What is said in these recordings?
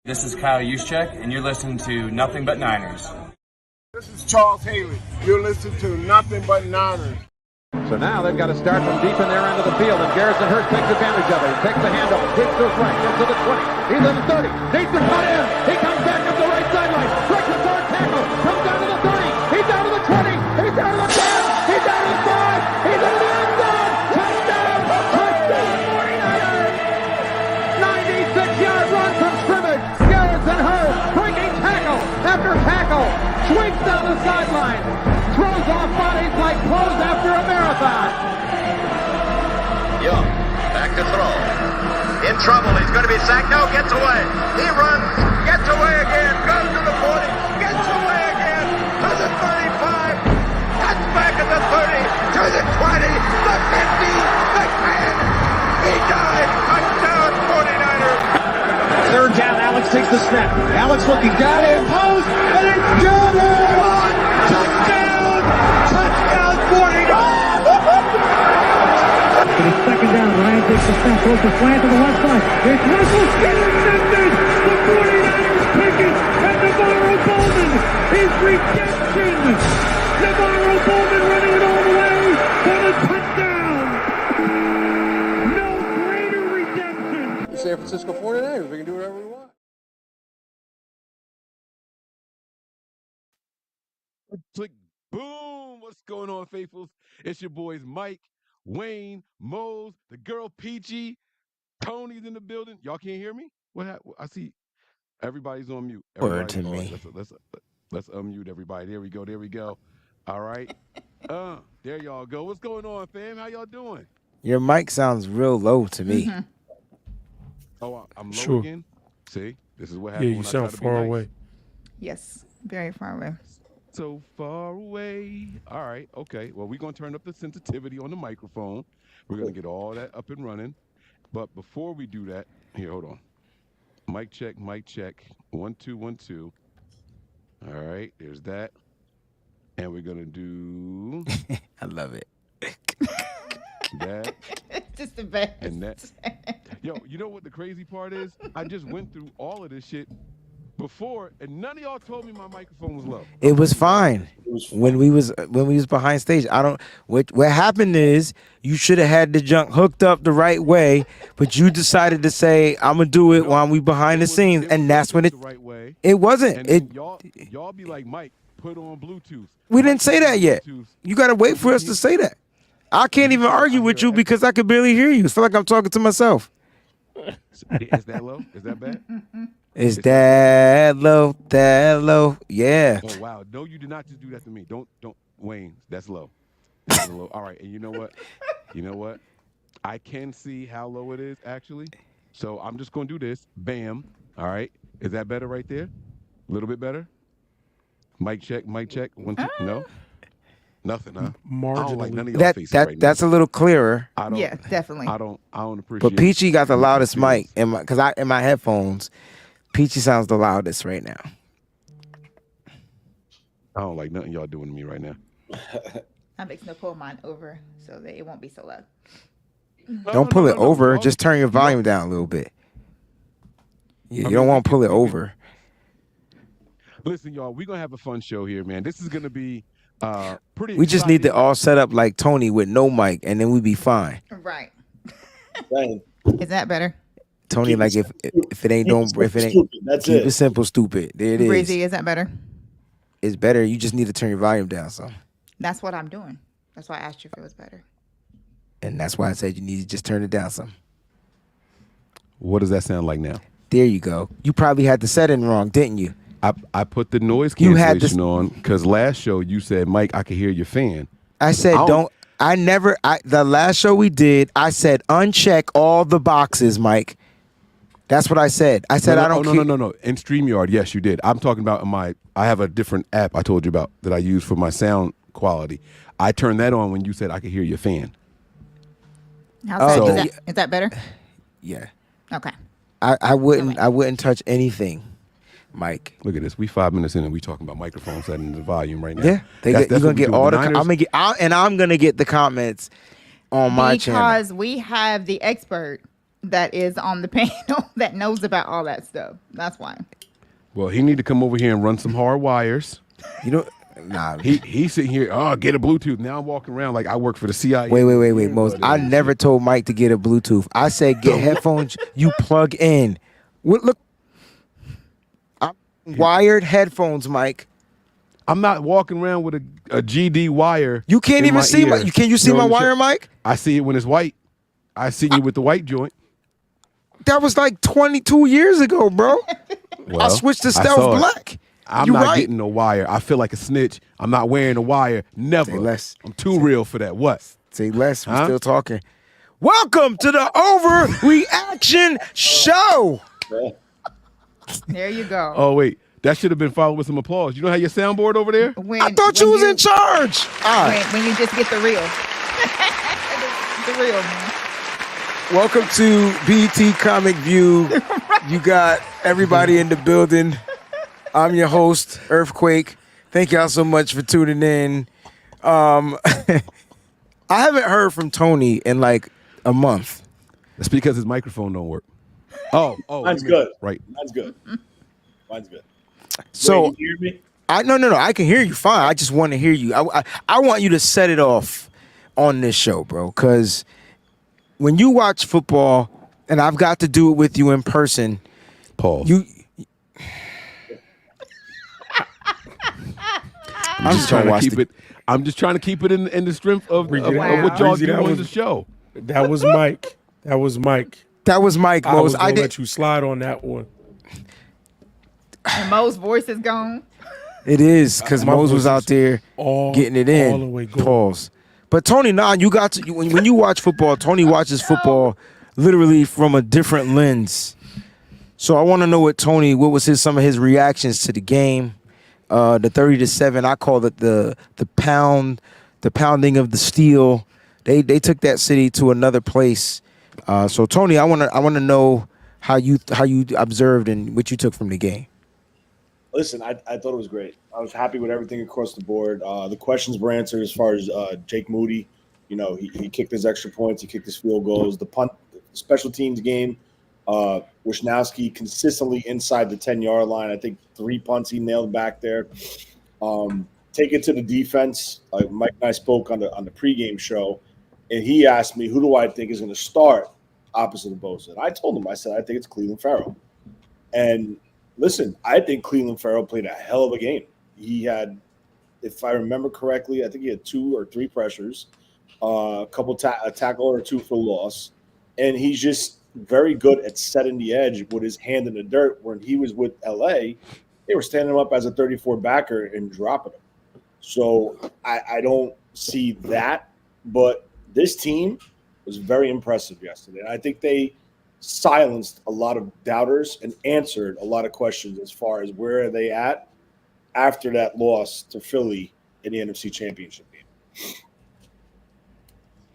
This is Kyle Juszczyk, and you're listening to Nothing But Niners. This is Charles Haley. You're listening to Nothing But Niners. So now they've got to start from deep in their end of the field, and Garrison Hurst takes advantage of it. He takes the handoff, kicks to his right, into the 20. He's in the 30, needs to cut in. He comes back up the right sideline, breaks the third tackle, comes down to the 30. He's down to the 20. He's down to the 10. He's down to the 5. He's into the end zone. Touchdown! Touchdown! 49ers! 96-yard run from scrimmage. Garrison Hurst breaking tackle after tackle, swings down the sideline, throws off bodies like clothes after a marathon. Young, back to throw. In trouble, he's going to be sacked. No, gets away. He runs, gets away again, goes to the 40, gets away again, to the 35, cuts back at the 30, to the 20, the 50, the 10. He died. Touchdown, 49ers. Third down, Alex takes the snap. Alex looking down in post, and it's good. Touchdown! Touchdown, 49ers! It's second down. Ryan takes the snap, throws the slant to the left side. It's Russell intercepted. The 49ers pick it, and Navarro Bowman is redemption. Navarro Bowman running it all the way for the touchdown. No greater redemption. The San Francisco 49ers. We can do whatever we want. Click, boom! What's going on, faithfuls? It's your boys Mike, Wayne, Mose, the girl Peachy, Tony's in the building. Y'all can't hear me? What? I see everybody's on mute. Word to me. Let's unmute everybody. There we go. There we go. All right. There y'all go. What's going on, fam? How y'all doing? Your mic sounds real low to me. Mm-hmm. Oh, I'm low again. See, this is what happens. Yeah, you when I sound try to be far nice. away. Yes, very far away. So far away. All right. Okay. Well, we're going to turn up the sensitivity on the microphone. We're going to get all that up and running. But before we do that, here, hold on. Mic check, mic check. 1, 2, 1, 2. All right. There's that. And we're going to do I love it. that Just the best. and that. Yo, you know what the crazy part is? I just went through all of this shit before, and none of y'all told me my microphone was low. It was fine when we was behind stage. What happened is you should have had the junk hooked up the right way, but you decided to say I'm gonna do it while we behind the scenes, and that's when the right way. it wasn't. And It then y'all be like, Mike, put on Bluetooth. we didn't say that yet. You gotta wait for us to say that. I can't even argue with you because I could barely hear you. I feel like I'm talking to myself. Is that low? Is that bad? Is that low? That low? Yeah. Oh wow! No, you did not just do that to me. Don't, Wayne. That's low. That's low. All right, and you know what? You know what? I can see how low it is actually. So I'm just gonna do this. Bam. All right. Is that better right there? A little bit better. Mic check. Mic check. 1, 2. No. Nothing, huh? I don't like none of y'all faces right That's a little clearer. Yeah, definitely. I don't appreciate. But Peachy got the loudest mic in my headphones. Peachy sounds the loudest right now. I don't like nothing y'all doing to me right now. I'm fixing to pull mine over so that it won't be so loud. Don't pull it over. Just turn your volume down a little bit. Yeah, you don't want to pull it over. Listen, y'all, we're gonna have a fun show here, man. This is gonna be pretty. We just need to all set up like Tony with no mic, and then we be fine. Right. Dang. Is that better? Tony, Keep like it if it ain't don't if it ain't stupid. That's keep it. it simple, stupid. There it is. Breezy, is that better? It's better. You just need to turn your volume down some. That's what I'm doing. That's why I asked you if it was better. And that's why I said you need to just turn it down some. What does that sound like now? There you go. You probably had the setting wrong, didn't you? I put the noise You had cancellation on because last show you said, Mike, I could hear your fan. I said the last show we did, I said uncheck all the boxes, Mike. That's what I said. I said I don't care. No. In StreamYard, yes, you did. I'm talking about I have a different app I told you about that I use for my sound quality. I turned that on when you said I could hear your fan. How's that? Is that better? Yeah. Okay. I wouldn't touch anything, Mike. Look at this. We 5 minutes in and we talking about microphone settings and volume right now. Yeah. You're gonna get all the. I'm gonna get the comments on my channel because we have the expert that is on the panel that knows about all that stuff. That's why. Well, he need to come over here and run some hard wires. You know, nah. He's sitting here. Oh, get a Bluetooth. Now I'm walking around like I work for the CIA. Wait, Mose. I never told Mike to get a Bluetooth. I said get headphones. You plug in. Look, wired headphones, Mike. I'm not walking around with a GD wire. You can't even see my. Can you see my wire, Mike? I see it when it's white. I see you with the white joint. That was like 22 years ago, bro. Well, I switched to stealth black. I'm not getting no wire. I feel like a snitch. I'm not wearing a wire. Never. Say less. I'm too real for that. What? Say less. We're still talking. Welcome to the Overreaction Show. There you go. Oh, wait. That should have been followed with some applause. You don't have your soundboard over there? I thought you was in charge. All right. When you just get the real. the real, man. Welcome to BT Comic View. You got everybody in the building. I'm your host, Earthquake. Thank y'all so much for tuning in. I haven't heard from Tony in like a month. That's because his microphone don't work. Oh, Mine's good. Right. Mine's good. So Wait, you hear me? No. I can hear you fine. I just want to hear you. I want you to set it off on this show, bro, because when you watch football, and I've got to do it with you in person, Paul. I'm just trying to keep it. I'm just trying to keep it in the strength of what y'all do on the show. That was Mike. That was Mike. Mose. I did let you slide on that one. And Mo's voice is gone. It is because Mose was out there getting it in. All the way good. Pause. But Tony, you got to when you watch football, Tony watches football literally from a different lens. So I want to know what was some of his reactions to the game, the 30-7. I call it the pounding of the steel. They took that city to another place. So Tony, I want to know how you observed and what you took from the game. Listen, I thought it was great. I was happy with everything across the board. The questions were answered as far as Jake Moody. You know, he kicked his extra points. He kicked his field goals. The punt, special teams game, Wisnowski consistently inside the 10-yard line. I think 3 punts he nailed back there. Take it to the defense. Mike and I spoke on the pregame show, and he asked me, who do I think is going to start opposite of Bosa? And I told him, I said, I think it's Cleveland Farrell. And listen, I think Cleveland Farrell played a hell of a game. He had, if I remember correctly, I think he had 2 or 3 pressures, a tackle or 2 for loss. And he's just very good at setting the edge with his hand in the dirt. When he was with LA, they were standing him up as a 34 backer and dropping him. So I don't see that. But this team was very impressive yesterday. And I think they silenced a lot of doubters and answered a lot of questions as far as where are they at after that loss to Philly in the NFC Championship game.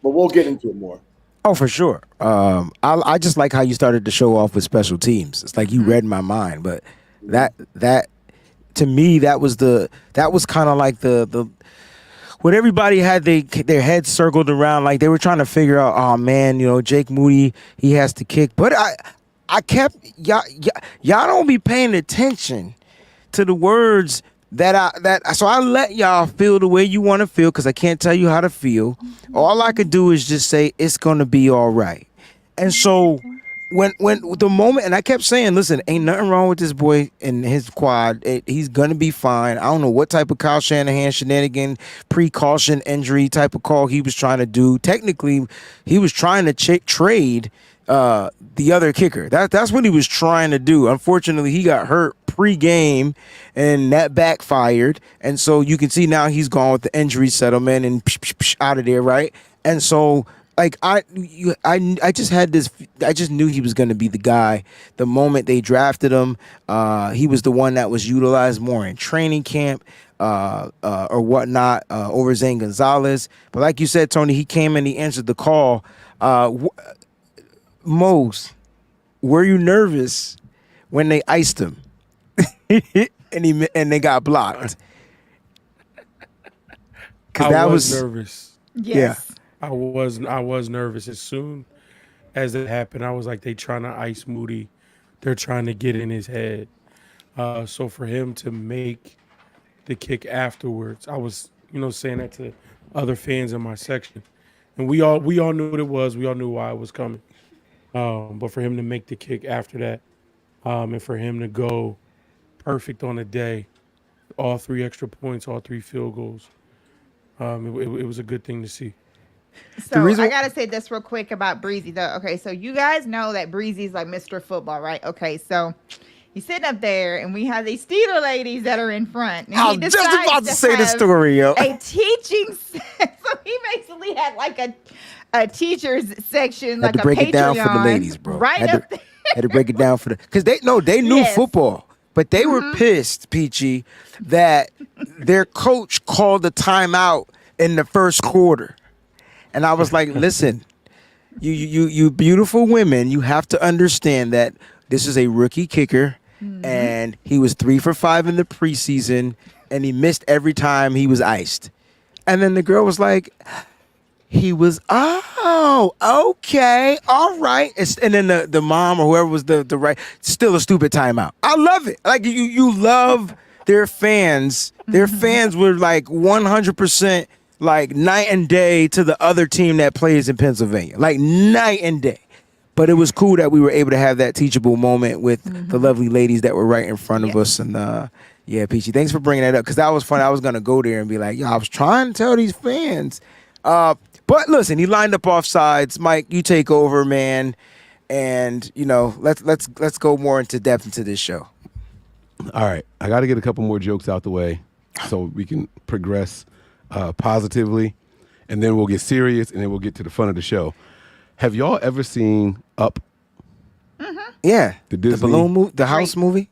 But we'll get into it more. Oh, for sure. I just like how you started to show off with special teams. It's like you read my mind, but that to me that was kind of like the when everybody had their heads circled around, like they were trying to figure out, oh man, Jake Moody, he has to kick. But I kept y'all don't be paying attention to the words so I let y'all feel the way you want to feel because I can't tell you how to feel. All I could do is just say it's gonna be all right. And so when the moment, and I kept saying, listen, ain't nothing wrong with this boy and his quad. He's gonna be fine. I don't know what type of Kyle Shanahan shenanigan, precaution injury type of call he was trying to do. Technically, he was trying to trade the other kicker. That's what he was trying to do. Unfortunately, he got hurt pre-game, and that backfired. And so you can see now he's gone with the injury settlement and out of there, right? And so, like I just had this. I just knew he was going to be the guy. The moment they drafted him, he was the one that was utilized more in training camp or whatnot over Zane Gonzalez. But like you said, Tony, he came and he answered the call. Mose, were you nervous when they iced him and they got blocked? I was nervous. Yes. Yeah. I was nervous as soon as it happened. I was like, they trying to ice Moody. They're trying to get in his head. So for him to make the kick afterwards, I was, saying that to other fans in my section. And we all knew what it was. We all knew why it was coming. But for him to make the kick after that, and for him to go perfect on the day, all 3 extra points, all 3 field goals, it was a good thing to see. So I gotta say this real quick about Breezy though. Okay, so you guys know that Breezy's like Mr. Football, right? Okay, so he's sitting up there, and we have these Steeler ladies that are in front. And I was just about to say the story, yo. A teaching, so he basically had like a teachers section, like had to break a it down for the Patreon, ladies, bro. Right had up there. Had to break it down for the because they knew Yes. football, but they were pissed, Peachy, that their coach called a timeout in the first quarter. And I was like, listen, you beautiful women, you have to understand that this is a rookie kicker, and he was 3 for 5 in the preseason, and he missed every time he was iced. And then the girl was like, he was, oh, okay, all right. And then the mom or whoever was the right, still a stupid timeout. I love it. Like, you love their fans. Their fans were like 100% like night and day to the other team that plays in Pennsylvania. Like night and day. But it was cool that we were able to have that teachable moment with the lovely ladies that were right in front of us. And yeah, Peachy, thanks for bringing that up because that was fun. I was going to go there and be like, yo, I was trying to tell these fans. But listen, he lined up off sides. Mike, you take over, man. And, let's go more into depth into this show. All right. I got to get a couple more jokes out the way so we can progress positively. And then we'll get serious, and then we'll get to the fun of the show. Have y'all ever seen Up? Yeah. The Disney? The balloon movie, the house movie?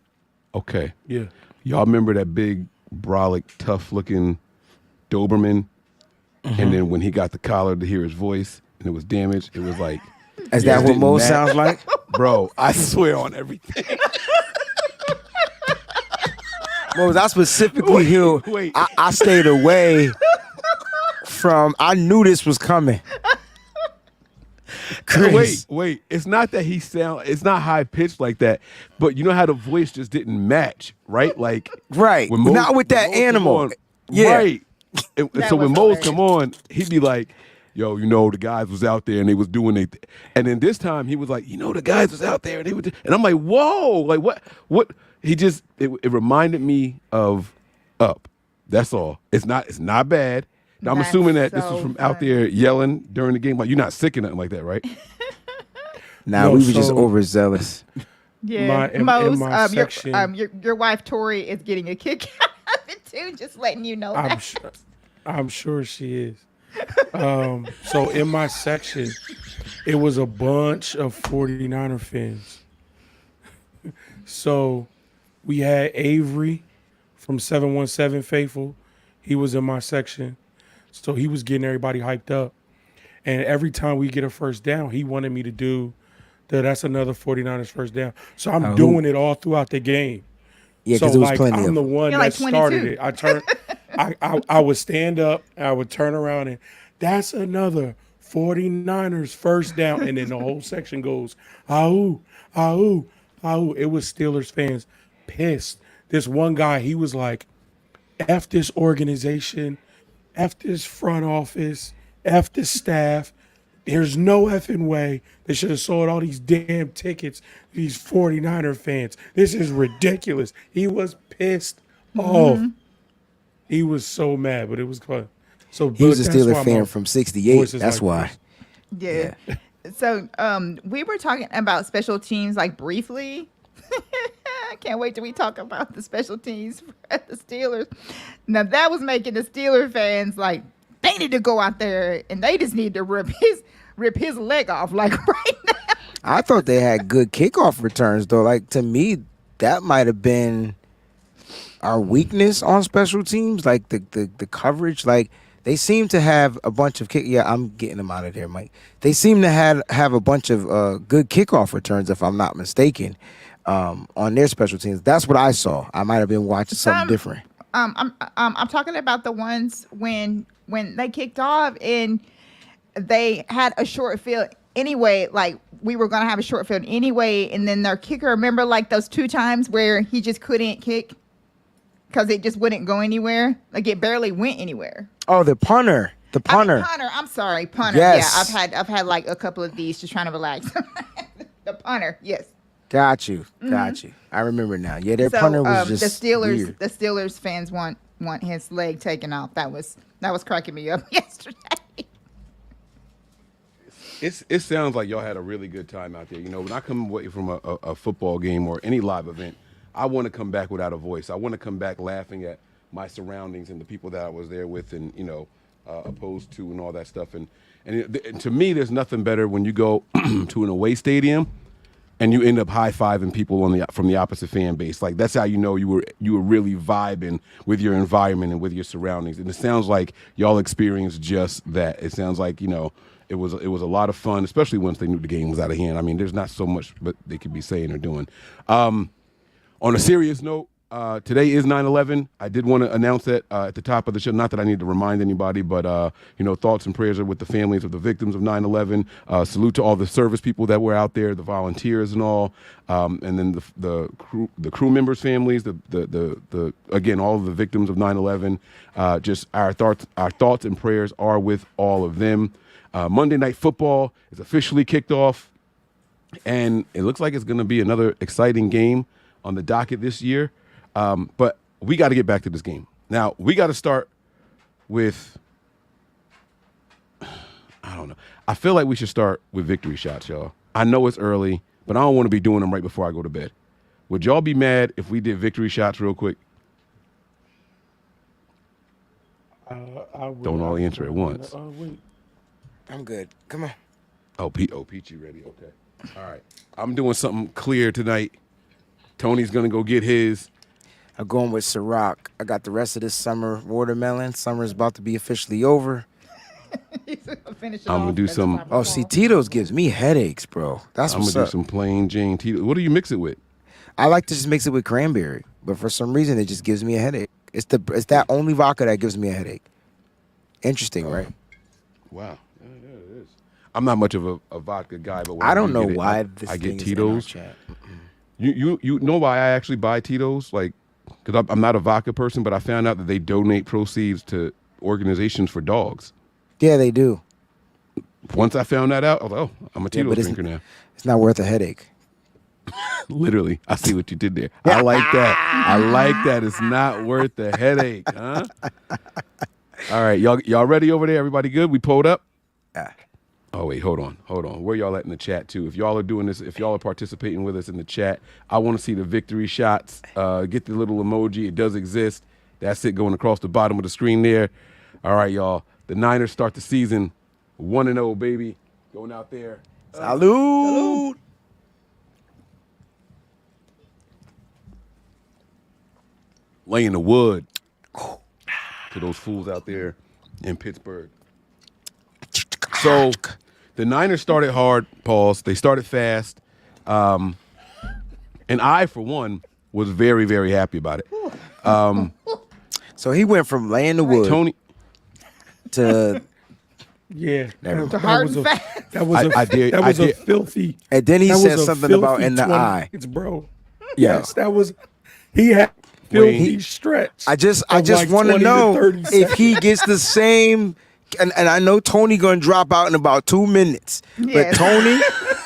Okay. Yeah. Y'all remember that big, brolic, tough-looking Doberman? And then when he got the collar to hear his voice and it was damaged, it was like... Is that what Mose sounds like? Bro, I swear on everything. Mose, I specifically wait. I stayed away from... I knew this was coming. Chris. Wait. It's not that it's not high-pitched like that, but you know how the voice just didn't match, right? Like... Right. Not with that animal. Yeah. Right. So when Mose come on, he'd be like, yo, the guys was out there and they was doing it. And then this time he was like, the guys was out there and they would. And I'm like, whoa, like what? He just, it reminded me of Up. That's all. It's not bad. Now, I'm assuming that this was from out there yelling during the game. Like, you're not sick or nothing like that, right? We were just overzealous. Yeah, in Mose, my section, your wife Tori is getting a kick out of it too. Just letting you know that. I'm sure she is. So in my section, it was a bunch of 49er fans. So we had Avery from 717 Faithful. He was in my section. So he was getting everybody hyped up. And every time we get a first down, he wanted me to do that's another 49ers first down. So I'm doing it all throughout the game. Yeah, because it was plenty I'm of the one that started it. I would stand up, I would turn around, and that's another 49ers first down. And then the whole section goes, ah-ooh, ah-ooh, ah-ooh. It was Steelers fans pissed. This one guy, he was like, F this organization, F this front office, F this staff. There's no effing way they should have sold all these damn tickets to these 49er fans. This is ridiculous. He was pissed off. He was so mad, but it was fun. So he was a Steelers fan from 68. That's why. Yeah. So we were talking about special teams like briefly. I can't wait till we talk about the special teams at the Steelers. Now that was making the Steelers fans like they need to go out there and they just need to rip his leg off like right now. I thought they had good kickoff returns though. Like to me, that might have been our weakness on special teams, like the coverage. Like they seem to have a bunch of I'm getting them out of there, Mike. They seem to have a bunch of good kickoff returns, if I'm not mistaken, on their special teams. That's what I saw. I might have been watching something different. I'm talking about the ones when they kicked off and they had a short field anyway, like we were gonna have a short field anyway, and then their kicker. Remember, like those 2 times where he just couldn't kick because it just wouldn't go anywhere. Like it barely went anywhere. Oh, the punter. The punter. Punter. I'm sorry, punter. Yes. Yeah, I've had like a couple of these just trying to relax. The punter. Yes. Got you. I remember now. Yeah, their punter was just the Steelers. weird. The Steelers fans want his leg taken off. That was cracking me up yesterday. It sounds like y'all had a really good time out there. You know, when I come away from a football game or any live event, I want to come back without a voice. I want to come back laughing at my surroundings and the people that I was there with, and opposed to, and all that stuff. And to me, there's nothing better when you go to an away stadium and you end up high-fiving people from the opposite fan base. Like, that's how you know you were really vibing with your environment and with your surroundings. And it sounds like y'all experienced just that. It sounds like, it was a lot of fun, especially once they knew the game was out of hand. I mean, there's not so much but they could be saying or doing. On a serious note, today is 9/11. I did want to announce that at the top of the show. Not that I need to remind anybody, but thoughts and prayers are with the families of the victims of 9/11. Salute to all the service people that were out there, the volunteers and all, and then the crew members' families. The again, all of the victims of 9/11. Just our thoughts and prayers are with all of them. Monday Night Football is officially kicked off, and it looks like it's going to be another exciting game on the docket this year. But we got to get back to this game. Now, we got to start with, I don't know. I feel like we should start with victory shots, y'all. I know it's early, but I don't want to be doing them right before I go to bed. Would y'all be mad if we did victory shots real quick? Don't all answer at once. Wait. I'm good. Come on. Oh, Peachy ready. Okay. All right. I'm doing something clear tonight. Tony's going to go get his. I'm going with Ciroc. I got the rest of this summer watermelon. Summer's about to be officially over. I'm going to do some. Oh, see, Tito's gives me headaches, bro. That's I'm what's going to up. do some plain Jane Tito. What do you mix it with? I like to just mix it with cranberry, but for some reason, it just gives me a headache. It's that only vodka that gives me a headache. Interesting, right? Wow. Yeah, it is. I'm not much of a vodka guy, but when I don't know get why it, this I thing get is in our Tito's. chat. You know why I actually buy Tito's? Like, because I'm not a vodka person, but I found out that they donate proceeds to organizations for dogs. Yeah, they do. Once I found that out, I was like, oh, I'm a Tito's drinker now. It's not worth a headache. Literally, I see what you did there. I like that. I like that. It's not worth the headache, huh? All right, y'all ready over there? Everybody good? We pulled up? Yeah. Oh, wait, hold on. Where y'all at in the chat, too? If y'all are doing this, if y'all are participating with us in the chat, I want to see the victory shots. Get the little emoji. It does exist. That's it, going across the bottom of the screen there. All right, y'all. The Niners start the season 1-0, baby. Going out there. Salute. Laying the wood to those fools out there in Pittsburgh. So the Niners started hard, pause. They started fast. And I, for one, was very, very happy about it. So he went from laying the wood Tony, Yeah. That was a filthy. And then he that said was a something about filthy in the 20 eye. It's bro. Yeah. Yes, that was. He had filthy stretch. I just like want to 20 know 30 if seconds. he gets the same. And I know Tony gonna drop out in about 2 minutes. Yes. But Tony,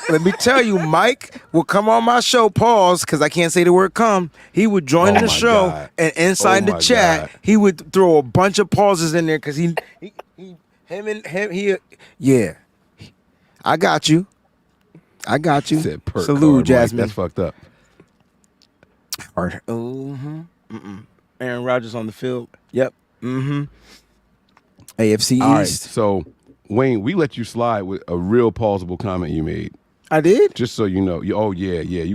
let me tell you, Mike will come on my show. Pause, because I can't say the word "come." He would join Oh the my show, God. and inside Oh the my chat, God. he would throw a bunch of pauses in there because he, yeah. I got you. said perk Salute, card, Mike. Jasmine. That's fucked up. Aaron Rodgers on the field. Yep. AFC All right, East. so Wayne, we let you slide with a real plausible comment you made. I did. Just so you know, you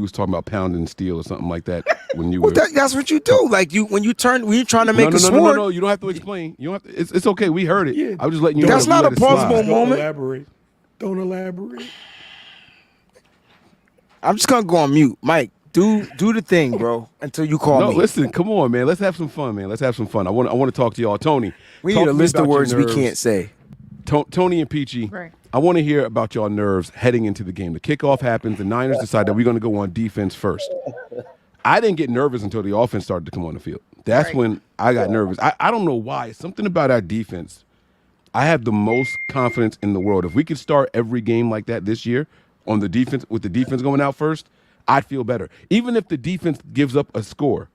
was talking about pounding steel or something like that when you Well, were. that's what you do. Like when you're trying to make a sword. No. You don't have to explain. You don't have to, it's okay. We heard it. Yeah. I was just letting you know. That's that we not let a it slide. plausible moment. Don't elaborate. I'm just gonna go on mute, Mike. Do the thing, bro, until you call No, me. listen. Come on, man. Let's have some fun, man. Let's have some fun. I want to talk to y'all. Tony, We talk need a to me list of about your words we nerves. can't say. Tony and Peachy. Right. I want to hear about y'all nerves heading into the game. The kickoff happens. The Niners decide that we're going to go on defense first. I didn't get nervous until the offense started to come on the field. That's when I got nervous. I don't know why. Something about our defense. I have the most confidence in the world. If we could start every game like that this year on the defense, with the defense going out first, I'd feel better. Even if the defense gives up a score,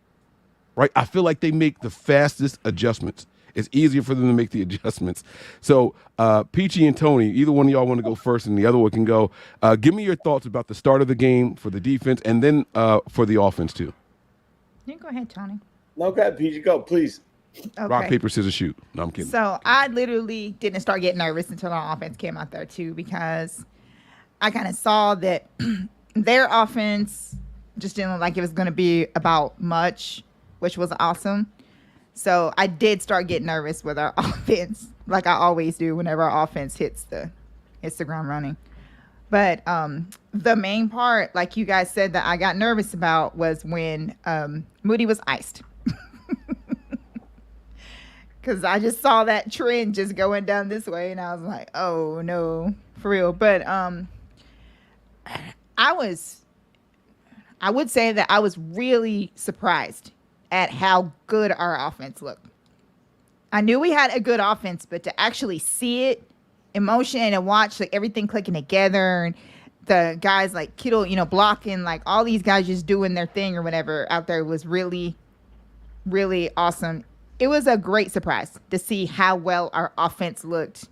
right? I feel like they make the fastest adjustments. It's easier for them to make the adjustments. So, Peachy and Tony, either one of y'all want to go first and the other one can go. Give me your thoughts about the start of the game for the defense and then for the offense, too. You go ahead, Tony. No, go ahead, Peachy. Go, please. Okay. Rock, paper, scissors, shoot. No, I'm kidding. So I literally didn't start getting nervous until our offense came out there, too, because I kind of saw that their offense just didn't look like it was going to be about much, which was awesome. So I did start getting nervous with our offense, like I always do whenever our offense hits the ground running. But the main part, like you guys said, that I got nervous about was when Moody was iced. Because I just saw that trend just going down this way, and I was like, oh, no, for real. But I would say that I was really surprised at how good our offense looked. I knew we had a good offense, but to actually see it in motion and watch like everything clicking together and the guys like Kittle, blocking, like all these guys just doing their thing or whatever out there was really, really awesome. It was a great surprise to see how well our offense looked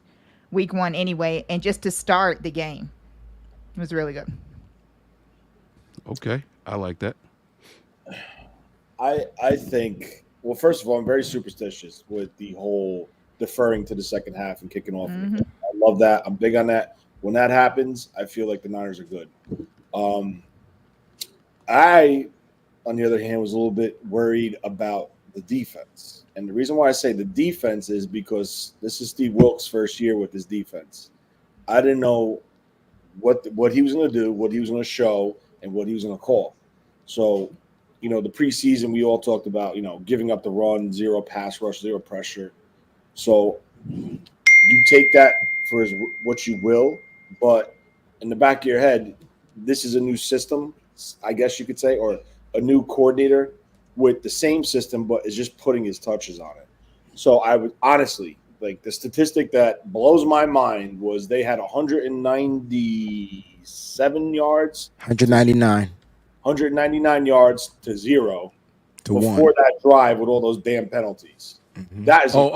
week one anyway, and just to start the game. It was really good. Okay, I like that. I think, well, first of all, I'm very superstitious with the whole deferring to the second half and kicking off. Mm-hmm. I love that. I'm big on that. When that happens, I feel like the Niners are good. I, on the other hand, was a little bit worried about the defense. And the reason why I say the defense is because this is Steve Wilkes' first year with his defense. I didn't know what he was going to do, what he was going to show, and what he was going to call. So, the preseason, we all talked about, giving up the run, zero pass rush, zero pressure. So you take that for what you will, but in the back of your head, this is a new system, I guess you could say, or a new coordinator with the same system, but is just putting his touches on it. So I would honestly, like, the statistic that blows my mind was they had 197 yards. 199 yards to 0 to before 1. that drive with all those damn penalties. Mm-hmm. That is No.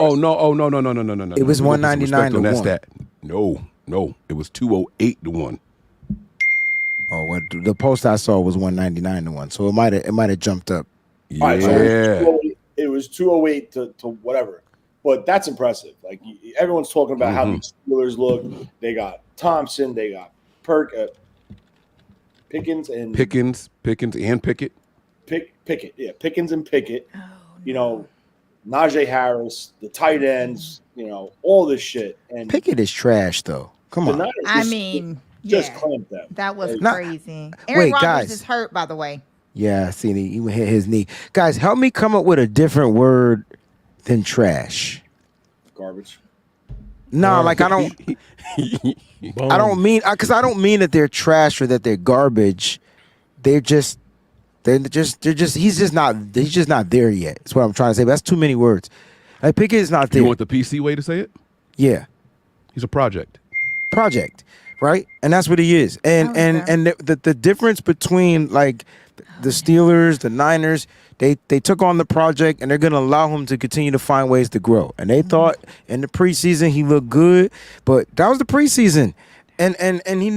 It was 199 to 1. That. No, it was 208 to 1. Oh, what the post I saw was 199 to 1, so it might have jumped up. Yeah, right, so it was 208 to whatever, but that's impressive. Like, everyone's talking about how the Steelers look. They got Thompson, they got Pickens and Pickett. Pickett, yeah, Pickens and Pickett. Oh, no. Najee Harris, the tight ends, all this shit. And Pickett is trash, though. Come on. Just clamped them. That was crazy. Wait, Aaron Rodgers guys. is hurt, by the way. Yeah, I seen he even hit his knee. Guys, help me come up with a different word than trash. Garbage. No, like I don't mean that they're trash or that they're garbage. He's just not there yet. That's what I'm trying to say. But that's too many words. Like, Pickett is not there. You want the PC way to say it? Yeah. He's a project. Right? And that's what he is. And the difference between like the Steelers, the Niners, they took on the project and they're going to allow him to continue to find ways to grow. And they thought in the preseason he looked good, but that was the preseason. And he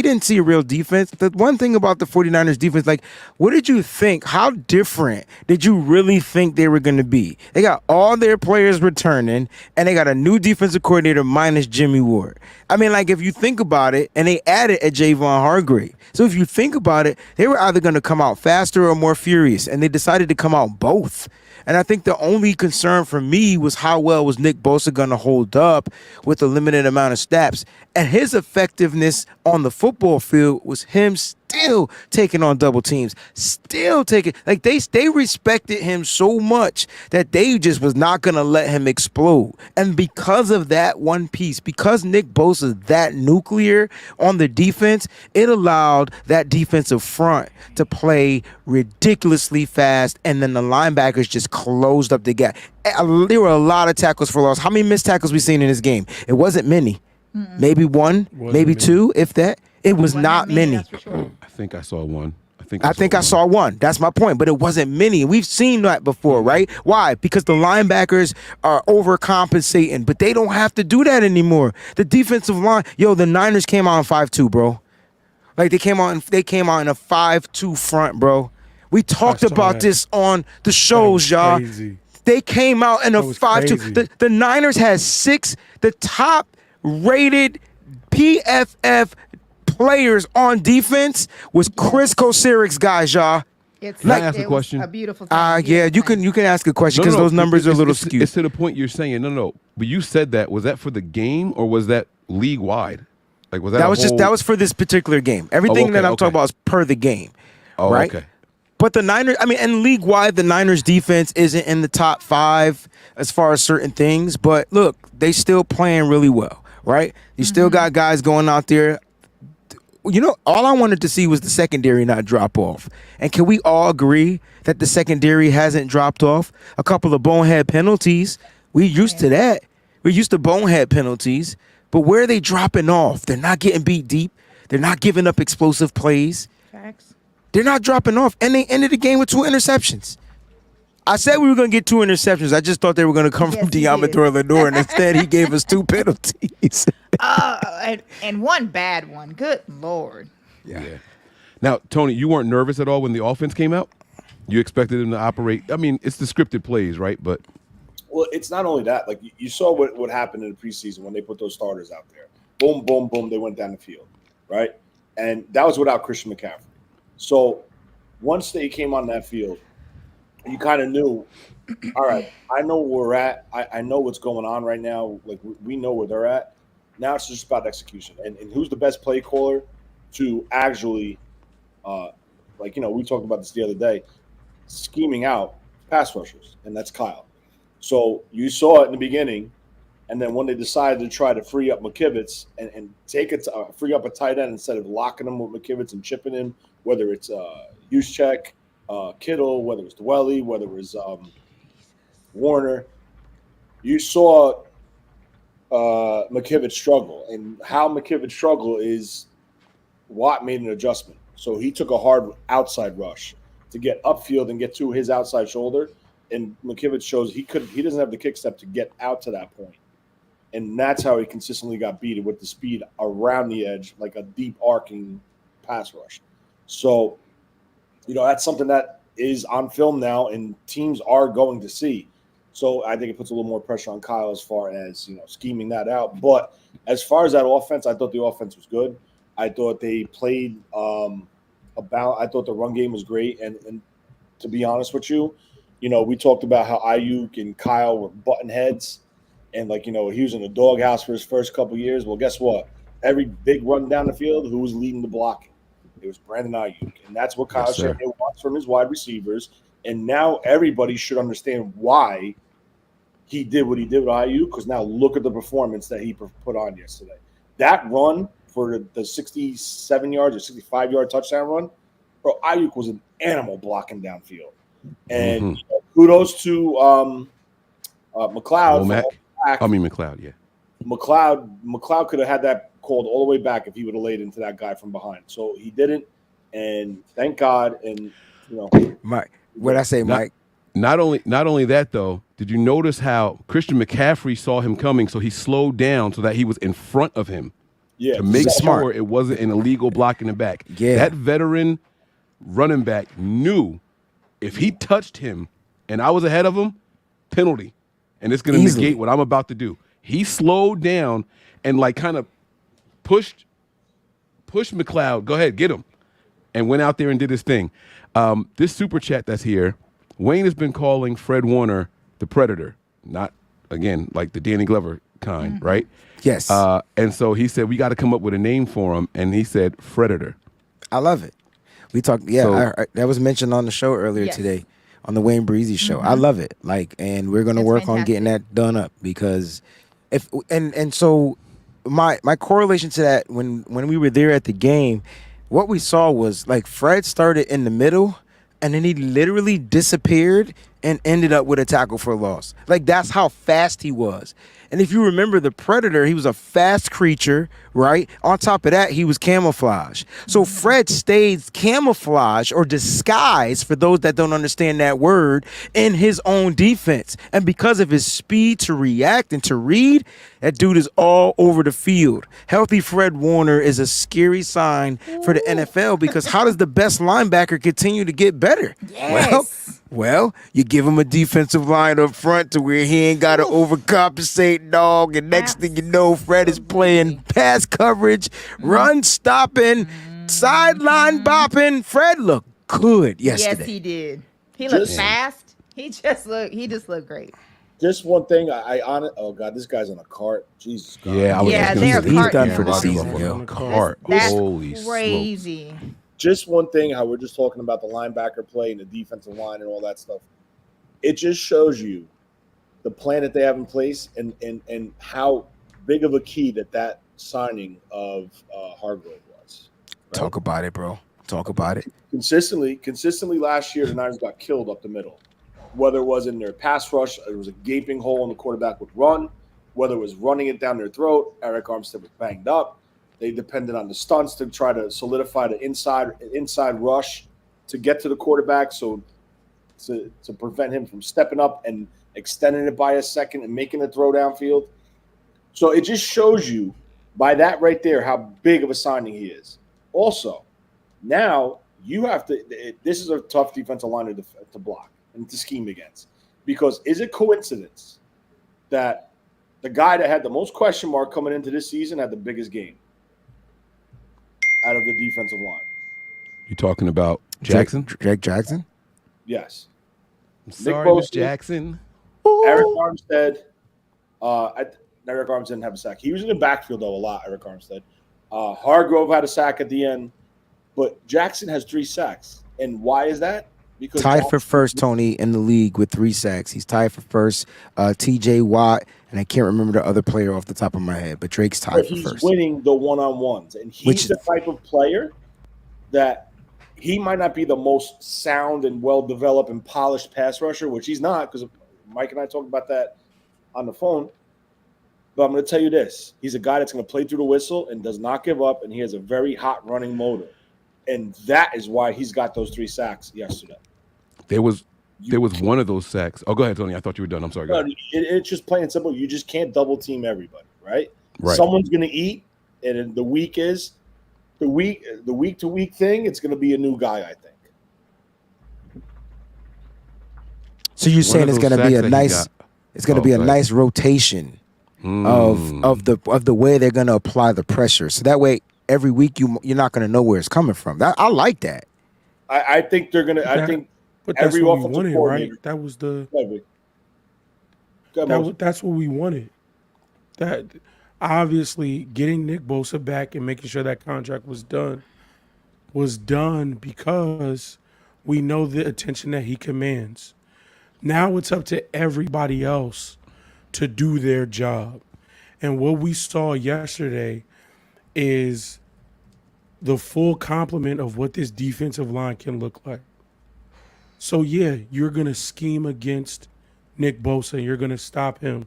didn't see a real defense. The one thing about the 49ers defense, like, what did you think? How different did you really think they were going to be? They got all their players returning, and they got a new defensive coordinator minus Jimmy Ward. I mean, like, if you think about it, and they added a Javon Hargrave. So if you think about it, they were either going to come out faster or more furious, and they decided to come out both. And I think the only concern for me was how well was Nick Bosa going to hold up with a limited amount of snaps. And his effectiveness on the football field was him still still taking on double teams, still taking, like they respected him so much that they just was not going to let him explode. And because of that one piece, because Nick Bosa's that nuclear on the defense, it allowed that defensive front to play ridiculously fast, and then the linebackers just closed up the gap. There were a lot of tackles for loss. How many missed tackles we seen in this game? It wasn't many. Maybe one, maybe two, if that. It was not many. I think I saw one. I think I saw one. That's my point. But it wasn't many. We've seen that before, right? Why? Because the linebackers are overcompensating, but they don't have to do that anymore. The defensive line, the Niners came out in 5-2, bro. Like they came out in a 5-2 front, bro. We talked about this on the shows, y'all. Crazy. They came out in a 5-2. The Niners had 6, the top rated PFF players on defense was Chris Kosierik's guys, y'all. It's Can I ask a question? A beautiful thing. Yeah, you can ask a question because those numbers are a little skewed. It's to the point you're saying. No. But you said that. Was that for the game or was that league wide? Like was that? That was for this particular game. Everything that I'm talking about is per the game. Oh, right? Okay. But the Niners, and league-wide, the Niners defense isn't in the top 5 as far as certain things. But look, they still playing really well, right? You still got guys going out there. All I wanted to see was the secondary not drop off. And can we all agree that the secondary hasn't dropped off? A couple of bonehead penalties. We used to that. We're used to bonehead penalties. But where are they dropping off? They're not getting beat deep. They're not giving up explosive plays. Facts. They're not dropping off. And they ended the game with 2 interceptions. I said we were going to get 2 interceptions. I just thought they were going to come from Diamador Lenore, and instead he gave us 2 penalties. And one bad one. Good Lord. Yeah. Now, Tony, you weren't nervous at all when the offense came out? You expected them to operate? I mean, it's the scripted plays, right? But well, it's not only that. Like you saw what happened in the preseason when they put those starters out there. Boom, boom, boom. They went down the field, right? And that was without Christian McCaffrey. So once they came on that field, you kind of knew, all right, I know where we're at. I know what's going on right now. Like we know where they're at. Now it's just about execution. And who's the best play caller to actually, we talked about this the other day, scheming out pass rushers, and that's Kyle. So you saw it in the beginning, and then when they decided to try to free up McKivitz and take it to free up a tight end instead of locking him with McKivitz and chipping him, whether it's Juszczyk, Kittle, whether it's Dwelly, whether it was Warner, you saw McKivitz struggle. And how McKivitz struggle is Watt made an adjustment. So he took a hard outside rush to get upfield and get to his outside shoulder. And McKivitz shows he doesn't have the kick step to get out to that point. And that's how he consistently got beat with the speed around the edge, like a deep arcing pass rush. So, that's something that is on film now and teams are going to see. So I think it puts a little more pressure on Kyle as far as, scheming that out. But as far as that offense, I thought the offense was good. I thought they played I thought the run game was great. And to be honest with you, we talked about how Ayuk and Kyle were button heads and he was in the doghouse for his first couple years. Well, guess what? Every big run down the field, who was leading the blocking? It was Brandon Ayuk. And that's what Kyle Shanahan wants from his wide receivers. And now everybody should understand why he did what he did with Ayuk, because now look at the performance that he put on yesterday. That run for the 67 yards or 65-yard touchdown run, bro, Ayuk was an animal blocking downfield. And kudos to McLeod. McLeod, yeah. McLeod could have had that called all the way back if he would have laid into that guy from behind. So he didn't, and thank God. And Mike, what I say, Mike? Not only that though. Did you notice how Christian McCaffrey saw him coming, so he slowed down so that he was in front of him to make sure it wasn't an illegal block in the back. Yeah, that veteran running back knew if he touched him and I was ahead of him, penalty, and it's going to negate what I'm about to do. He slowed down and kind of pushed McLeod. Go ahead, get him, and went out there and did his thing. This super chat that's here, Wayne has been calling Fred Warner the Predator, not again like the Danny Glover kind, right? Yes. And so he said we got to come up with a name for him, and he said Predator. I love it. We talked. Yeah, So- that was mentioned on the show earlier Yes. today, on the WayneBreezie show. I love it. Like, and we're gonna It's work on getting fantastic. that done up because so my correlation to that when we were there at the game, what we saw was like Fred started in the middle and then he literally disappeared and ended up with a tackle for a loss. Like that's how fast he was. And if you remember the Predator, he was a fast creature, right? On top of that, he was camouflage. So Fred stayed camouflage or disguise, for those that don't understand that word, in his own defense. And because of his speed to react and to read, that dude is all over the field. Healthy Fred Warner is a scary sign for the NFL because how does the best linebacker continue to get better? Yes. Well, you give him a defensive line up front to where he ain't got to overcompensate, dog. And next thing you know, Fred is playing pass coverage, run stopping, sideline bopping. Fred looked good yesterday. Yes, he did. He looked Just- fast. He just looked great. Just one thing, oh God, this guy's on a cart. Jesus God. Yeah, I was Yeah, just they're gonna say, he's done yeah, for the Rocky season, Love yo. on a cart. That's Holy smokes. crazy. Just one thing, how we're just talking about the linebacker play and the defensive line and all that stuff. It just shows you the plan that they have in place and how big of a key that signing of Hargrove was. Right? Talk about it, bro. Talk about it. Consistently last year, the Niners got killed up the middle. Whether it was in their pass rush, there was a gaping hole and the quarterback would run. Whether it was running it down their throat, Eric Armstead was banged up. They depended on the stunts to try to solidify the inside rush to get to the quarterback, so to prevent him from stepping up and extending it by a second and making a throw downfield. So it just shows you by that right there how big of a signing he is. Also, now you have to. This is a tough defensive line to block and to scheme against, because is it coincidence that the guy that had the most question mark coming into this season had the biggest game out of the defensive line? You talking about Jackson? Drake Jackson? Yes. I'm sorry, Bosa, Miss Jackson. Eric Armstead. Eric Armstead didn't have a sack. He was in the backfield though a lot. Eric Armstead. Hargrove had a sack at the end, but Jackson has 3 sacks. And why is that? Because Tied for first, Tony, in the league with 3 sacks. He's tied for first. T.J. Watt, and I can't remember the other player off the top of my head, but Drake's tied for he's first. winning the one-on-ones, and he's the type of player that he might not be the most sound and well-developed and polished pass rusher, which he's not, because Mike and I talked about that on the phone. But I'm going to tell you this. He's a guy that's going to play through the whistle and does not give up, and he has a very hot running motor. And that is why he's got those 3 sacks yesterday. There was one of those sacks. Oh, go ahead, Tony. I thought you were done. I'm sorry. Go ahead. It's just plain and simple. You just can't double team everybody, right? Right. Someone's going to eat, and the week to week thing. It's going to be a new guy, I think. So you're saying it's those going to be sacks a that he nice, got. it's going to Oh, be a go ahead. nice rotation of the way they're going to apply the pressure. So that way, every week you're not going to know where it's coming from. I like that. I think they're going to. I think But that's every what we offensive wanted, coordinator. right? That was the. That's what we wanted. That obviously getting Nick Bosa back and making sure that contract was done because we know the attention that he commands. Now it's up to everybody else to do their job. And what we saw yesterday is the full complement of what this defensive line can look like. So, yeah, you're going to scheme against Nick Bosa. You're going to stop him.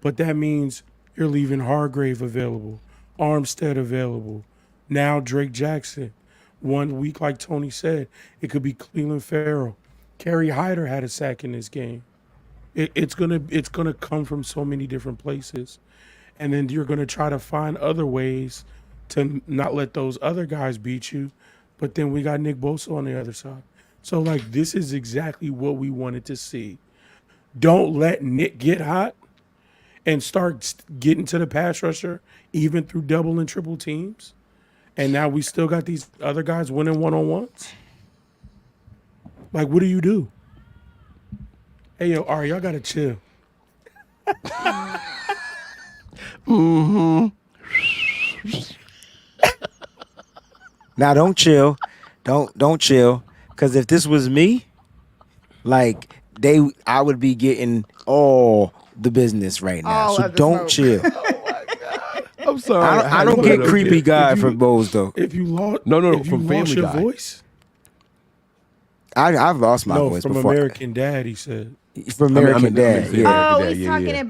But that means you're leaving Hargrave available, Armstead available, now Drake Jackson. 1 week, like Tony said, it could be Cleveland Farrell. Kerry Hyder had a sack in this game. It's gonna come from so many different places. And then you're going to try to find other ways to not let those other guys beat you. But then we got Nick Bosa on the other side. So, like, this is exactly what we wanted to see. Don't let Nick get hot and start getting to the pass rusher, even through double and triple teams. And now we still got these other guys winning one-on-ones. Like, what do you do? Hey, yo, Ari, y'all got to chill. Now don't chill. Don't chill. Because if this was me, like I would be getting all the business right now. All so of the don't smoke. chill. I'm sorry. I don't get creepy guy from Bose though. If you lost, No, if you from lost Family your Guy. voice. I've lost my No, voice from before. American Dad, he said. From American Dad. American Yeah. Dad. Oh, Yeah, he's yeah, talking yeah.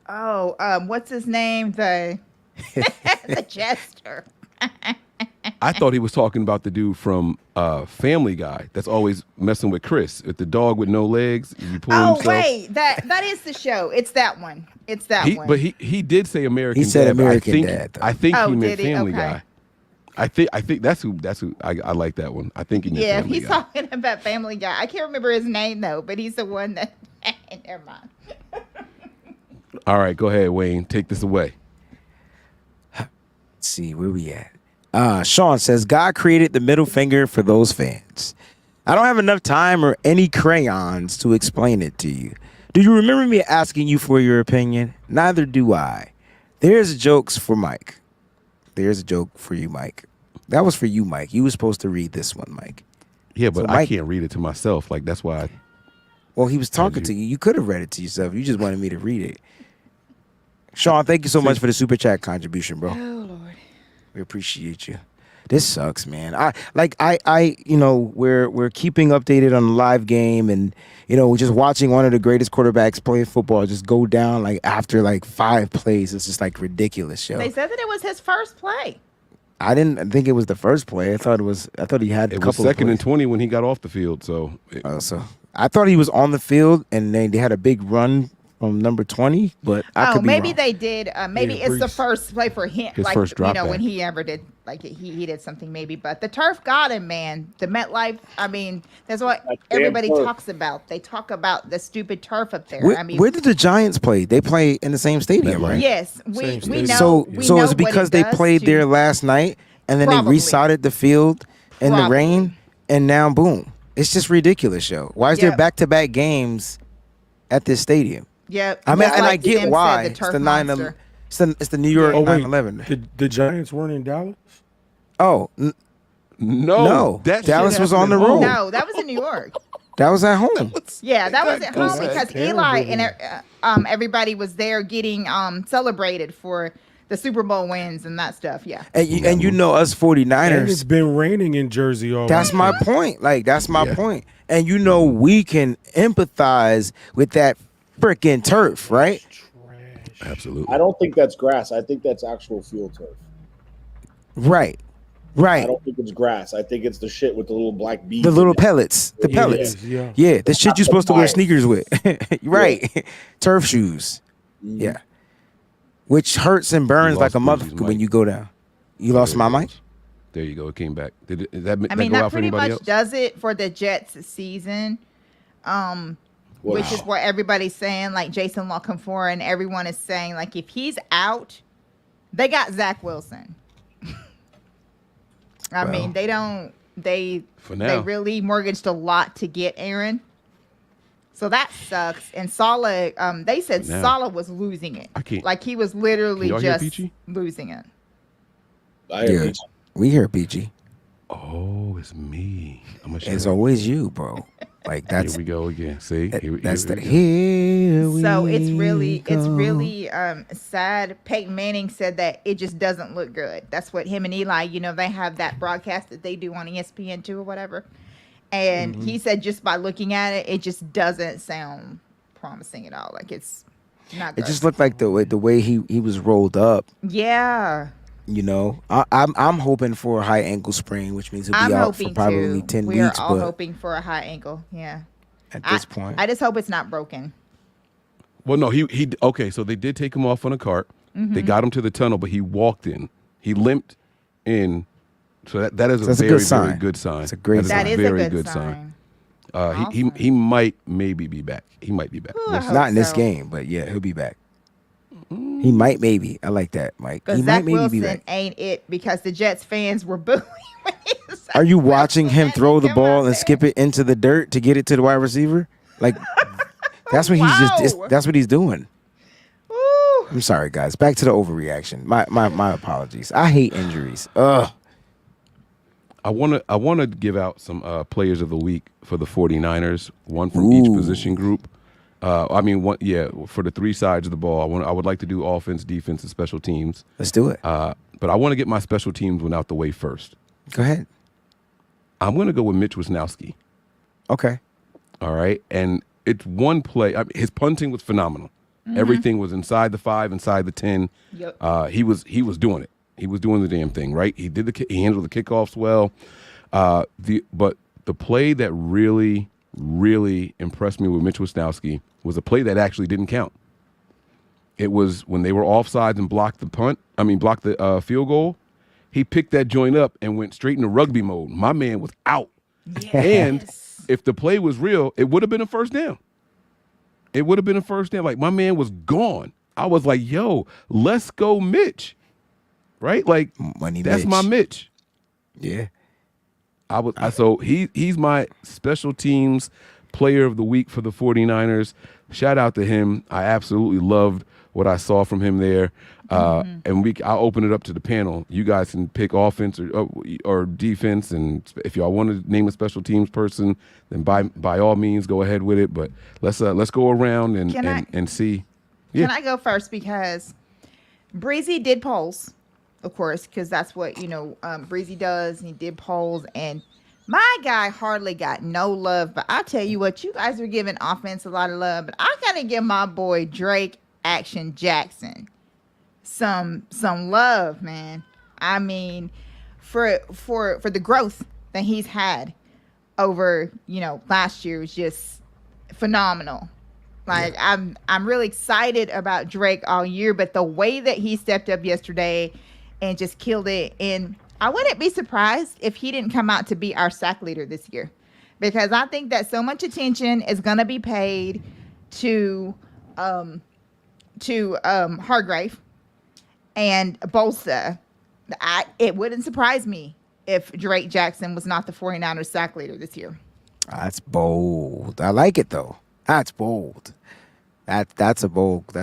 about what's his name? The the jester. I thought he was talking about the dude from Family Guy that's always messing with Chris, with the dog with no legs. He pull Oh himself. wait, that is the show. It's that one. It's that one. But he did say American. He said Dad, but American Dad, though. I think Oh, he meant did he? Family Okay. Guy. I think that's who I like that one. I think he meant Yeah, Family he's Guy. talking about Family Guy. I can't remember his name though, but he's the one that. Never mind. All right, go ahead, Wayne. Take this away. Let's see where we at. Sean says God created the middle finger for those fans. I don't have enough time or any crayons to explain it to you. Do you remember me asking you for your opinion? Neither do I. There's jokes for Mike. There's a joke for you, Mike. That was for you, Mike. You were supposed to read this one, Mike. Yeah, but So I Mike- can't read it to myself. Like that's why. Well, he was talking to you. You could have read it to yourself. You just wanted me to read it. Sean, thank you so much for the super chat contribution, bro. Oh Lord. We appreciate you. This sucks, man. We're keeping updated on the live game, and we're just watching one of the greatest quarterbacks playing football just go down like after like 5 plays. It's just like ridiculous, yo. They said that it was his first play. I didn't think it was the first play. I thought he had a It couple was of second and plays. 20 when he got off the field. So So I thought he was on the field, and they had a big run from number 20, but I could be maybe wrong. they did. Maybe Yeah, it's the Brees. first play for him. His like first drop when back. he ever did. Like he did something maybe, but the turf got him, man. The MetLife. I mean, that's what That damn everybody turf. talks about. They talk about the stupid turf up there. Where, I mean, where did the Giants play? They play in the same stadium, MetLife. right? yes, we Same we stadium. know. we So know is it what because they does played to- there last night and then Probably. they resodded the field in the Probably. rain and now boom. It's just ridiculous, yo. Why is there Yep. back-to-back games at this stadium? Yeah, I mean, just and I like get Tim said, why. the It's turf the monster. it's the New York Oh wait, 9/11. the Giants weren't in Dallas. Oh, No, that Dallas shit was on the happened at road. home. No, that was in New York. that was at home. Yeah, that was at home That's because terrible. Eli and everybody was there getting celebrated for the Super Bowl wins and that stuff. Yeah. And you know us And 49ers. it's been raining in Jersey all That's my weekend. point. Like, that's my Yeah. point. And we can empathize with that freaking turf, right? Absolutely. I don't think that's grass. I think that's actual field turf. Right. I Right. don't think it's grass. I think it's the shit with the little black beads. The little in it. pellets. The Yeah, pellets. yeah. Yeah, the shit you're supposed to wear Bias. sneakers with. Right. Turf shoes. Mhm. Yeah. Which hurts and burns like lost a Breezie's motherfucker when mic. you go down. You lost my mic? There you go. It came back. Is that I mean, go that out for pretty anybody much else? does it for the Jets season. Which is what everybody's saying, like Jason LaConfort and everyone is saying, like if he's out, they got Zach Wilson. I mean, they For now. really mortgaged a lot to get Aaron. So that sucks. And Saleh, they said For now. Saleh was losing it. I can't- Like he was literally Can y'all hear just Peachy? losing it. I hear Yeah. you. We hear PG. Oh, it's me. I'm gonna It's show you. always you, bro. Like that's Here we go again. See, that's the we go. here we So it's really go. sad. Peyton Manning said that it just doesn't look good. That's what him and Eli, they have that broadcast that they do on ESPN2 or whatever. And he said just by looking at it, it just doesn't sound promising at all. Like it's not good. It just looked like the way he was rolled up. Yeah. I'm hoping for a high ankle sprain, which means he'll be I'm out for hoping probably too. 10 We are weeks. all But hoping for a high ankle. Yeah. at this point, I just hope it's not broken. Well, no, he okay. So they did take him off on a cart. Mm-hmm. They got him to the tunnel, but he walked in. He limped in. So that is that's a a very good sign. very good sign. It's a great That sign. is very a good sign. He might maybe be back. He might be back. Ooh, I We'll see. hope Not in this so. game, but yeah, he'll be back. He might, maybe. I like that, Mike. Because He Zach might maybe be Wilson back. ain't it because the Jets fans were booing. when he was Are you watching him Wilson. throw the Come ball on, and man. skip it into the dirt to get it to the wide receiver? Like that's what Wow. that's what he's doing. Ooh. I'm sorry, guys. Back to the overreaction. My apologies. I hate injuries. Ugh. I want to give out some players of the week for the 49ers, one from each position group. For the three sides of the ball. I would like to do offense, defense, and special teams. Let's do it. But I want to get my special teams one out the way first. Go ahead. I'm going to go with Mitch Wisnowski. Okay. All right. And it's one play. His punting was phenomenal. Mm-hmm. Everything was inside the 5, inside the 10. Yep. He was doing it. He was doing the damn thing, right? He handled the kickoffs well. But the play that really, really impressed me with Mitch Wisnowski was a play that actually didn't count. It was when they were offsides and blocked the field goal. He picked that joint up and went straight into rugby mode. My man was out. Yes. And if the play was real, it would have been a first down. It would have been a first down. Like, my man was gone. I was like, yo, let's go Mitch. Right? Like, that's my Mitch. Yeah. So he's my special teams player of the week for the 49ers. Shout out to him. I absolutely loved what I saw from him there. And I'll open it up to the panel. You guys can pick offense or defense, and if y'all want to name a special teams person, then by all means go ahead with it. But let's go around and see. Yeah. Can I go first, because Breezy did polls, of course, because that's what Breezy does. And he did polls, and my guy hardly got no love. But I tell you what, you guys are giving offense a lot of love, but I gotta give my boy Drake Action Jackson some love, man. I mean, for the growth that he's had over last year was just phenomenal. Like, I'm really excited about Drake all year, but the way that he stepped up yesterday and just killed it, and I wouldn't be surprised if he didn't come out to be our sack leader this year, because I think that so much attention is going to be paid to Hargrave and Bosa. It wouldn't surprise me if Drake Jackson was not the 49ers sack leader this year. That's bold. I like it, though. That's bold. That's a bold.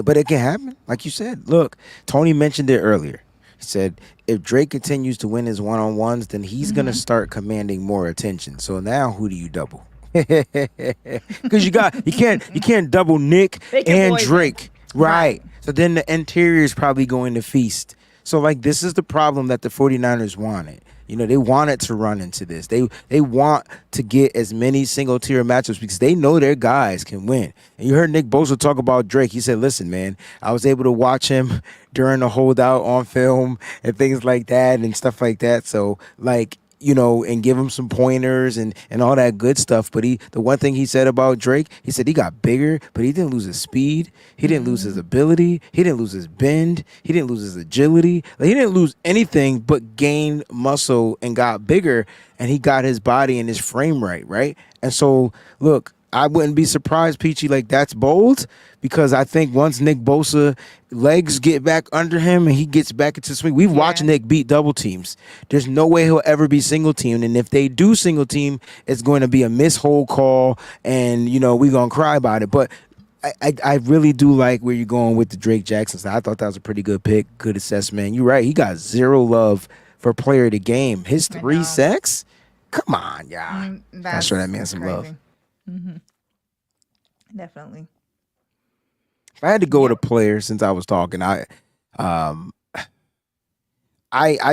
But it can happen. Like you said, look, Tony mentioned it earlier. He said if Drake continues to win his one-on-ones, then he's going to start commanding more attention. So now who do you double? Because you can't double Nick and Drake. Right. So then the interior is probably going to feast. So, like, this is the problem that the 49ers wanted. They wanted to run into this. They want to get as many single-tier matchups because they know their guys can win. And you heard Nick Bosa talk about Drake. He said, listen, man, I was able to watch him during the holdout on film and things like that and stuff like that. So, like, and give him some pointers and all that good stuff. But the one thing he said about Drake, he said he got bigger, but he didn't lose his speed. He didn't lose his ability. He didn't lose his bend. He didn't lose his agility. Like, he didn't lose anything but gained muscle and got bigger, and he got his body and his frame right? And so, look, I wouldn't be surprised, Peachy, like, that's bold, because I think once Nick Bosa legs get back under him and he gets back into swing, we've watched Nick beat double teams. There's no way he'll ever be single teamed, and if they do single team, it's going to be a miss hold call, and we're gonna cry about it. But I really do like where you're going with the Drake Jackson. So I thought that was a pretty good pick, good assessment. You're right, he got zero love for player of the game. His 3 sacks, come on, y'all. I'll show that man some love. Mm-hmm. Definitely. If I had to go with a player, since I was talking, I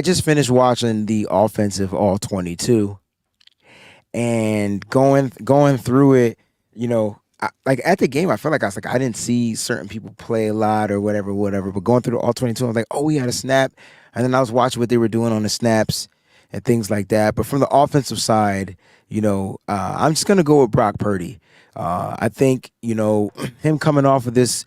just finished watching the offensive all 22, and going through it, like at the game, I felt like I didn't see certain people play a lot or whatever. But going through the all 22, I was like, oh, we had a snap, and then I was watching what they were doing on the snaps and things like that. But from the offensive side, I'm just gonna go with Brock Purdy. I think him coming off of this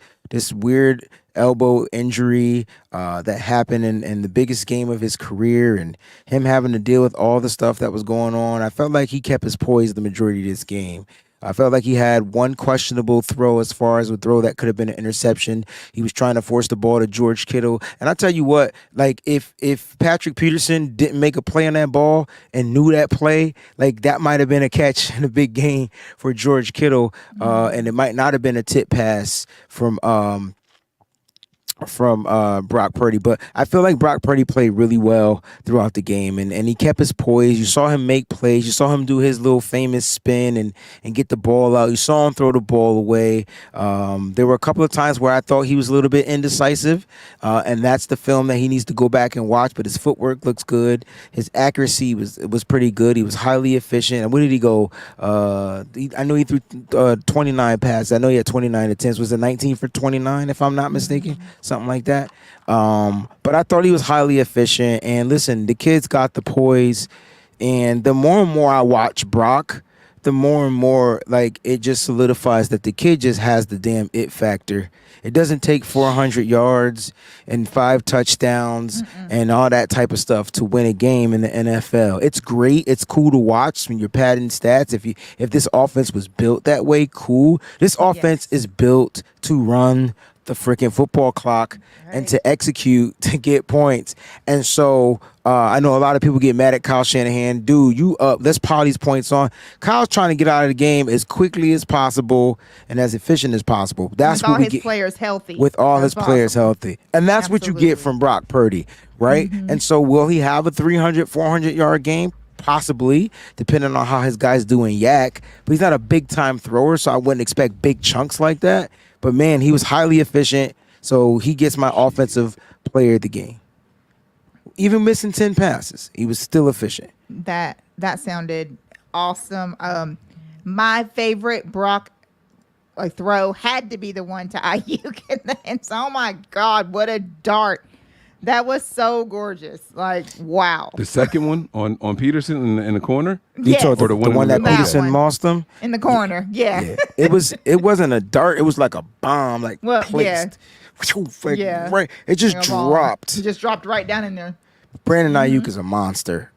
weird elbow injury that happened in the biggest game of his career, and him having to deal with all the stuff that was going on, I felt like he kept his poise the majority of this game. I felt like he had one questionable throw as far as a throw that could have been an interception. He was trying to force the ball to George Kittle. And I tell you what, like, if Patrick Peterson didn't make a play on that ball and knew that play, like, that might have been a catch in a big game for George Kittle. And it might not have been a tip pass from from Brock Purdy, but I feel like Brock Purdy played really well throughout the game, and he kept his poise. You saw him make plays. You saw him do his little famous spin and get the ball out. You saw him throw the ball away. There were a couple of times where I thought he was a little bit indecisive, and that's the film that he needs to go back and watch. But his footwork looks good. His accuracy was pretty good. He was highly efficient. And where did he go? I know he threw 29 passes. I know he had 29 attempts. Was it 19 for 29, if I'm not mistaken? Something like that. But I thought he was highly efficient. And listen, the kid's got the poise. And the more and more I watch Brock, the more and more like it just solidifies that the kid just has the damn it factor. It doesn't take 400 yards and 5 touchdowns and all that type of stuff to win a game in the NFL. It's great. It's cool to watch when you're padding stats. If this offense was built that way, cool. This offense is built to run the freaking football clock and to execute to get points. And so I know a lot of people get mad at Kyle Shanahan. Dude, you up. Let's pile these points on. Kyle's trying to get out of the game as quickly as possible and as efficient as possible. That's with what all we his get players healthy. with all his players healthy. And that's what you get from Brock Purdy, right? And so will he have a 300, 400-yard game? Possibly, depending on how his guys do in yak. But he's not a big-time thrower, so I wouldn't expect big chunks like that. But, man, he was highly efficient, so he gets my offensive player of the game. Even missing 10 passes, he was still efficient. That sounded awesome. My favorite Brock throw had to be the one to Ayuk in the end zone. Oh, my God, what a dart. That was so gorgeous. Like, wow. The second one on Peterson in the corner? Yes. You the one that Peterson mossed him? In the corner, yeah. It wasn't a dart. It was like a bomb, like placed. Yeah. Right. It just dropped. It just dropped right down in there. Brandon Ayuk is a monster.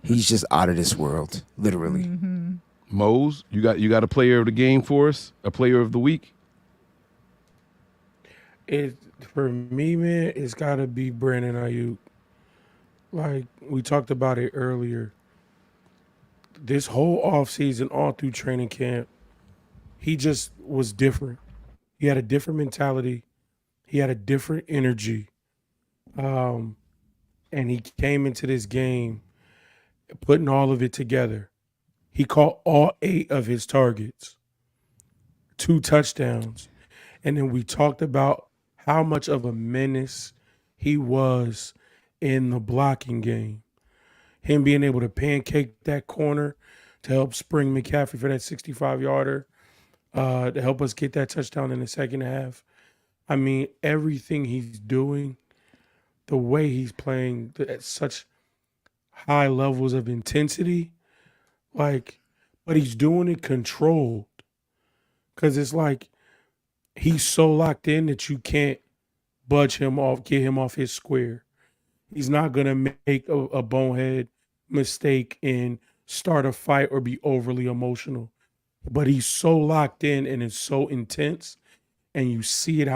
He's just out of this world, literally. Mose, you got a player of the game for us? A player of the week? For me, man, it's got to be Brandon Ayuk. Like we talked about it earlier. This whole offseason, all through training camp, he just was different. He had a different mentality. He had a different energy. And he came into this game putting all of it together. He caught all 8 of his targets, 2 touchdowns. And then we talked about how much of a menace he was in the blocking game. Him being able to pancake that corner to help spring McCaffrey for that 65-yarder, to help us get that touchdown in the second half. I mean, everything he's doing, the way he's playing at such high levels of intensity, but he's doing it controlled. Because it's like he's so locked in that you can't budge him off, get him off his square. He's not going to make a bonehead mistake and start a fight or be overly emotional. But he's so locked in and it's so intense, and you see it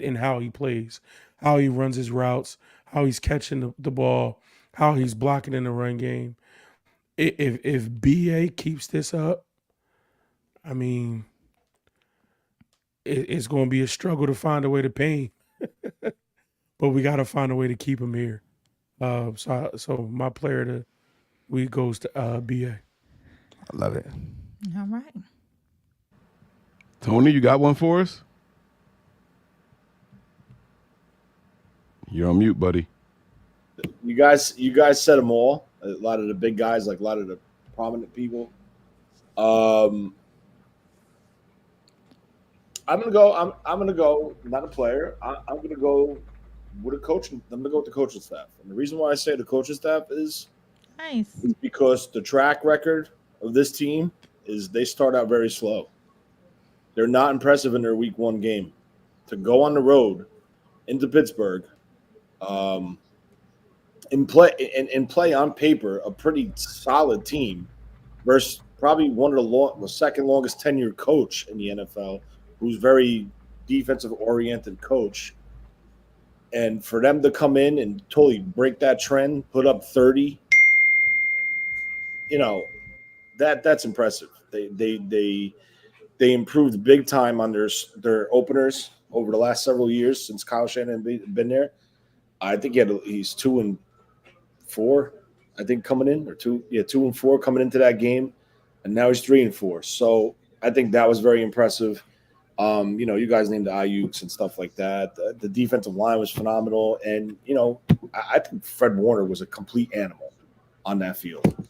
in how he plays, how he runs his routes, how he's catching the ball, how he's blocking in the run game. If BA keeps this up, I mean, it's going to be a struggle to find a way to pay him. But we got to find a way to keep him here. So my player of the week goes to BA. I love it. All right. Tony, you got one for us? You're on mute, buddy. You guys said them all. A lot of the big guys, like a lot of the prominent people. I'm gonna go. Not a player. I'm gonna go with a coach. I'm gonna go with the coaching staff. And the reason why I say the coaching staff is because the track record of this team is they start out very slow. They're not impressive in their week 1 game. To go on the road into Pittsburgh, and play on paper a pretty solid team versus probably one of the second longest tenured coach in the NFL, who's very defensive oriented coach. And for them to come in and totally break that trend, put up 30, that's impressive. They improved big time on their openers. over the last several years since Kyle Shanahan been there. I think he's 2-4, I think, coming in, or 2-4 coming into that game, and now he's 3-4. So I think that was very impressive. You guys named the Ayuks and stuff like that. The defensive line was phenomenal, and I think Fred Warner was a complete animal on that field.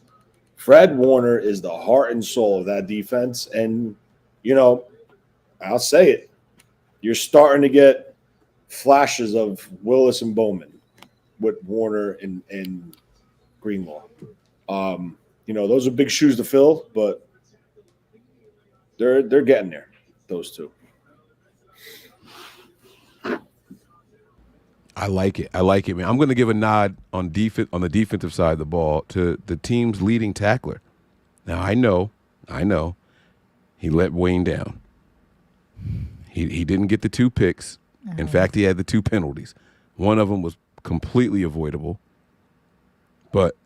Fred Warner is the heart and soul of that defense, and I'll say it. You're starting to get flashes of Willis and Bowman with Warner and Greenlaw. Those are big shoes to fill, but they're getting there, those two. I like it. Man. I'm going to give a nod on the defensive side of the ball to the team's leading tackler. Now, I know he let Wayne down. He didn't get the 2 picks. In fact, he had the 2 penalties. One of them was completely avoidable. But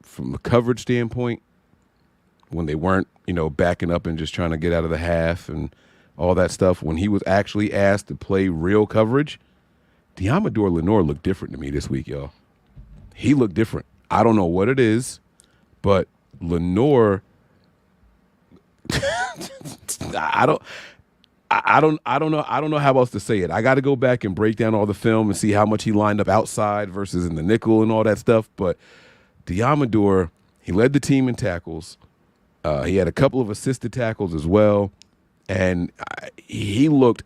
from a coverage standpoint, when they weren't, backing up and just trying to get out of the half and all that stuff, when he was actually asked to play real coverage, Diamador Lenore looked different to me this week, y'all. He looked different. I don't know what it is, but Lenore, I don't know how else to say it. I got to go back and break down all the film and see how much he lined up outside versus in the nickel and all that stuff. But Diamador, he led the team in tackles. He had a couple of assisted tackles as well, and he looked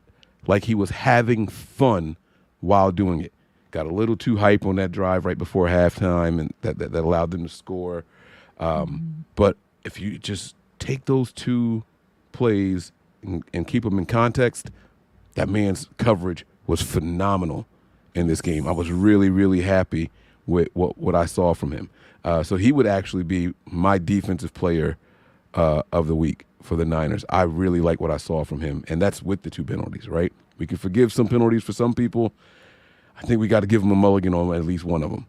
like he was having fun while doing it. Got a little too hype on that drive right before halftime, and that allowed them to score. But if you just take those 2 plays and keep them in context, that man's coverage was phenomenal in this game. I was really, really happy with what I saw from him. So he would actually be my defensive player of the week for the Niners. I really like what I saw from him, and that's with the 2 penalties, right? We can forgive some penalties for some people. I think we got to give him a mulligan on at least one of them.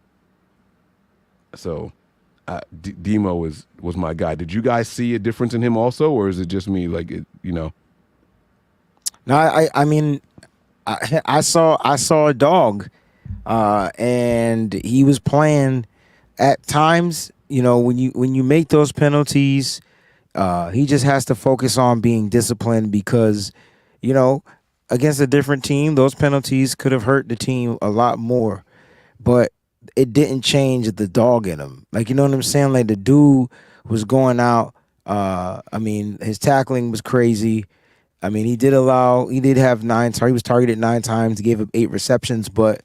So Demo was my guy. Did you guys see a difference in him also, or is it just me? No, I mean, I saw a dog, and he was playing at times. When you make those penalties, he just has to focus on being disciplined because, against a different team, those penalties could have hurt the team a lot more, but it didn't change the dog in him. Like, you know what I'm saying? Like, the dude was going out. His tackling was crazy. He did have 9 targets. He was targeted 9 times. He gave up 8 receptions, but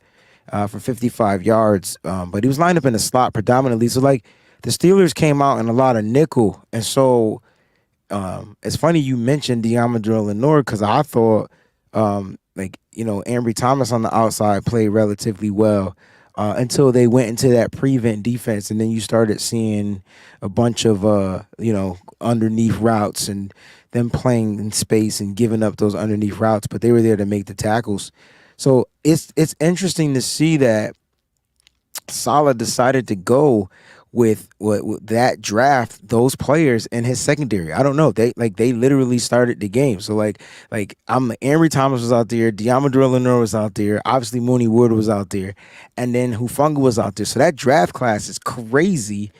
for 55 yards. But he was lined up in the slot predominantly. So, like, the Steelers came out in a lot of nickel. And so it's funny you mentioned Diamador Lenore because I thought, Ambry Thomas on the outside played relatively well until they went into that prevent defense. And then you started seeing a bunch of, underneath routes and them playing in space and giving up those underneath routes. But they were there to make the tackles. So it's interesting to see that Saleh decided to go with that draft, those players in his secondary. I don't know. They literally started the game. So Ambry Thomas was out there, Diamador Lenore was out there, obviously Mooney Ward was out there, and then Hufanga was out there. So that draft class is crazy.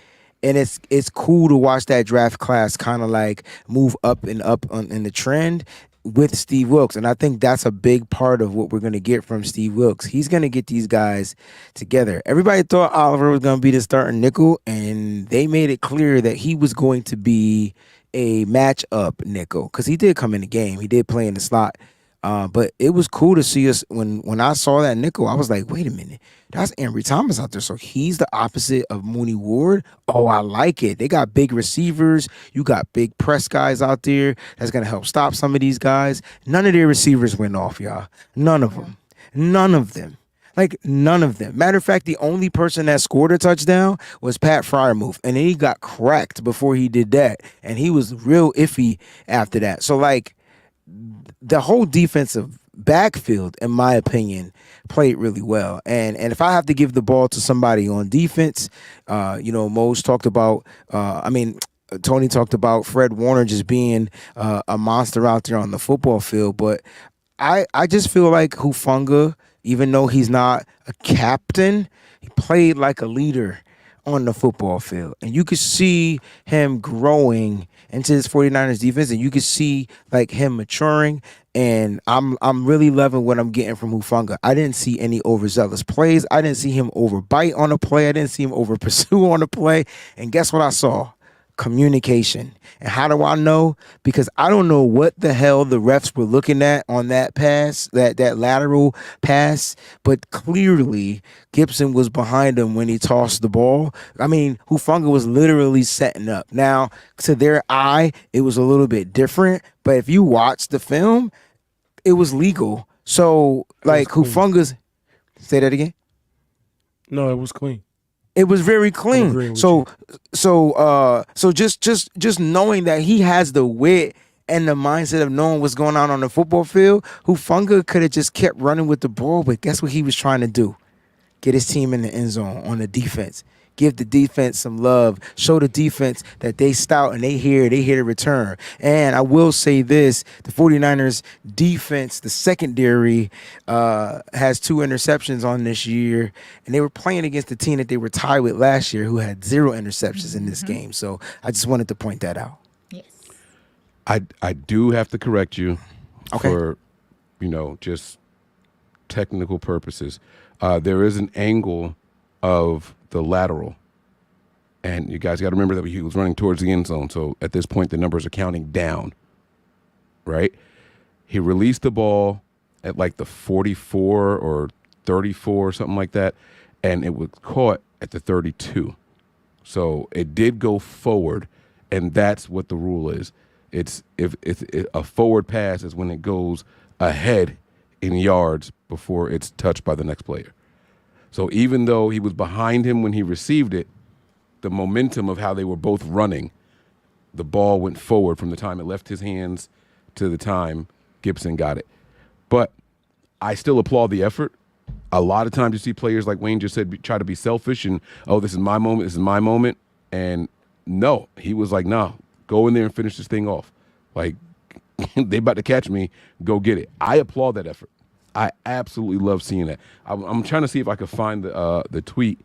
And it's cool to watch that draft class kind of like move up and up in the trend with Steve Wilks. And I think that's a big part of what we're going to get from Steve Wilks. He's going to get these guys together. Everybody thought Oliver was going to be the starting nickel, and they made it clear that he was going to be a matchup nickel because he did come in the game. He did play in the slot. But it was cool to see us when I saw that nickel. I was like, wait a minute, that's Ambry Thomas out there. So he's the opposite of Mooney Ward. Oh, I like it. They got big receivers. You got big press guys out there that's going to help stop some of these guys. None of their receivers went off, y'all. None of them. None of them. Like, none of them. Matter of fact, the only person that scored a touchdown was Pat Freiermuth, and then he got cracked before he did that, and he was real iffy after that. So, like, the whole defensive backfield, in my opinion, played really well. And if I have to give the ball to somebody on defense, Mose talked about, Tony talked about Fred Warner just being a monster out there on the football field, but I just feel like Hufanga, even though he's not a captain, he played like a leader on the football field. And you could see him growing into his 49ers defense, and you could see like him maturing. And I'm really loving what I'm getting from Hufanga. I didn't see any overzealous plays. I didn't see him overbite on a play. I didn't see him over pursue on a play. And guess what I saw? Communication. And how do I know? Because I don't know what the hell the refs were looking at on that pass, that lateral pass, but clearly Gibson was behind him when he tossed the ball. I mean, Hufanga was literally setting up. Now, to their eye, it was a little bit different, but if you watch the film, it was legal. So, like, Hufanga's... Say that again? No, it was clean. It was very clean. So just knowing that he has the wit and the mindset of knowing what's going on the football field, Hufanga could have just kept running with the ball, but guess what he was trying to do? Get his team in the end zone on the defense. Give the defense some love. Show the defense that they stout and they here to return. And I will say this, the 49ers defense, the secondary, has 2 interceptions on this year. And they were playing against the team that they were tied with last year who had 0 interceptions in this game. So I just wanted to point that out. Yes. I do have to correct you Okay. for, just technical purposes. There is an angle of the lateral, and you guys got to remember that he was running towards the end zone. So at this point, the numbers are counting down, right? He released the ball at like the 44 or 34 or something like that, and it was caught at the 32. So it did go forward, and that's what the rule is. It's if a forward pass is when it goes ahead in yards before it's touched by the next player. So even though he was behind him when he received it, the momentum of how they were both running, the ball went forward from the time it left his hands to the time Gibson got it. But I still applaud the effort. A lot of times you see players, like Wayne just said, try to be selfish and, oh, this is my moment. And no, he was like, no, go in there and finish this thing off. Like, they about to catch me, go get it. I applaud that effort. I absolutely love seeing that. I'm trying to see if I could find the tweet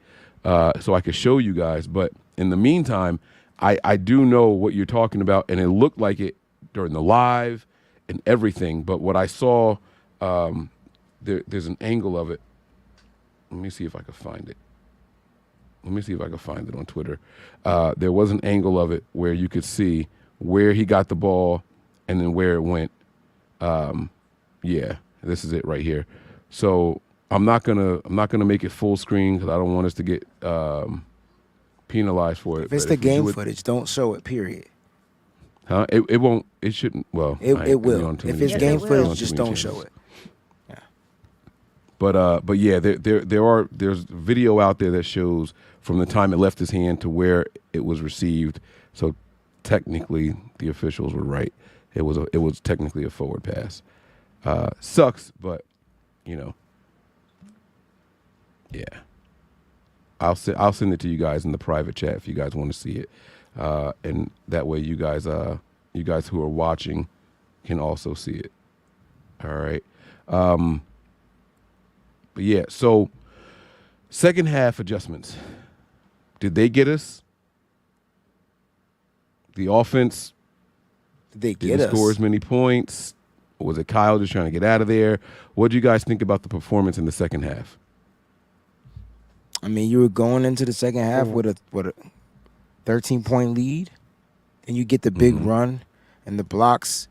so I could show you guys. But in the meantime, I do know what you're talking about, and it looked like it during the live and everything. But what I saw, there's an angle of it. Let me see if I can find it. Let me see if I can find it on Twitter. There was an angle of it where you could see where he got the ball and then where it went. Yeah. This is it right here. So I'm not gonna make it full screen because I don't want us to get penalized for it. If it's the game footage, don't show it. Period. Huh? It won't. It shouldn't. Well, it will. If it's game footage, just don't show it. Yeah. But yeah, there's video out there that shows from the time it left his hand to where it was received. So technically, the officials were right. It was technically a forward pass. Sucks, but yeah. I'll send it to you guys in the private chat if you guys want to see it, and that way you guys who are watching can also see it. All right. But yeah. So second half adjustments. Did they get us? The offense. Did they get us? Score as many points? Or was it Kyle just trying to get out of there? What do you guys think about the performance in the second half? I mean, you were going into the second half with a 13-point lead, and you get the big run and the blocks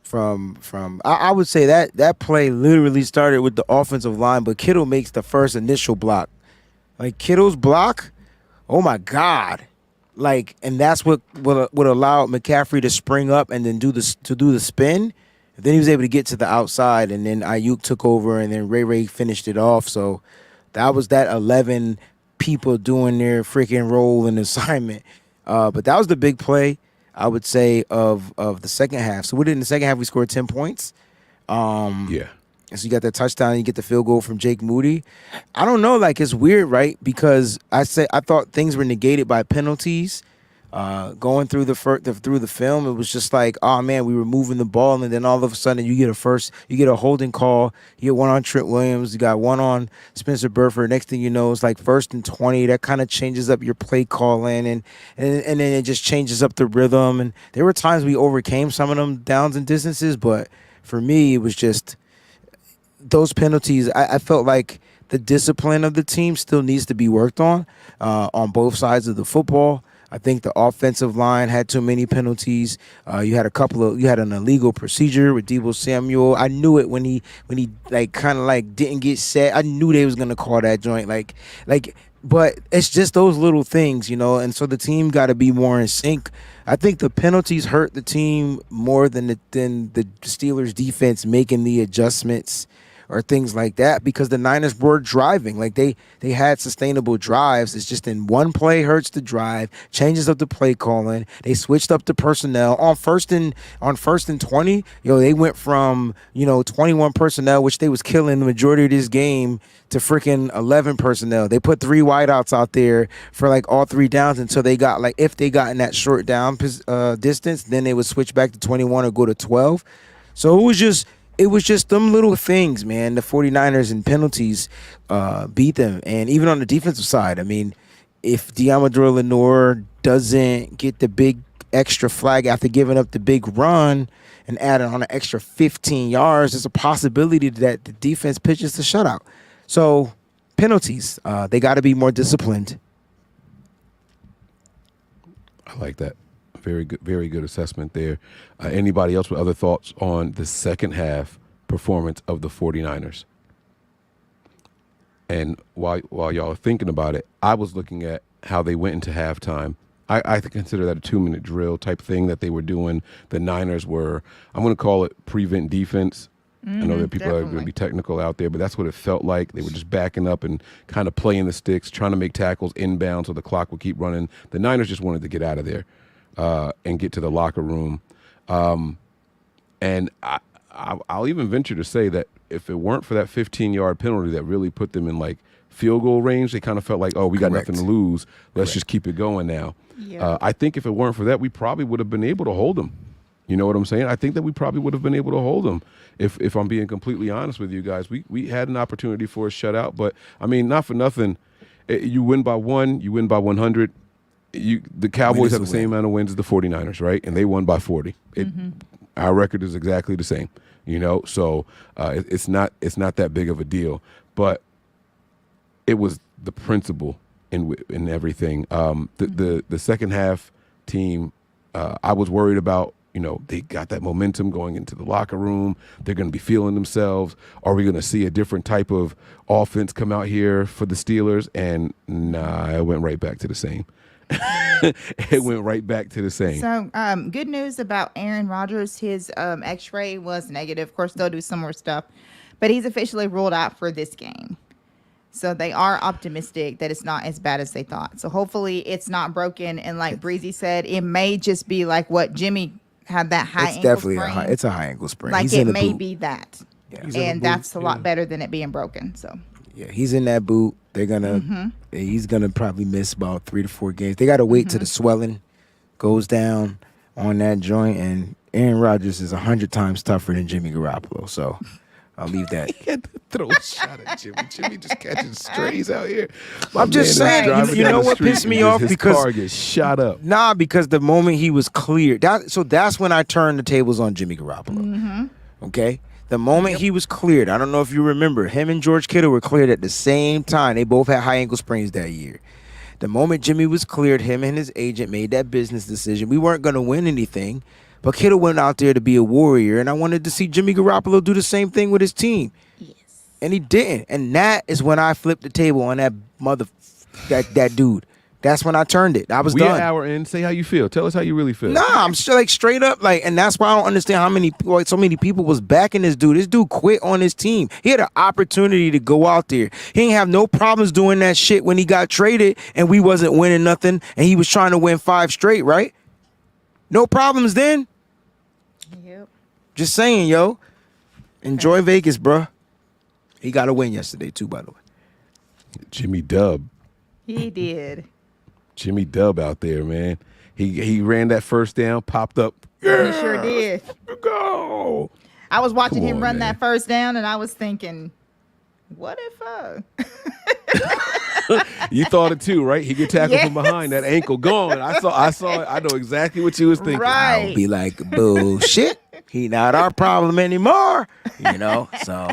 from I would say that play literally started with the offensive line, but Kittle makes the first initial block. Like Kittle's block, oh my God. Like, and that's what allowed McCaffrey to spring up and then do the spin. Then he was able to get to the outside, and then Ayuk took over, and then Ray finished it off. So that was that 11 people doing their freaking role and assignment. But that was the big play, I would say, of the second half. So we did in the second half, we scored 10 points. Yeah. And so you got that touchdown, you get the field goal from Jake Moody. I don't know, like, it's weird, right? Because I thought things were negated by penalties. Going through through the film, it was just like, oh man, we were moving the ball, and then all of a sudden you get a holding call, you get one on Trent Williams, you got one on Spencer Burford. Next thing you know, it's like 1st and 20. That kind of changes up your play calling, and then it just changes up the rhythm. And there were times we overcame some of them downs and distances, but for me, it was just those penalties. I felt like the discipline of the team still needs to be worked on both sides of the football. I think the offensive line had too many penalties. You had an illegal procedure with Deebo Samuel. I knew it when he like kind of like didn't get set. I knew they was gonna call that joint but it's just those little things, you know. And so the team got to be more in sync. I think the penalties hurt the team more than the Steelers defense making the adjustments or things like that, because the Niners were driving. Like they had sustainable drives. It's just in one play hurts the drive, changes up the play calling. They switched up the personnel on first and 20. They went from 21 personnel, which they was killing the majority of this game, to freaking 11 personnel. They put 3 wideouts out there for like all 3 downs until they got if they got in that short down distance, then they would switch back to 21 or go to 12. So it was just them little things, man. The 49ers and penalties beat them. And even on the defensive side, I mean, if Deommodore Lenoir doesn't get the big extra flag after giving up the big run and adding on an extra 15 yards, there's a possibility that the defense pitches the shutout. So penalties, they got to be more disciplined. I like that. Very good assessment there. Anybody else with other thoughts on the second half performance of the 49ers? And while y'all are thinking about it, I was looking at how they went into halftime. I consider that a 2-minute drill type thing that they were doing. The Niners were, I'm going to call it prevent defense. I know that people are going to be technical out there, but that's what it felt like. They were just backing up and kind of playing the sticks, trying to make tackles inbound so the clock would keep running. The Niners just wanted to get out of there. And get to the locker room. And I'll even venture to say that if it weren't for that 15-yard penalty that really put them in like field goal range, they kind of felt like, oh, we got nothing to lose. Let's just keep it going now. Yeah. I think if it weren't for that, we probably would have been able to hold them. You know what I'm saying? I think that we probably would have been able to hold them. If I'm being completely honest with you guys, we had an opportunity for a shutout, but I mean, not for nothing. You win by 1, you win by 100. The Cowboys have the same amount of wins as the 49ers, right? And they won by 40. Our record is exactly the same, so it's not that big of a deal. But it was the principle in everything. The second half team, I was worried about. They got that momentum going into the locker room. They're going to be feeling themselves. Are we going to see a different type of offense come out here for the Steelers? And nah, it went right back to the same. It went right back to the same. So, good news about Aaron Rodgers. His X-ray was negative. Of course, they'll do some more stuff, but he's officially ruled out for this game. So they are optimistic that it's not as bad as they thought. So hopefully it's not broken. And like Breezy said, it may just be like what Jimmy had, that high ankle sprain. It's a high ankle sprain. Like he's it may be that. Yeah. And that's a lot better than it being broken. So yeah, he's in that boot. They're gonna he's gonna probably miss about 3 to 4 games. They gotta wait till the swelling goes down on that joint, and Aaron Rodgers is 100 times tougher than Jimmy Garoppolo. So I'll leave that. He had to throw a shot at Jimmy. Jimmy just catching strays out here. I'm just saying, you know what pissed me off? Because car gets shot up. Nah, because the moment he was cleared, that's when I turned the tables on Jimmy Garoppolo. Okay? The moment he was cleared, I don't know if you remember, him and George Kittle were cleared at the same time. They both had high ankle sprains that year. The moment Jimmy was cleared, him and his agent made that business decision. We weren't going to win anything, but Kittle went out there to be a warrior, and I wanted to see Jimmy Garoppolo do the same thing with his team. Yes. And he didn't. And that is when I flipped the table on that that dude. That's when I turned it. I was done. We an hour in. Say how you feel. Tell us how you really feel. Nah, I'm still straight up and that's why I don't understand how many so many people was backing this dude. This dude quit on his team. He had an opportunity to go out there. He didn't have no problems doing that shit when he got traded and we wasn't winning nothing and he was trying to win 5 straight, right? No problems then. Yep. Just saying, yo. Enjoy Vegas, bruh. He got a win yesterday too, by the way. Jimmy Dub. He did. Jimmy Dub out there, man. He ran that first down, popped up. He sure did. Go. I was watching Come him on, run man. that first down, and I was thinking, what if You thought it too, right? He get tackled from Yes. behind, that ankle gone. I saw it. I know exactly what you was thinking. Right. I'll be like, bullshit. He not our problem anymore. You know, so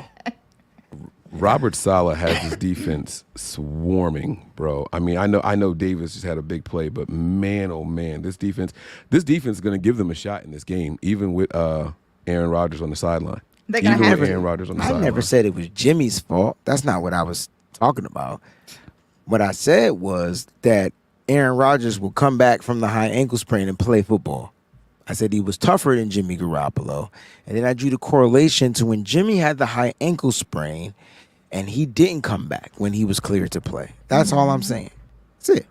Robert Saleh has his defense swarming, bro. I mean, I know Davis just had a big play, but man, oh man, this defense is going to give them a shot in this game, even with Aaron Rodgers on the sideline. They're gonna Even have with to. Aaron Rodgers on the I sideline. never said it was Jimmy's fault. That's not what I was talking about. What I said was that Aaron Rodgers will come back from the high ankle sprain and play football. I said he was tougher than Jimmy Garoppolo. And then I drew the correlation to when Jimmy had the high ankle sprain and he didn't come back when he was cleared to play. That's all I'm saying. That's it.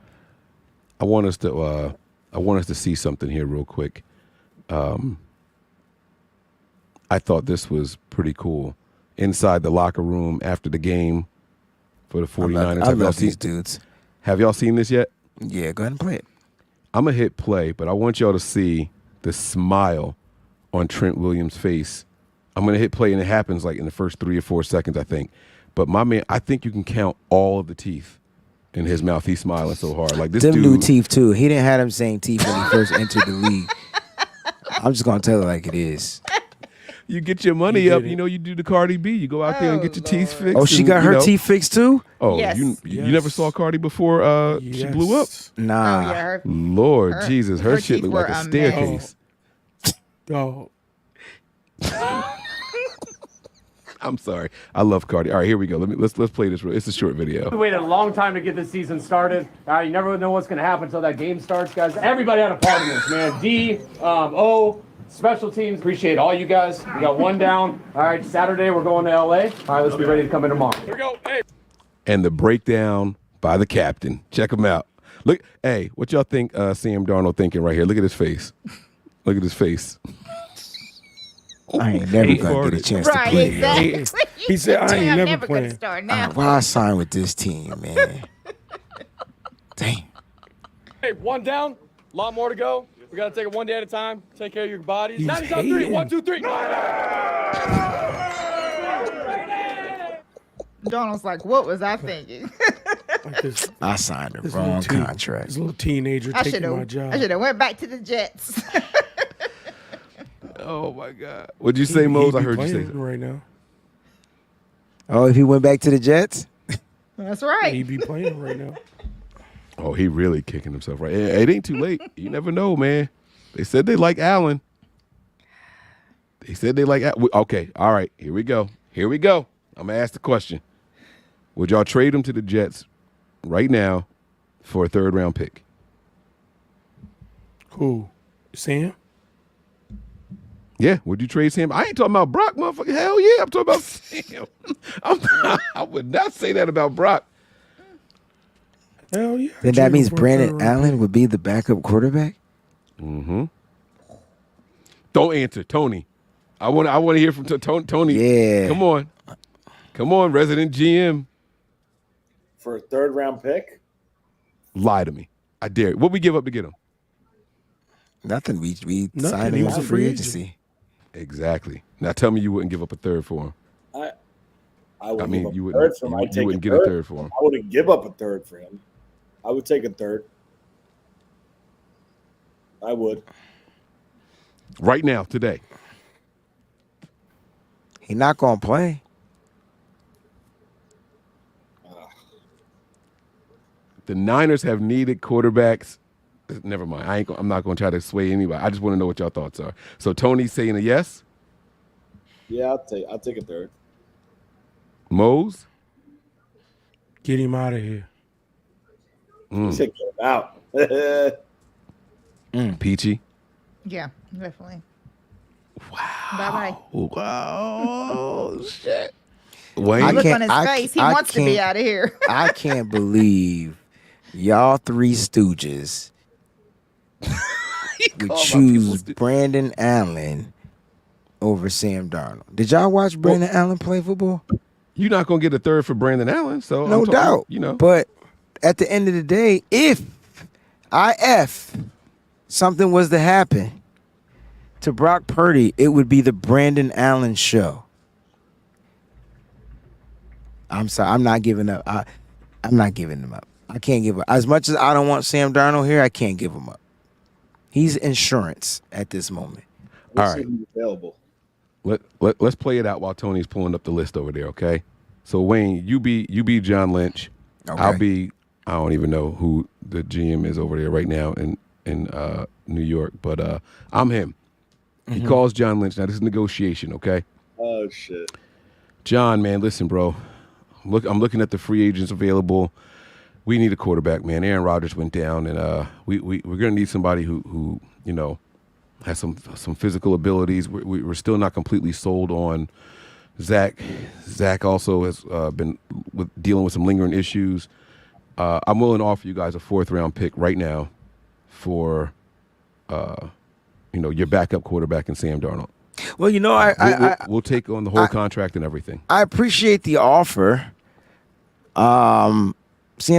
I want us to see something here real quick. I thought this was pretty cool. Inside the locker room after the game for the 49ers. I love these dudes. Have y'all seen this yet? Yeah, go ahead and play it. I'm going to hit play, but I want y'all to see the smile on Trent Williams' face. I'm going to hit play, and it happens like in the first 3 or 4 seconds, I think. But my man, I think you can count all of the teeth in his mouth. He's smiling so hard. Like this Them dude. new teeth, too. He didn't have them same teeth when he first entered the league. I'm just going to tell it like it is. You get your money up, you know, you do the Cardi B. You go out there and get your teeth fixed. Oh, she and, got you her know. teeth fixed, too? Oh, Yes. you never saw Cardi before she blew up? Nah. Oh, yeah, her, Lord Jesus, her shit teeth looked like were a staircase. Oh, I'm sorry. I love Cardi. All right, here we go. Let's play this. It's a short video. We waited a long time to get this season started. You never know what's going to happen until that game starts, guys. Everybody had a part in this, man. D, O, special teams. Appreciate all you guys. We got one down. All right, Saturday we're going to LA. All right, let's be ready to come in tomorrow. Here we go. Hey. And the breakdown by the captain. Check him out. Look, hey, what y'all think Sam Darnold thinking right here? Look at his face. Look at his face. I ain't never going to get a chance to right, play. exactly. He said, I ain't I'm never never going to playing. start now. Why I signed with this team, man? Damn. Hey, one down. A lot more to go. We got to take it one day at a time. Take care of your bodies. He's 90 on 3. hating. 1, 2, 3. Donald's like, what was I thinking? Like this, I signed the this wrong little teen- contract. This little teenager I taking my should job. have went back to the Jets. Oh, my God. What'd you say, Mose? I heard you say playing that. right now. Oh, if he went back to the Jets? That's right. He be playing right now. Oh, he really kicking himself right. It ain't too late. You never know, man. They said they like Allen. Okay, all right. Here we go. I'm going to ask the question. Would y'all trade him to the Jets right now for a third-round pick? Cool. Sam? Yeah, would you trade Sam? I ain't talking about Brock, motherfucker. Hell yeah, I'm talking about Sam. I would not say that about Brock. Hell yeah. Then that means Brandon Allen would be the backup quarterback? Mm-hmm. Don't answer, Tony. I want to hear from Tony. Yeah. Come on, resident GM. For a third-round pick? Lie to me. I dare you. What we give up to get him? Nothing. We Nothing. signed He him was for a free free agency. Exactly. Now tell me you wouldn't give up a third for him. I would I mean, give up you a wouldn't. third for him. You, I'd you take wouldn't a get a third for him. I wouldn't give up a third for him. I would take a third. I would. Right now, today. He not going to play. The Niners have needed quarterbacks. Never mind. I'm not going to try to sway anybody. I just want to know what y'all thoughts are. So Tony's saying a yes. Yeah, I'll take a third. Mose. Get him out of here. Take him out. Peachy. Yeah, definitely. Wow. Bye-bye. Wow. Shit. Wayne. I Look can't- on his face. He I wants to be can't- out of here. I can't believe y'all three stooges would choose Brandon Allen over Sam Darnold. Did y'all watch Brandon Allen play football? You're not going to get a third for Brandon Allen. So No doubt. You know. But at the end of the day, if something was to happen to Brock Purdy, it would be the Brandon Allen show. I'm sorry. I'm not giving up. I'm not giving him up. I can't give up. As much as I don't want Sam Darnold here, I can't give him up. He's insurance at this moment. We'll All see right. who's available. Let's play it out while Tony's pulling up the list over there, okay? So Wayne, you be John Lynch. Okay. I'll be, I don't even know who the GM is over there right now in New York, but I'm him. He calls John Lynch. Now this is negotiation, okay? Oh shit. John, man, listen, bro. I'm looking at the free agents available. We need a quarterback, man. Aaron Rodgers went down, and we're gonna need somebody who you know has some physical abilities. We're still not completely sold on Zach. Zach also has been dealing with some lingering issues. I'm willing to offer you guys a 4th-round pick right now for your backup quarterback in Sam Darnold. Well, We'll take on the whole contract and everything. I appreciate the offer. Sam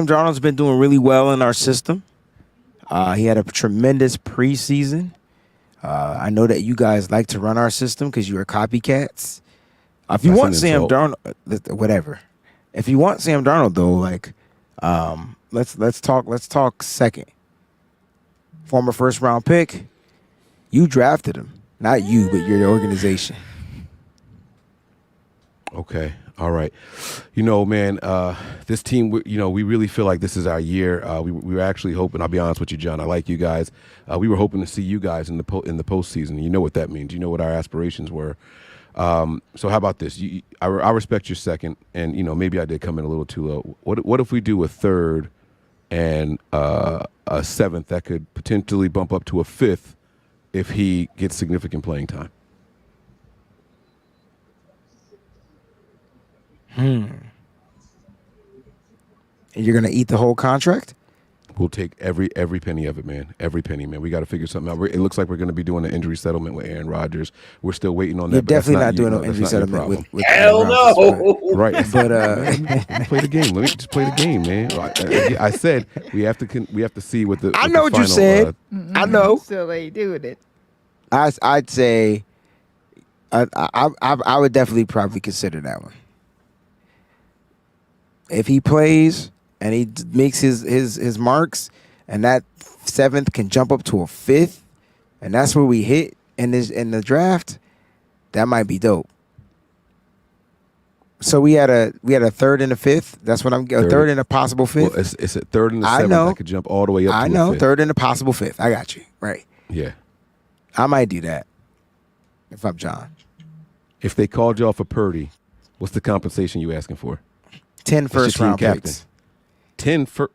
Darnold's been doing really well in our system. He had a tremendous preseason. I know that you guys like to run our system because you are copycats. If you That's want an Sam insult. Darnold, whatever. If you want Sam Darnold, though, like, let's talk second. Former 1st-round pick. You drafted him. Not you, but your organization. Okay. All right. Man, this team, we really feel like this is our year. We were actually hoping, I'll be honest with you, John, I like you guys. We were hoping to see you guys in the postseason. You know what that means. You know what our aspirations were. So how about this? I respect your second, and, maybe I did come in a little too low. What if we do a 3rd and a 7th that could potentially bump up to a 5th if he gets significant playing time? And you're gonna eat the whole contract? We'll take every penny of it, man. Every penny, man. We got to figure something out. It looks like we're going to be doing an injury settlement with Aaron Rodgers. We're still waiting on that. You're but that's definitely not doing you. no injury settlement with Hell Aaron Rodgers, no. Right. But Let me play the game. Let me just play the game, man. I said we have to see what the. I know what you said. I know. So they doing it. I'd say I would definitely probably consider that one. If he plays and he makes his marks, and that 7th can jump up to a 5th, and that's where we hit in the draft, that might be dope. So we had a 3rd and a 5th. That's what I'm getting. A 3rd and a possible 5th. Well, it's a 3rd and a 7th. I know. That could jump all the way up. I to know. A 5th. 3rd and a possible 5th. I got you. Right. Yeah. I might do that if I'm John. If they called y'all for Purdy, what's the compensation you asking for? 10 It's your first-round team captain. picks. 10 for.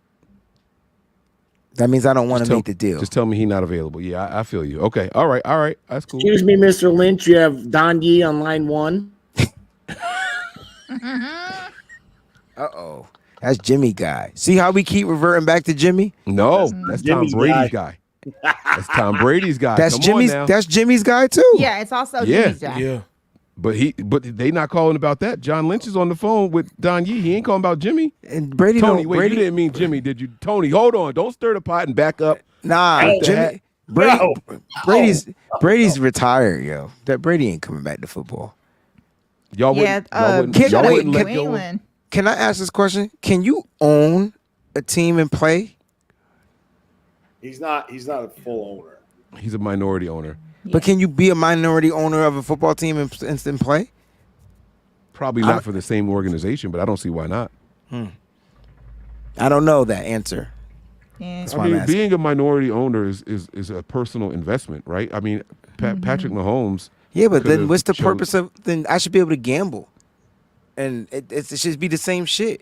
That means I don't want to make the deal. Just tell me he's not available. Yeah, I feel you. Okay. All right. That's cool. Excuse me, Mr. Lynch. You have Don Yee on line 1. Uh-oh. That's Jimmy guy. See how we keep reverting back to Jimmy? No, that's Tom Jimmy's Brady's guy. That's Tom Brady's guy. That's Come Jimmy's. on now. That's Jimmy's guy too. Yeah, it's also Yeah. Jimmy's job. Yeah. But they not calling about that. John Lynch is on the phone with Don Yee. He ain't calling about Jimmy. And Brady Tony, don't. wait, Brady, you didn't mean Jimmy, did you? Tony, hold on. Don't stir the pot and back up. nah, What the Jimmy. heck? Brady, Brady's retired, yo. That Brady ain't coming back to football. Y'all Yeah, wouldn't let go. Wayland. Can I ask this question? Can you own a team and play? He's not a full owner. He's a minority owner. But can you be a minority owner of a football team and play? Probably not for the same organization, but I don't see why not. I don't know that answer. Yeah. That's I why I'm mean, asking. being a minority owner is a personal investment, right? I mean, Patrick Mahomes. Yeah, but then could've what's the chosen- purpose of? Then I should be able to gamble, and it should be the same shit.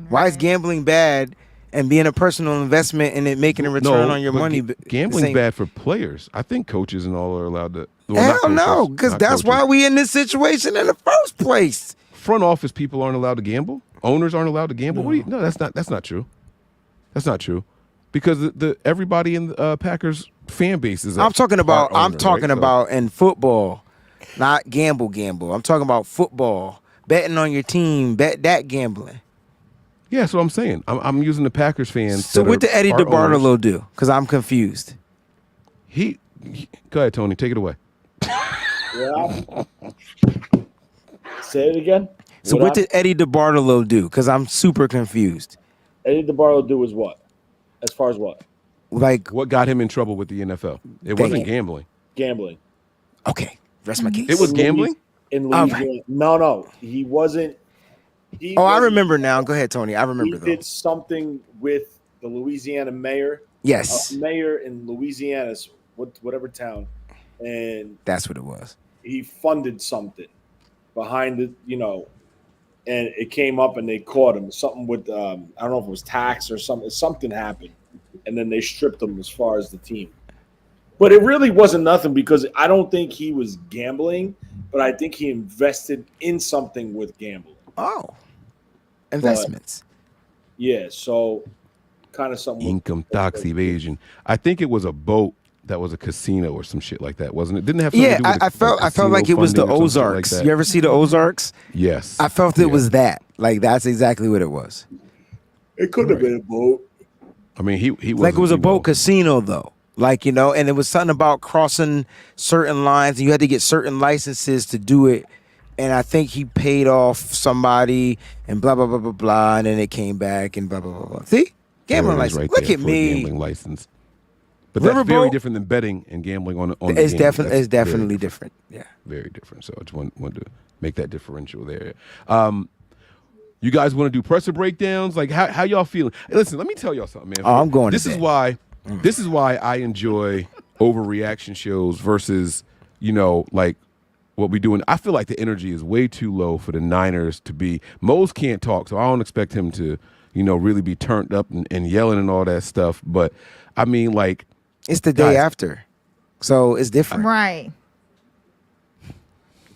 Why is gambling bad and being a personal investment and it making a return on your but money? Gambling's bad for players. I think coaches and all are allowed to. Well, not Hell coaches, no, because not that's coaches. why we in this situation in the first place. Front office people aren't allowed to gamble. Owners aren't allowed to gamble. No, that's not true. That's not true, because the everybody in the Packers fan base is. I'm talking about. part owner, I'm talking right? So- about in football, not gamble. I'm talking about football. Betting on your team. Bet that gambling. Yeah, that's what I'm saying. I'm using the Packers fans. So what did Eddie DeBartolo do? Because I'm confused. Go ahead, Tony. Take it away. Yeah. Say it again. So what did Eddie DeBartolo do? Because I'm super confused. Eddie DeBartolo do was what? As far as what? Like what got him in trouble with the NFL? It wasn't gambling. Gambling. Okay, rest my case. It was gambling? In Louisiana. No, he wasn't. I remember now. Go ahead, Tony. I remember. He did something with the Louisiana mayor. Yes. Mayor in Louisiana, whatever town, and that's what it was. He funded something behind it, and it came up and they caught him. Something with I don't know if it was tax or something. Something happened, and then they stripped him as far as the team. But it really wasn't nothing because I don't think he was gambling, but I think he invested in something with gambling. Oh, investments. Yeah, so kind of something. Income tax evasion. I think it was a boat that was a casino or some shit like that, wasn't it? Didn't it have something to do with I felt like it was the Ozarks. Like you ever see the Ozarks? Yes. I felt it was that. Like that's exactly what it was. It could have been a boat. I mean, he was like it was a boat casino though. Like, and it was something about crossing certain lines and you had to get certain licenses to do it. And I think he paid off somebody and blah, blah, blah, blah, blah. And then it came back and blah, blah, blah, blah. See? Gambling license. Right Look at me. Gambling license. But that's very different than betting and gambling on the It's game. It's definitely different. Yeah. Very different. So I just wanted to make that differential there. You guys want to do presser breakdowns? Like how y'all feeling? Hey, listen, let me tell y'all something, man. Oh, I'm going This to is bed. why This is why I enjoy overreaction shows versus, like what we do. I feel like the energy is way too low for the Niners to be. Mose can't talk, so I don't expect him to, really be turned up and yelling and all that stuff. But I mean, like, it's the day after, so it's different, right?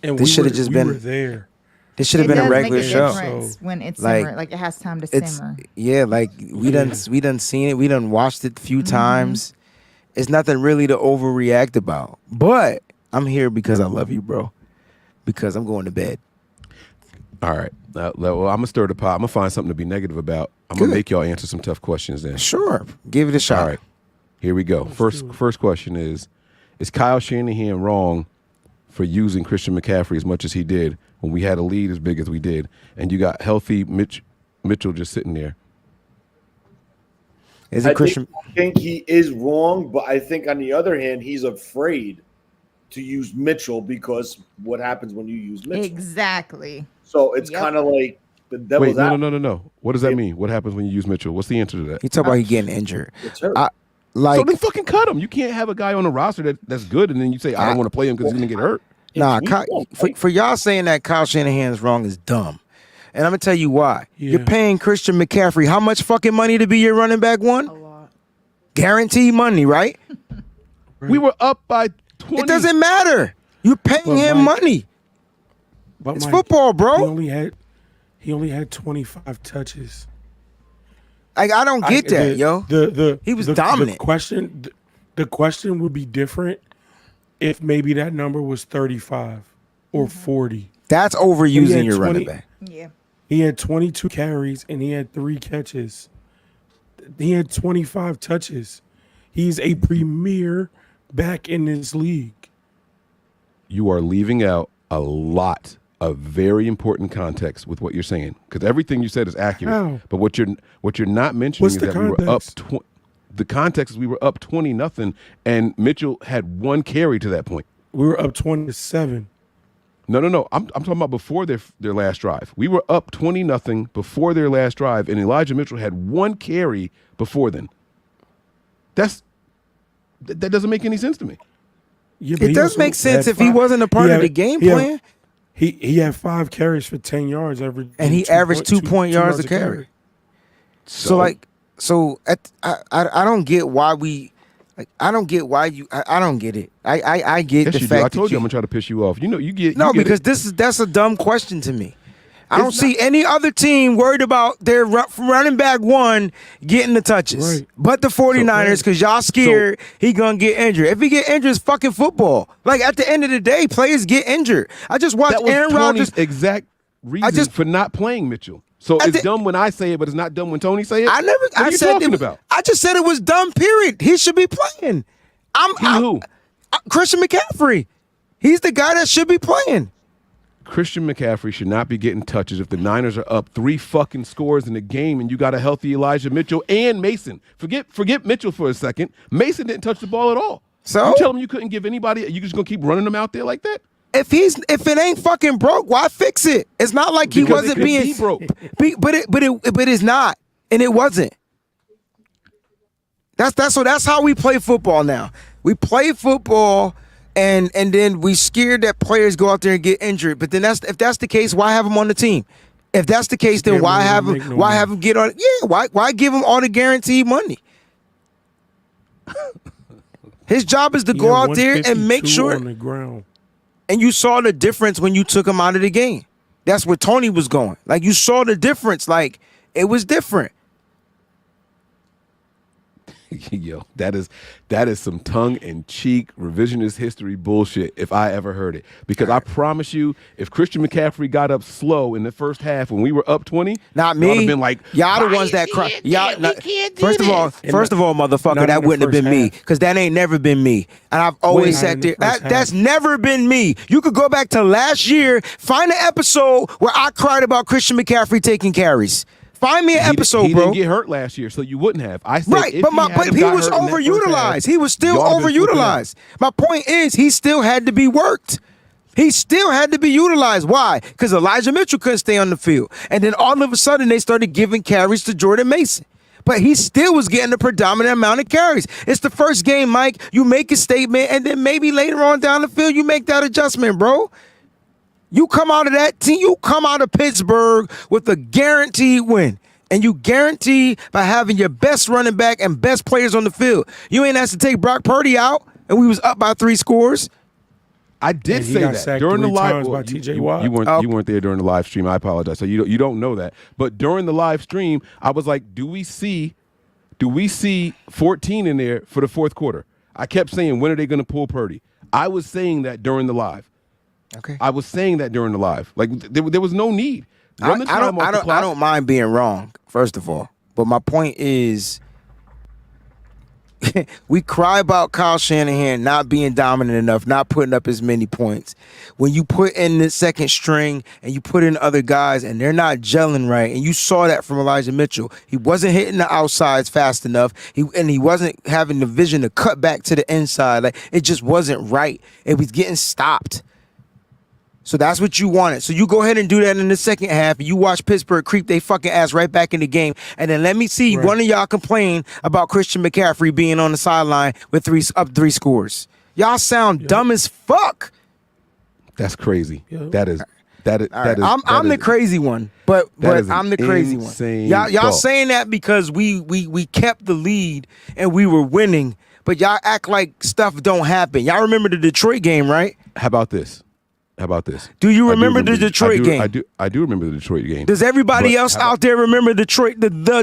And this should have just been there. This should have been a regular show. When it's simmer, like it has time to simmer. Yeah, like we done seen it. We done watched it a few times. It's nothing really to overreact about. But I'm here because I love you, bro. Because I'm going to bed. All right. Well, I'm gonna stir the pot. I'm gonna find something to be negative about. I'm gonna make y'all answer some tough questions then. Sure. Give it a shot. All right. Here we go. First question is Kyle Shanahan wrong for using Christian McCaffrey as much as he did when we had a lead as big as we did, and you got healthy Mitchell just sitting there? I think he is wrong, but I think on the other hand, he's afraid to use Mitchell because what happens when you use Mitchell? Exactly. So it's kind of like the devil's out. No. What does that mean? What happens when you use Mitchell? What's the answer to that? You talk about he getting injured. It's hurt. So then fucking cut him. You can't have a guy on the roster that's good and then you say, I don't want to play him because he's going to get hurt. Nah, for y'all saying that Kyle Shanahan's wrong is dumb. And I'm going to tell you why. Yeah. You're paying Christian McCaffrey how much fucking money to be your running back one? A lot. Guaranteed money, right? We were up by 20. It doesn't matter. You're paying him money. But it's football, bro. He only had 25 touches. I don't get that, yo. He was dominant. The question would be different if maybe that number was 35 or 40. That's overusing your running back. Yeah. He had 22 carries and he had 3 catches. He had 25 touches. He's a premier back in this league. You are leaving out a lot of very important context with what you're saying, because everything you said is accurate. How? But what you're not mentioning is that we were up. The context is we were up 20-0, and Mitchell had 1 carry to that point. We were up 20-7. No. I'm talking about before their last drive. We were up 20-0 before their last drive, and Elijah Mitchell had 1 carry before then. That doesn't make any sense to me. Yeah, it does make sense if he wasn't a part of the game plan. He had 5 carries for 10 yards every, and he averaged 2 yards a carry. I don't get why we. I don't get why you. I don't get it. I get the fact. I told you I'm gonna try to piss you off. You get because that's a dumb question to me. I don't see any other team worried about their running back one getting the touches, but the 49ers, because y'all scared he gonna get injured. If he get injured, it's fucking football. Like at the end of the day, players get injured. I just watched Aaron Rodgers. Exact reason for not playing Mitchell. So it's dumb when I say it, but it's not dumb when Tony say it. I never. What are you talking about? I just said it was dumb. Period. He should be playing. Who? Christian McCaffrey. He's the guy that should be playing. Christian McCaffrey should not be getting touches if the Niners are up 3 fucking scores in the game and you got a healthy Elijah Mitchell and Mason. Forget Mitchell for a second. Mason didn't touch the ball at all. So you tell him you couldn't give anybody. You just gonna keep running them out there like that? If it ain't fucking broke, why fix it? It's not like he Because wasn't it could being be broke. But it's not, and it wasn't. That's how we play football now. We play football. And then we scared that players go out there and get injured. But then if that's the case, why have them on the team? If that's the case, then why have them get on? Yeah, why give him all the guaranteed money? His job is to go out there and make sure. On the ground. And you saw the difference when you took him out of the game. That's where Tony was going. Like you saw the difference. Like it was different. Yo, that is some tongue-in-cheek revisionist history bullshit if I ever heard it. Because I promise you, if Christian McCaffrey got up slow in the first half when we were up 20, not me. Y'all have been like, y'all the ones that cry. First of all, motherfucker, that wouldn't have been me because that ain't never been me. And I've always sat there. That's never been me. You could go back to last year, find an episode where I cried about Christian McCaffrey taking carries. Find me an episode, he bro. He didn't get hurt last year, so you wouldn't have. I said, right, but he was overutilized. He was still overutilized. My point is, he still had to be worked. He still had to be utilized. Why? Because Elijah Mitchell couldn't stay on the field, and then all of a sudden they started giving carries to Jordan Mason. But he still was getting the predominant amount of carries. It's the first game, Mike. You make a statement, and then maybe later on down the field, you make that adjustment, bro. You come out of that team, you come out of Pittsburgh with a guaranteed win. And you guarantee by having your best running back and best players on the field. You ain't asked to take Brock Purdy out, and we was up by 3 scores. I did say that during the live. By TJ Watt. You weren't there during the live stream. I apologize. So you don't know that. But during the live stream, I was like, do we see 14 in there for the fourth quarter? I kept saying, when are they going to pull Purdy? I was saying that during the live. Okay. I was saying that during the live. Like there was no need. I don't mind being wrong, first of all. But my point is we cry about Kyle Shanahan not being dominant enough, not putting up as many points. When you put in the second string and you put in other guys and they're not gelling right, and you saw that from Elijah Mitchell. He wasn't hitting the outsides fast enough. He wasn't having the vision to cut back to the inside. Like it just wasn't right. It was getting stopped. So that's what you wanted. So you go ahead and do that in the second half. And you watch Pittsburgh creep they fucking ass right back in the game. And then let me see one of y'all complain about Christian McCaffrey being on the sideline with 3 scores. Y'all sound dumb as fuck. That's crazy. That is. I'm the crazy one, but I'm the crazy one. Y'all saying that because we kept the lead and we were winning, but y'all act like stuff don't happen. Y'all remember the Detroit game, right? How about this? Do you remember the Detroit game? I do remember the Detroit game. Does everybody else out there remember the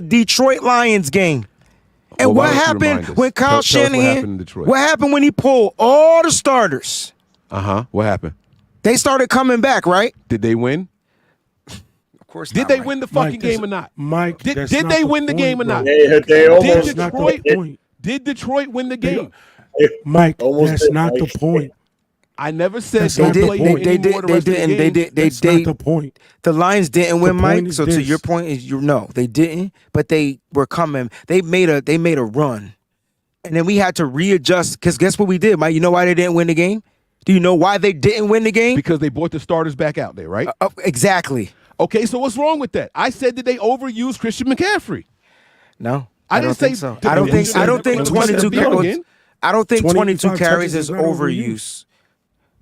Detroit Lions game? And what happened when Kyle Shanahan? What happened when he pulled all the starters? What happened? They started coming back, right? Did they win? Of course. Did they win the fucking game or not? Mike, did they win the game or not? They almost. Did Detroit win the game? Mike, that's not the point. I never said they didn't. That's not the point. The Lions didn't win, Mike. So to your point is no, they didn't. But they were coming. They made a run, and then we had to readjust. Because guess what we did, Mike? You know why they didn't win the game? Do you know why they didn't win the game? Because they brought the starters back out there, right? Exactly. Okay, so what's wrong with that? I said that they overused Christian McCaffrey. No, I didn't say so. I don't think 22 carries. I don't think 22 carries is overuse.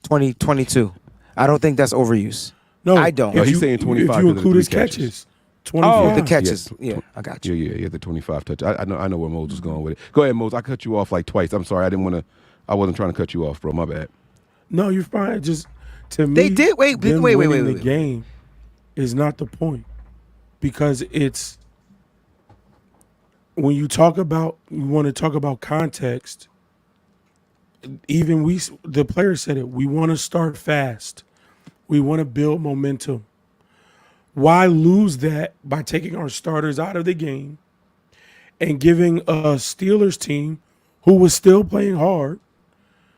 22. I don't think that's overuse. No, I don't. No, he's saying 25. If you include his catches. 25. Oh, the catches. Yeah, I got you. Yeah, he had the 25 touch. I know where Mose was going with it. Go ahead, Mose. I cut you off like twice. I'm sorry. I wasn't trying to cut you off, bro. My bad. No, you're fine. Just to me, they did. Wait. The game is not the point because it's when you want to talk about context. Even the players said it. We want to start fast. We want to build momentum. Why lose that by taking our starters out of the game and giving a Steelers team who was still playing hard,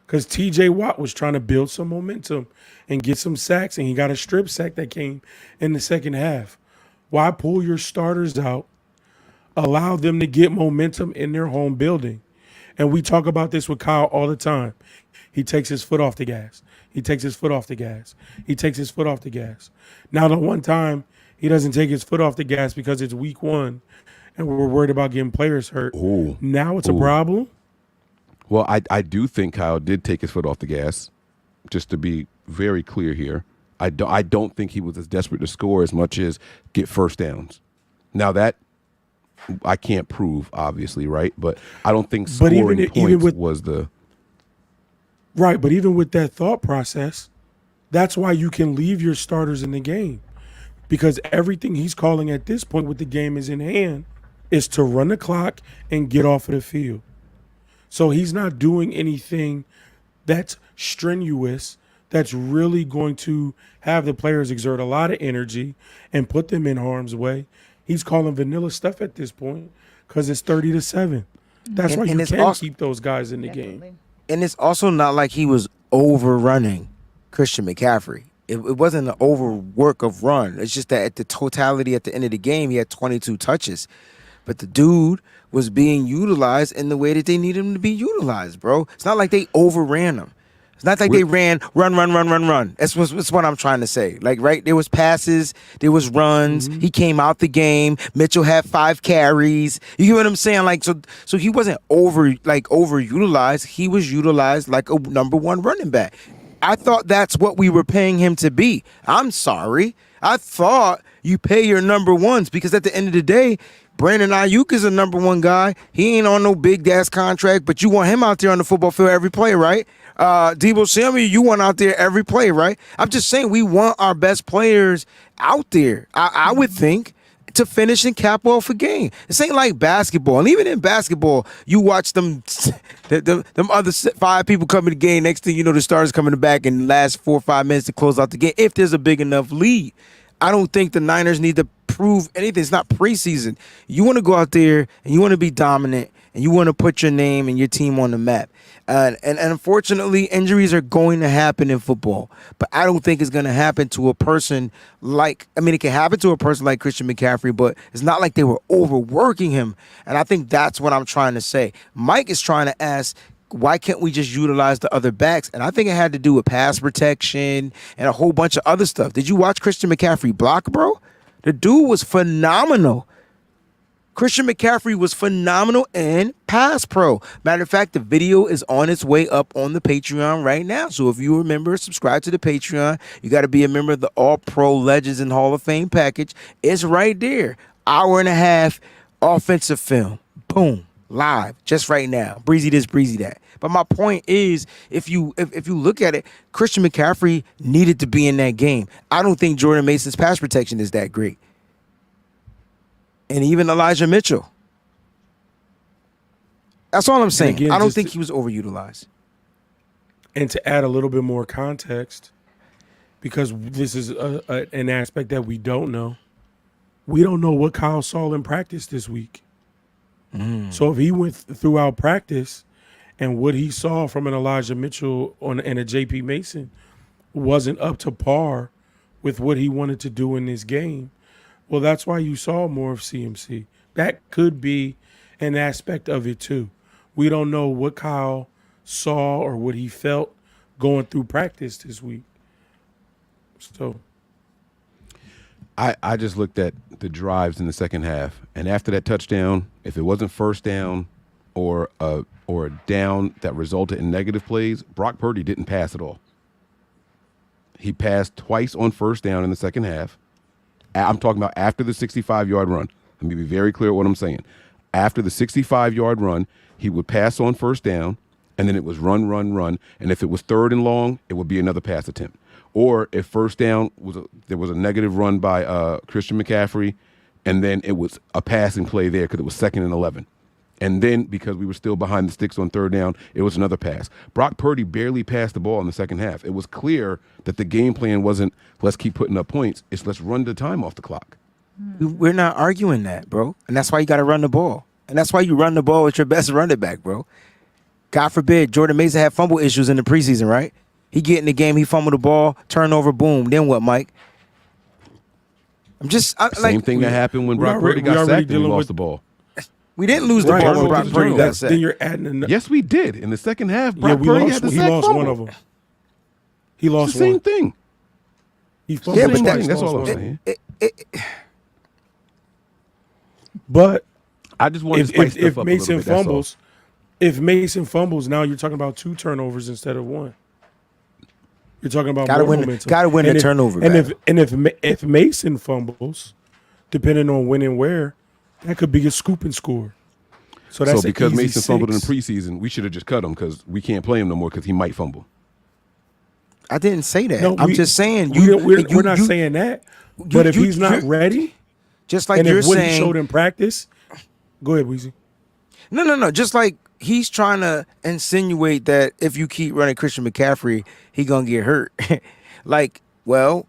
because TJ Watt was trying to build some momentum and get some sacks, and he got a strip sack that came in the second half. Why pull your starters out, allow them to get momentum in their home building? And we talk about this with Kyle all the time. He takes his foot off the gas. He takes his foot off the gas. He takes his foot off the gas. Now, the one time he doesn't take his foot off the gas because it's week 1 and we're worried about getting players hurt. Ooh. Now it's a problem. Well, I do think Kyle did take his foot off the gas, just to be very clear here. I don't think he was as desperate to score as much as get first downs. Now that I can't prove, obviously, right? But I don't think scoring points was the... Right, but even with that thought process, that's why you can leave your starters in the game. Because everything he's calling at this point with the game is in hand is to run the clock and get off of the field. So he's not doing anything that's strenuous, that's really going to have the players exert a lot of energy and put them in harm's way. He's calling vanilla stuff at this point because it's 30-7. That's why you can keep those guys in the game. And it's also not like he was overrunning Christian McCaffrey. It wasn't an overwork of run. It's just that at the totality at the end of the game, he had 22 touches. But the dude was being utilized in the way that they needed him to be utilized, bro. It's not like they overran him. It's not like they ran, run. That's what I'm trying to say. Like, right, there was passes, there was runs. He came out the game. Mitchell had 5 carries. You get what I'm saying? Like, so he wasn't overutilized. He was utilized like a number 1 running back. I thought that's what we were paying him to be. I'm sorry. I thought you pay your number 1s because at the end of the day, Brandon Ayuk is a number 1 guy. He ain't on no big ass contract, but you want him out there on the football field every play, right? Deebo Samuel, you want out there every play, right? I'm just saying we want our best players out there. I would think to finish and cap off a game. This ain't like basketball. And even in basketball, you watch them other 5 people come in the game. Next thing you know, the starters coming back in the last 4 or 5 minutes to close out the game if there's a big enough lead. I don't think the Niners need to prove anything. It's not preseason. You want to go out there and you want to be dominant and you want to put your name and your team on the map. And unfortunately, injuries are going to happen in football. But I don't think it's going to happen to a person like, it can happen to a person like Christian McCaffrey, but it's not like they were overworking him. And I think that's what I'm trying to say. Mike is trying to ask, why can't we just utilize the other backs? And I think it had to do with pass protection and a whole bunch of other stuff. Did you watch Christian McCaffrey block, bro? The dude was phenomenal. Christian McCaffrey was phenomenal in pass pro. Matter of fact, the video is on its way up on the Patreon right now. So if you remember, subscribe to the Patreon. You got to be a member of the All Pro Legends and Hall of Fame package. It's right there. Hour and a half offensive film. Boom. Live. Just right now. Breezy this, breezy that. But my point is, if you look at it, Christian McCaffrey needed to be in that game. I don't think Jordan Mason's pass protection is that great. And even Elijah Mitchell. That's all I'm saying. Again, I don't think he was overutilized. And to add a little bit more context, because this is an aspect that we don't know. We don't know what Kyle saw in practice this week. So if he went throughout practice and what he saw from an Elijah Mitchell and a JP Mason wasn't up to par with what he wanted to do in this game, well, that's why you saw more of CMC. That could be an aspect of it too. We don't know what Kyle saw or what he felt going through practice this week. So I just looked at the drives in the second half, and after that touchdown, if it wasn't first down or a down that resulted in negative plays, Brock Purdy didn't pass at all. He passed twice on first down in the second half. I'm talking about after the 65-yard run. Let me be very clear what I'm saying. After the 65-yard run, he would pass on first down, and then it was run. And if it was third and long, it would be another pass attempt. Or if first down there was a negative run by Christian McCaffrey, and then it was a passing play there because it was 2nd and 11. And then because we were still behind the sticks on third down, it was another pass. Brock Purdy barely passed the ball in the second half. It was clear that the game plan wasn't let's keep putting up points. It's let's run the time off the clock. We're not arguing that, bro. And that's why you got to run the ball. And that's why you run the ball with your best running back, bro. God forbid, Jordan Mason had fumble issues in the preseason, right? He get in the game, he fumbled the ball, turnover, boom. Then what, Mike? Same thing that happened when Brock Purdy got sacked and we lost the ball. We didn't lose the ball when Brock Purdy got sacked. Then you're adding another. Yes, we did. In the second half, Brock Purdy had the sack lost fumble. one of them. He lost the same thing. He fumbled. Yeah, but that's all I'm saying. But I just want to spice stuff if up Mason a little bit, fumbles, if Mason fumbles, now you're talking about 2 turnovers instead of 1. You're talking about gotta more win, momentum. gotta win the turnover. And if Mason fumbles, depending on when and where, that could be a scoop and score. So that's because easy Mason 6. fumbled in the preseason, we should have just cut him because we can't play him no more because he might fumble. I didn't say that. No, I'm just saying we're not saying that. But if he's not ready, just like and you're if what saying, he showed in practice, go ahead, Weezy. No. Just like he's trying to insinuate that if you keep running Christian McCaffrey, he gonna get hurt. Like, well,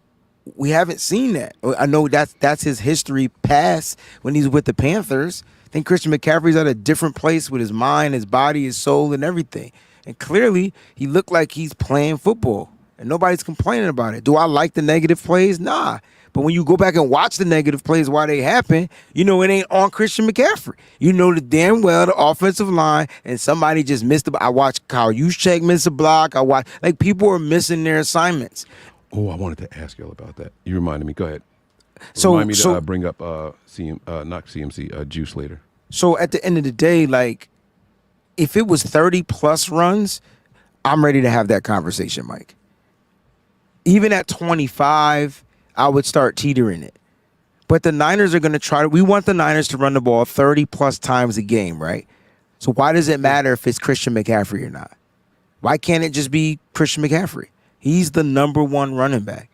we haven't seen that. I know that's his history past when he's with the Panthers. I think Christian McCaffrey's at a different place with his mind, his body, his soul, and everything. And clearly, he looked like he's playing football, and nobody's complaining about it. Do I like the negative plays? Nah. But when you go back and watch the negative plays while they happen, you know it ain't on Christian McCaffrey. You know the damn well the offensive line and somebody just missed I watched Kyle Juszczyk miss a block. People are missing their assignments. Oh, I wanted to ask y'all about that. You reminded me. Go ahead. Remind me to bring up not CMC, Juice later. So at the end of the day, like, if it was 30 plus runs, I'm ready to have that conversation, Mike. Even at 25, I would start teetering it. But the Niners are going to we want the Niners to run the ball 30 plus times a game, right? So why does it matter if it's Christian McCaffrey or not? Why can't it just be Christian McCaffrey? He's the number 1 running back.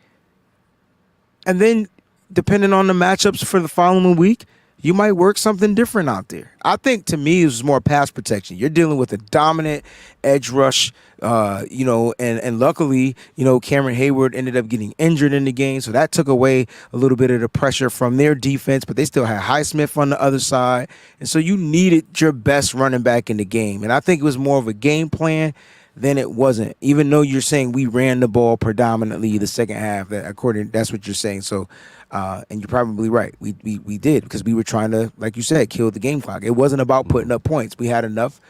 And then, depending on the matchups for the following week, you might work something different out there. I think, to me, it was more pass protection. You're dealing with a dominant edge rush, and luckily, Cameron Hayward ended up getting injured in the game, so that took away a little bit of the pressure from their defense, but they still had Highsmith on the other side, and so you needed your best running back in the game, and I think it was more of a game plan than it wasn't, even though you're saying we ran the ball predominantly the second half. That's what you're saying. So, and you're probably right. We did because we were trying to, like you said, kill the game clock. It wasn't about putting up points. We had enough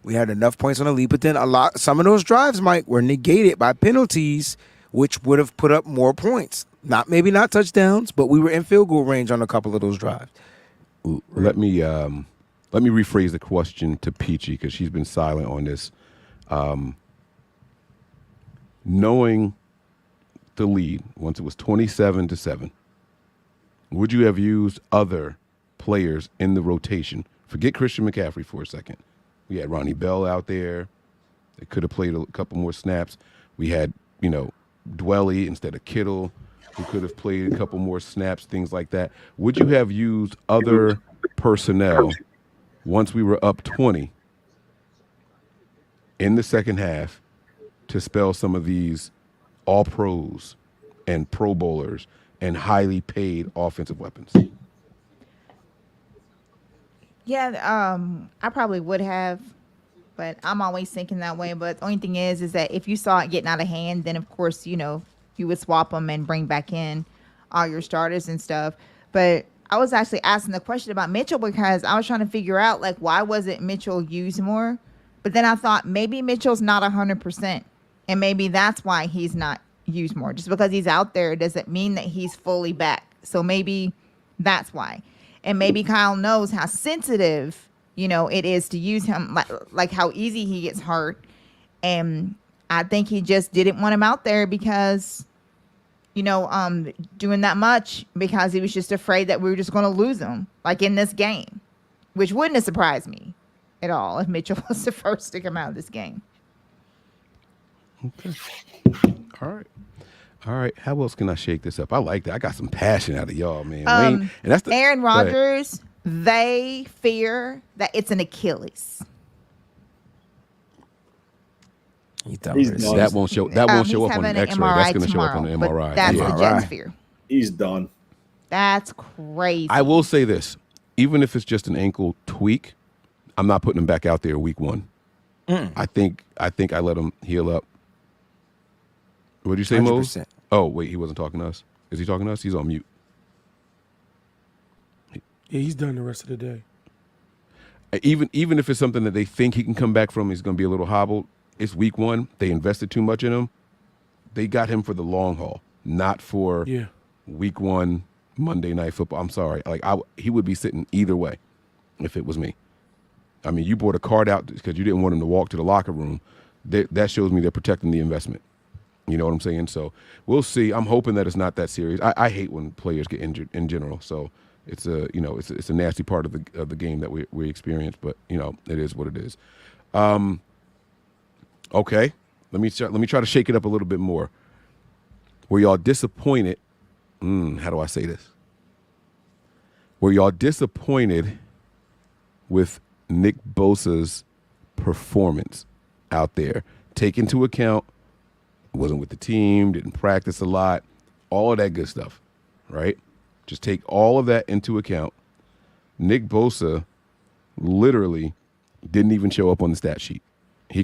points on the lead, but then some of those drives, Mike, were negated by penalties, which would have put up more points. Maybe not touchdowns, but we were in field goal range on a couple of those drives. Let me rephrase the question to Peachy because she's been silent on this. Knowing the lead once it was 27-7, would you have used other players in the rotation? Forget Christian McCaffrey for a second. We had Ronnie Bell out there. They could have played a couple more snaps. We had, Dwelly instead of Kittle, who could have played a couple more snaps, things like that. Would you have used other personnel once we were up 20 in the second half to spell some of these all-pros and Pro Bowlers and highly paid offensive weapons? Yeah, I probably would have, but I'm always thinking that way. But the only thing is that if you saw it getting out of hand, then of course, you would swap them and bring back in all your starters and stuff. But I was actually asking the question about Mitchell because I was trying to figure out, like, why wasn't Mitchell used more? But then I thought maybe Mitchell's not 100%. And maybe that's why he's not used more. Just because he's out there doesn't mean that he's fully back. So maybe that's why. And maybe Kyle knows how sensitive, it is to use him, like how easy he gets hurt. And I think he just didn't want him out there because, doing that much because he was just afraid that we were just going to lose him, like in this game, which wouldn't have surprised me at all if Mitchell was the first to come out of this game. Okay. All right. How else can I shake this up? I like that. I got some passion out of y'all, man. Wayne, and that's Aaron Rodgers They fear that it's an Achilles. That won't show. That won't show up on an X-ray. That's going to show up on the MRI. That's what Jets fear. He's done. That's crazy. I will say this: even if it's just an ankle tweak, I'm not putting him back out there week 1. I think I let him heal up. What did you say, 100%. Mose? Oh wait, he wasn't talking to us. Is he talking to us? He's on mute. Yeah, he's done the rest of the day. Even if it's something that they think he can come back from, he's going to be a little hobbled. It's week 1. They invested too much in him. They got him for the long haul, not for week 1 Monday Night Football. I'm sorry. He would be sitting either way if it was me. I mean, you brought a card out because you didn't want him to walk to the locker room. That shows me they're protecting the investment. You know what I'm saying? So we'll see. I'm hoping that it's not that serious. I hate when players get injured in general. So it's a nasty part of the game that we experience. But it is what it is. Okay, let me try to shake it up a little bit more. Were y'all disappointed? How do I say this? Were y'all disappointed with Nick Bosa's performance out there? Take into account, wasn't with the team, didn't practice a lot, all of that good stuff, right? Just take all of that into account. Nick Bosa literally didn't even show up on the stat sheet. He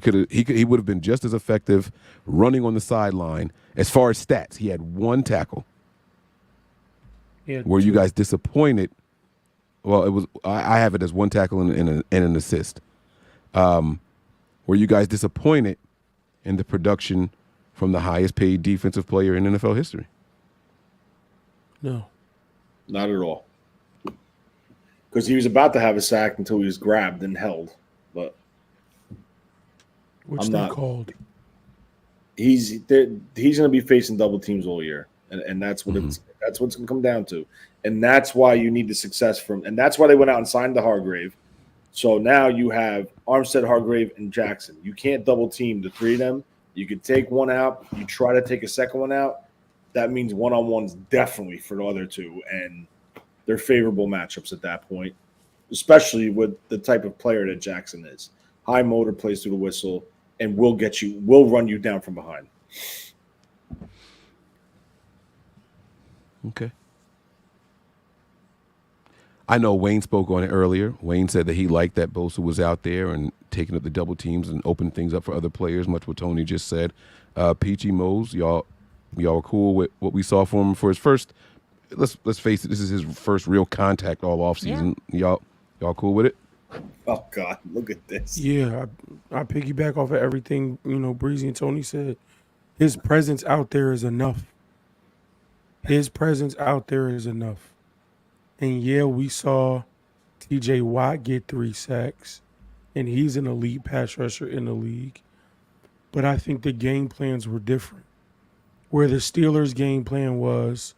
would have been just as effective running on the sideline. As far as stats, he had 1 tackle. Were you guys disappointed? Well, it was. I have it as 1 tackle and an assist. Were you guys disappointed in the production from the highest paid defensive player in NFL history? No, not at all. Because he was about to have a sack until he was grabbed and held, but. Which they called. He's going to be facing double teams all year, and that's what that's what's going to come down to, and that's why you need the success from, and that's why they went out and signed the Hargrave. So now you have Armstead, Hargrave, and Jackson. You can't double team the 3 of them. You could take one out. You try to take a second one out. That means one-on-one's definitely for the other 2, and they're favorable matchups at that point, especially with the type of player that Jackson is. High motor, plays through the whistle, and will run you down from behind. Okay. I know Wayne spoke on it earlier. Wayne said that he liked that Bosa was out there and taking up the double teams and opening things up for other players, much what Tony just said. Peachy Mose, y'all are cool with what we saw from him for his first, let's face it, this is his first real contact all offseason. Yeah. Y'all cool with it? Oh, God, look at this. Yeah, I piggyback off of everything, Breezy and Tony said. His presence out there is enough. His presence out there is enough. And, yeah, we saw T.J. Watt get 3 sacks, and he's an elite pass rusher in the league. But I think the game plans were different. Where the Steelers' game plan was,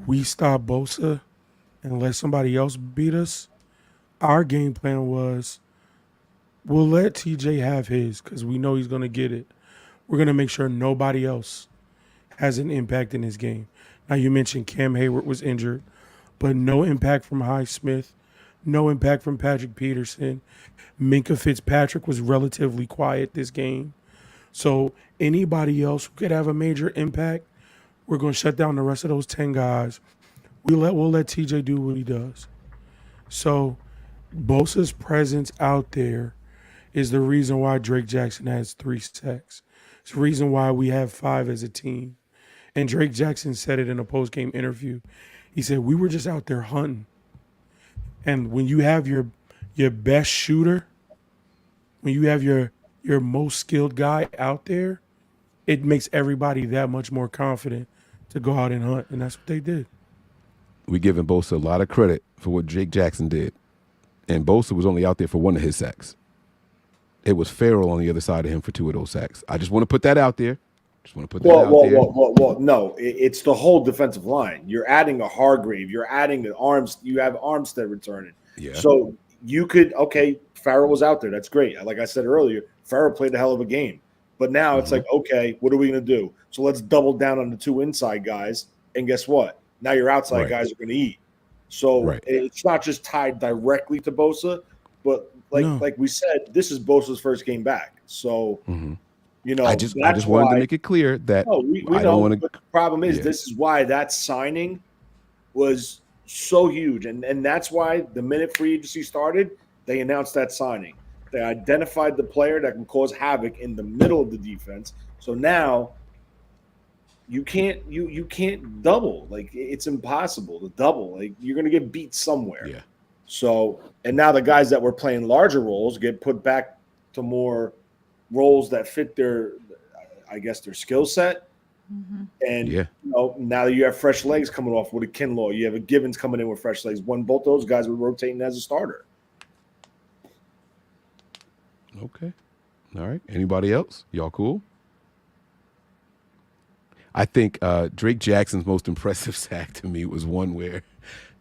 we stop Bosa and let somebody else beat us. Our game plan was, we'll let TJ have his because we know he's going to get it. We're going to make sure nobody else has an impact in his game. Now, you mentioned Cam Hayward was injured, but no impact from Highsmith, no impact from Patrick Peterson. Minkah Fitzpatrick was relatively quiet this game. So anybody else who could have a major impact, we're going to shut down the rest of those 10 guys. We'll let TJ do what he does. So Bosa's presence out there is the reason why Drake Jackson has 3 sacks. It's the reason why we have 5 as a team. And Drake Jackson said it in a post-game interview. He said, we were just out there hunting. And when you have your best shooter, when you have your most skilled guy out there, it makes everybody that much more confident to go out and hunt. And that's what they did. We giving Bosa a lot of credit for what Drake Jackson did. And Bosa was only out there for 1 of his sacks. It was Farrell on the other side of him for 2 of those sacks. I just want to put that out there. Well, no, it's the whole defensive line. You're adding a Hargrave. You're adding the arms. You have Armstead returning. Yeah. So you could, Farrell was out there. That's great. Like I said earlier, Farrell played a hell of a game. But now it's like, okay, what are we going to do? So let's double down on the 2 inside guys. And guess what? Now your outside guys are going to eat. So it's not just tied directly to Bosa, but like we said, this is Bosa's first game back. So you know, I just wanted to make it clear that we I know. don't want to. But the problem is, this is why that signing was so huge, and that's why the minute free agency started, they announced that signing. They identified the player that can cause havoc in the middle of the defense. So now you can't double. Like, it's impossible to double. Like, you're gonna get beat somewhere. Yeah. So, and now the guys that were playing larger roles get put back to more roles that fit their skill set. And you know, now that you have fresh legs coming off with a Kinlaw, you have a Givens coming in with fresh legs. Both those guys were rotating as a starter. Okay. All right. Anybody else? Y'all cool? I think Drake Jackson's most impressive sack to me was one where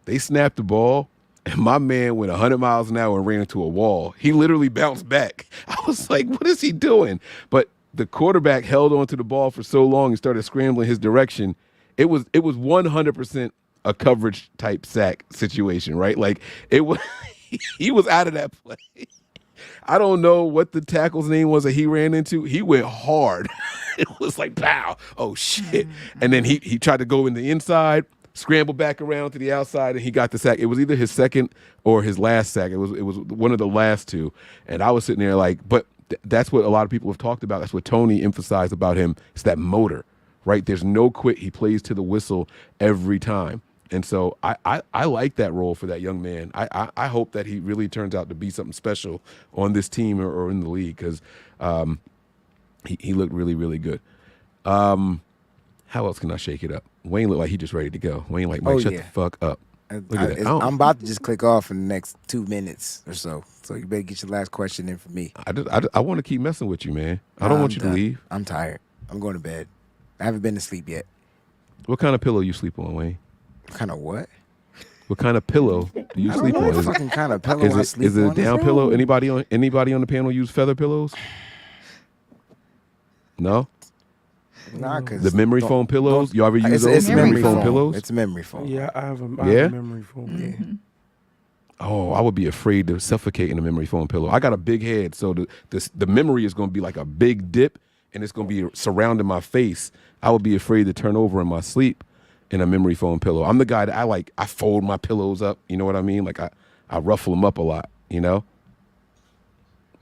they snapped the ball and my man went 100 miles an hour and ran into a wall. He literally bounced back. I was like, what is he doing? But the quarterback held onto the ball for so long and started scrambling his direction. It was 100% a coverage type sack situation, right? Like, it was he was out of that play. I don't know what the tackle's name was that he ran into. He went hard. It was like, pow, oh shit. And then he tried to go in the inside, scramble back around to the outside, and he got the sack. It was either his second or his last sack. It was one of the last two. And I was sitting there like, but that's what a lot of people have talked about. That's what Tony emphasized about him. It's that motor, right? There's no quit. He plays to the whistle every time. And so I like that role for that young man. I hope that he really turns out to be something special on this team or in the league, because he looked really, really good. How else can I shake it up? Wayne looked like he just ready to go. Wayne like, Mike, shut the fuck up. Look at that. I'm about to just click off in the next 2 minutes or so. So you better get your last question in for me. I want to keep messing with you, man. I don't want you to leave. I'm tired. I'm going to bed. I haven't been to sleep yet. What kind of pillow you sleep on, Wayne? Kind of what? What kind of pillow do you sleep on? What fucking kind of pillow I sleep on? Is it a down pillow? Anybody on the panel use feather pillows? No? Nah, cause the memory foam pillows. You ever use those? It's memory foam pillows. It's memory foam. Yeah, I have a memory foam. Yeah. Oh, I would be afraid to suffocate in a memory foam pillow. I got a big head, so the memory is going to be like a big dip, and it's going to be surrounding my face. I would be afraid to turn over in my sleep in a memory foam pillow. I'm the guy that I fold my pillows up. You know what I mean? Like I ruffle them up a lot. You know?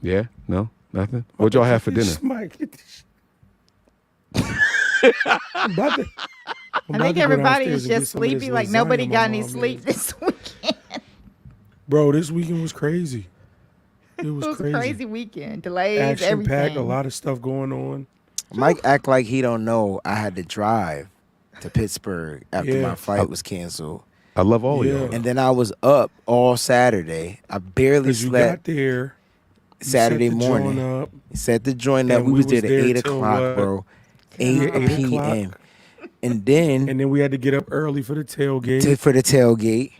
Yeah? No? Nothing? What y'all have for dinner? Mike, I think everybody is just sleepy. Like nobody got any sleep this weekend. Bro, this weekend was crazy. It was a crazy weekend. Delays, action everything. Packed, a lot of stuff going on. Mike act like he don't know I had to drive to Pittsburgh after my flight was canceled. I love all of y'all. And then I was up all Saturday. I barely slept. You got there Saturday morning. Set the joint up. We was there at 8 o'clock, bro. 8 p.m. And then we had to get up early for the tailgate.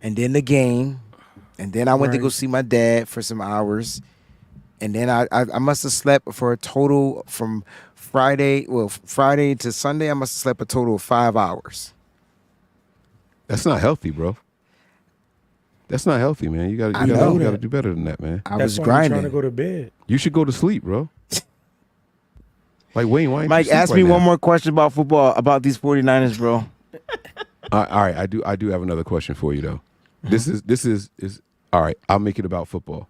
And then the game. And then I went to go see my dad for some hours. And then I must have slept for a total from Friday to Sunday, I must have slept a total of 5 hours. That's not healthy, bro. That's not healthy, man. You gotta do better than that, man. I was grinding. Trying to go to bed. You should go to sleep, bro. Like, Wayne, why ain't Mike, you sleep ask me one more question about football, about these 49ers, bro. All right, I do have another question for you though. This is all right. I'll make it about football.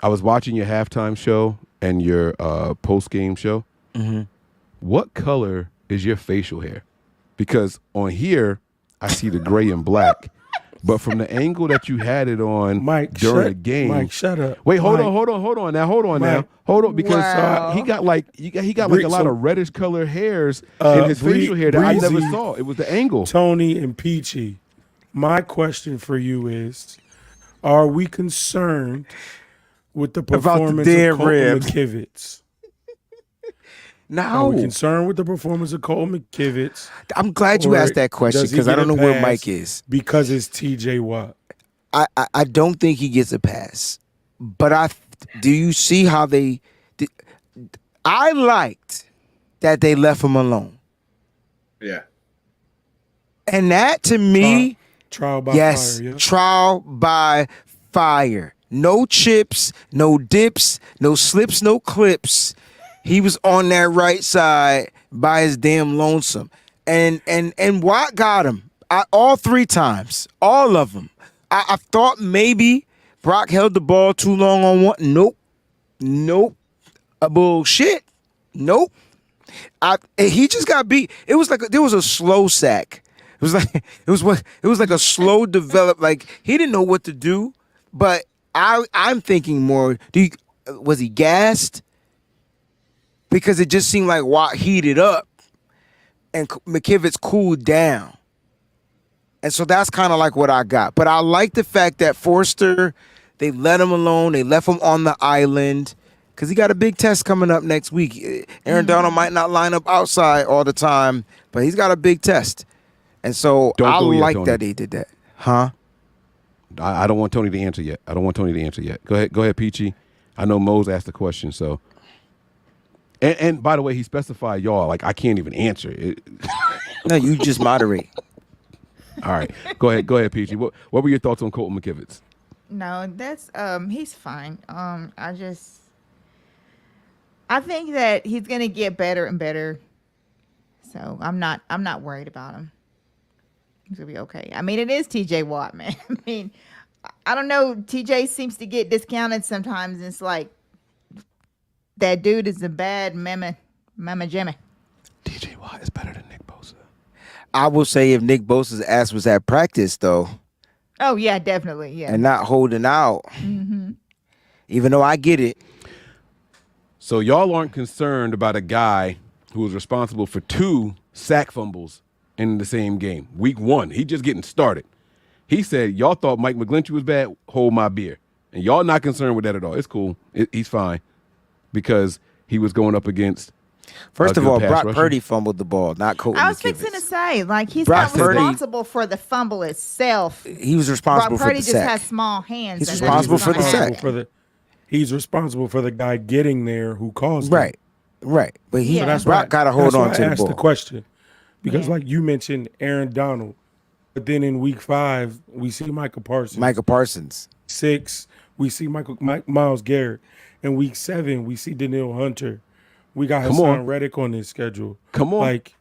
I was watching your halftime show and your post-game show. Mm-hmm. What color is your facial hair? Because on here, I see the gray and black. But from the angle that you had it on during the game. Mike, shut up. Wait, hold on now. Hold on, because he got like a lot of reddish colored hairs in his facial hair that I never saw. It was the angle. Tony and Peachy, my question for you is, are we concerned with the performance of Colton McKivitz? No. Are we concerned with the performance of Colton McKivitz? I'm glad you asked that question because I don't know where Mike is. Because it's TJ Watt. I don't think he gets a pass. But do you see how I liked that they left him alone. Yeah. And that to me Trial by Yes, fire. Yeah. trial by fire. No chips, no dips, no slips, no clips. He was on that right side by his damn lonesome. And Watt got him all 3 times, all of them. I thought maybe Brock held the ball too long on one. Nope. A bullshit. Nope. He just got beat. It was like there was a slow sack. It was like a slow develop. Like he didn't know what to do. But I'm thinking more. Was he gassed? Because it just seemed like Watt heated up and McKivitz cooled down. And so that's kind of like what I got. But I like the fact that Forster, they let him alone. They left him on the island because he got a big test coming up next week. Aaron Donald might not line up outside all the time, but he's got a big test. And so I like that he did that. Huh? I don't want Tony to answer yet. Go ahead, Peachy. I know Mose asked the question, so. And by the way, he specified y'all. Like I can't even answer it. No, you just moderate. All right, go ahead, Peachy. What were your thoughts on Colton McKivitz? No, that's he's fine. I think that he's gonna get better and better. So I'm not worried about him. He's gonna be okay. I mean, it is TJ Watt, man. I mean, I don't know. TJ seems to get discounted sometimes. It's like that dude is a bad mama Jimmy. TJ Watt is better than Nick Bosa. I will say if Nick Bosa's ass was at practice though. Oh yeah, definitely, yeah. And not holding out. Mm-hmm. Even though I get it. So y'all aren't concerned about a guy who was responsible for 2 sack fumbles in the same game. Week 1, he just getting started. He said, y'all thought Mike McGlinchey was bad, hold my beer. And y'all not concerned with that at all. It's cool. He's fine because he was going up against First of all, Brock Purdy fumbled the ball, not Colton I was McKivitz. fixing to say, like, he's Brock not Purdy- responsible for the fumble itself. He was responsible Brock Purdy for the just sack. has small hands. He's and responsible that's for the not sack. happening. He's responsible for the guy getting there who caused it. Right. But he Yeah. That's Brock why- got to hold that's on why to I the asked ball. the question because, Yeah. like you mentioned, Aaron Donald, but then in week 5 we see Michael Parsons. 6 we see Myles Garrett. In week 7 we see Daniil Hunter. We got Come Hassan on. Reddick on this schedule. Come on. Like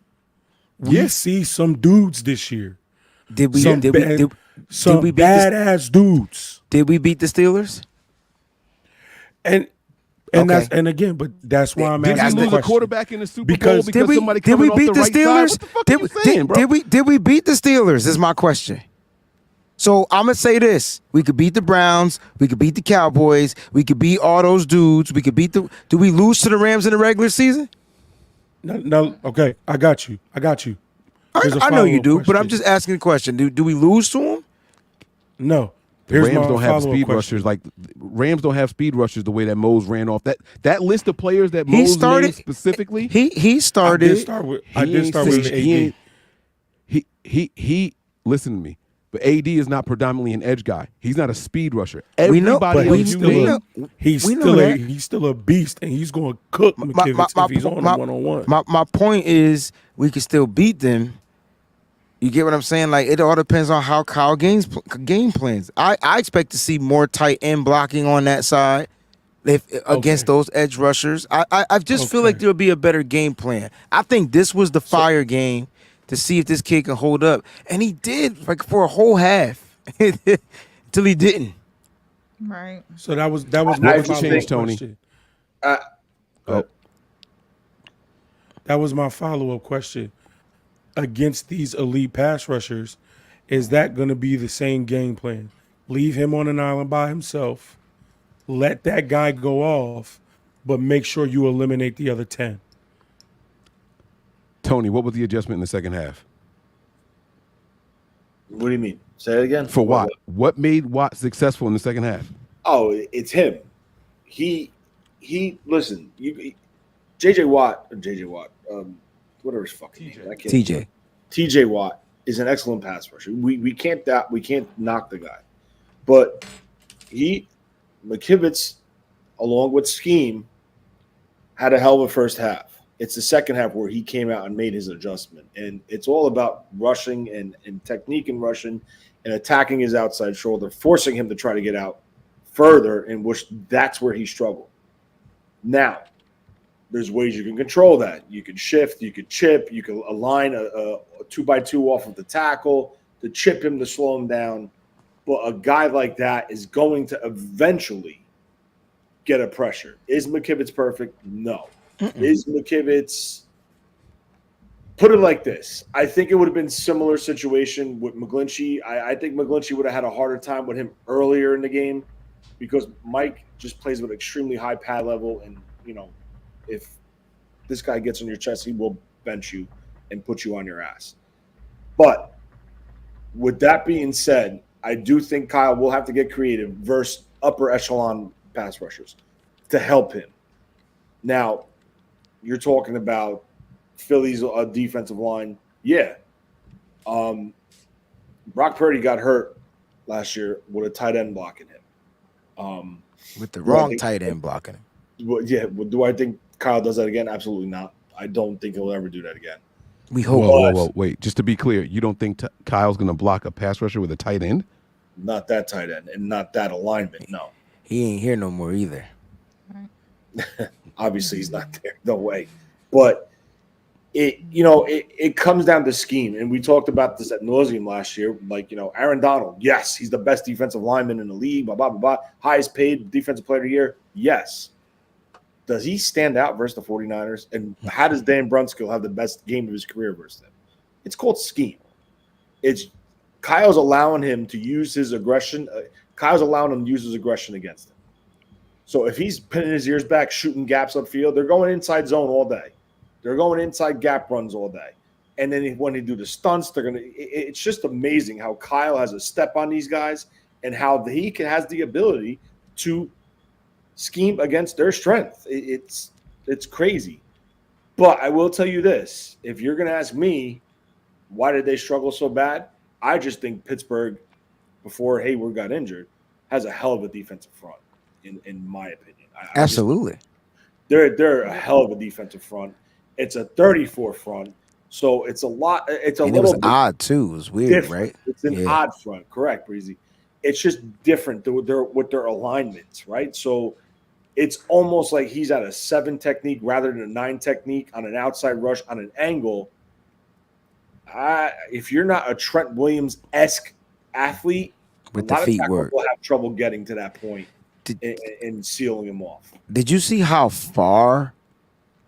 we see some dudes this year. Did we? Some Did we beat badass dudes. Did we beat the Steelers? And Okay. but that's why I'm Did asking we the lose a question. quarterback in the Super Bowl Because- because somebody Did coming we off beat the the right Steelers? side? What the fuck are you saying, bro? Did we beat the Steelers? Is my question. So I'm gonna say this: we could beat the Browns, we could beat the Cowboys, we could beat all those dudes. We could beat the. Do we lose to the Rams in the regular season? No, okay, I got you. Here's a I know you follow-up do, but I'm question. just asking the question: Do we lose to them? No. The Here's Rams my don't have follow-up speed question. rushers like Rams don't have speed rushers the way that Mose ran off that list of players that He Mose started named specifically. He started. I did start with AD. He listen to me. But AD is not predominantly an edge guy. He's not a speed rusher. We know, Everybody but else you name, He's we know still that. he's still a beast, and he's going to cook McKivitz if he's on a one-on-one. My point is, we can still beat them. You get what I'm saying? Like, it all depends on how Kyle game plans. I expect to see more tight end blocking on that side against those edge rushers. I just feel like there'll be a better game plan. I think this was the fire game to see if this kid can hold up. And he did, like, for a whole half until he didn't. Right. So that was my What would you follow-up change, Tony? question. Oh. That was my follow-up question. Against these elite pass rushers, is that going to be the same game plan? Leave him on an island by himself, let that guy go off, but make sure you eliminate the other 10. Tony, what was the adjustment in the second half? What do you mean? Say it again. For Watt. What made Watt successful in the second half? Oh, it's him. He listen, JJ Watt, whatever his fucking name. I can't- TJ Watt is an excellent pass rusher. We can't knock the guy. But McKivitz, along with scheme, had a hell of a first half. It's the second half where he came out and made his adjustment. And it's all about rushing and technique and rushing and attacking his outside shoulder, forcing him to try to get out further, in which that's where he struggled. Now, there's ways you can control that. You can shift, you could chip, you can align a 2x2 off of the tackle to chip him to slow him down. But a guy like that is going to eventually get a pressure. Is McKivitz perfect? No. Is McKivitz – put it like this. I think it would have been a similar situation with McGlinchey. I think McGlinchey would have had a harder time with him earlier in the game because Mike just plays with extremely high pad level. And, you know, if this guy gets on your chest, he will bench you and put you on your ass. But with that being said, I do think Kyle will have to get creative versus upper echelon pass rushers to help him. Now, you're talking about Philly's defensive line. Yeah. Brock Purdy got hurt last year with a tight end blocking him. With the wrong tight end blocking him. Well, yeah. Do I think Kyle does that again? Absolutely not. I don't think he'll ever do that again. We hope. Whoa. Wait. Just to be clear, you don't think Kyle's going to block a pass rusher with a tight end? Not that tight end and not that alignment, no. He ain't here no more either. Obviously, he's not there. No way. But it comes down to scheme, and we talked about this at nauseum last year. Like, Aaron Donald, yes, he's the best defensive lineman in the league. Blah blah blah blah. Highest paid defensive player of the year. Yes. Does he stand out versus the 49ers? And how does Dan Brunskill have the best game of his career versus them? It's called scheme. It's Kyle's allowing him to use his aggression. Kyle's allowing him to use his aggression against him. So if he's pinning his ears back, shooting gaps upfield, they're going inside zone all day. They're going inside gap runs all day. And then when they do the stunts, it's just amazing how Kyle has a step on these guys and how he has the ability to scheme against their strength. It's crazy. But I will tell you this. If you're going to ask me, why did they struggle so bad? I just think Pittsburgh, before Hayward got injured, has a hell of a defensive front, in my opinion. Absolutely. They're a hell of a defensive front. It's a 34 front. So it's a lot. It's a and little it was odd, too. It was weird, different. right? It's an odd front. Correct, Breezy. It's just different with their alignments, right? So it's almost like he's at a 7 technique rather than a 9 technique on an outside rush on an angle. If you're not a Trent Williams-esque athlete, with a lot the feet of tackles work, will have trouble getting to that point and sealing him off. Did you see how far?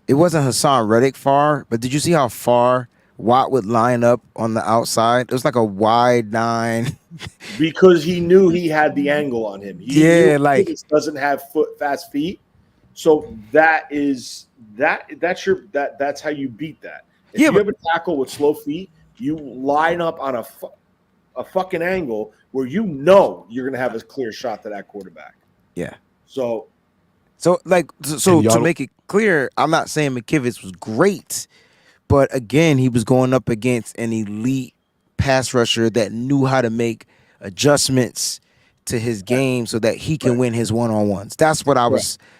It wasn't Hassan Reddick far, but did you see how far Watt would line up on the outside? It was like a wide 9. Because he knew he had the angle on him. He knew doesn't have fast feet. So that's how you beat that. If you have a tackle with slow feet, you line up on a fucking angle where you're going to have a clear shot to that quarterback. Yeah. So to make it clear, I'm not saying McKivitz was great, but again, he was going up against an elite pass rusher that knew how to make adjustments to his game so that he can win his one-on-ones. That's what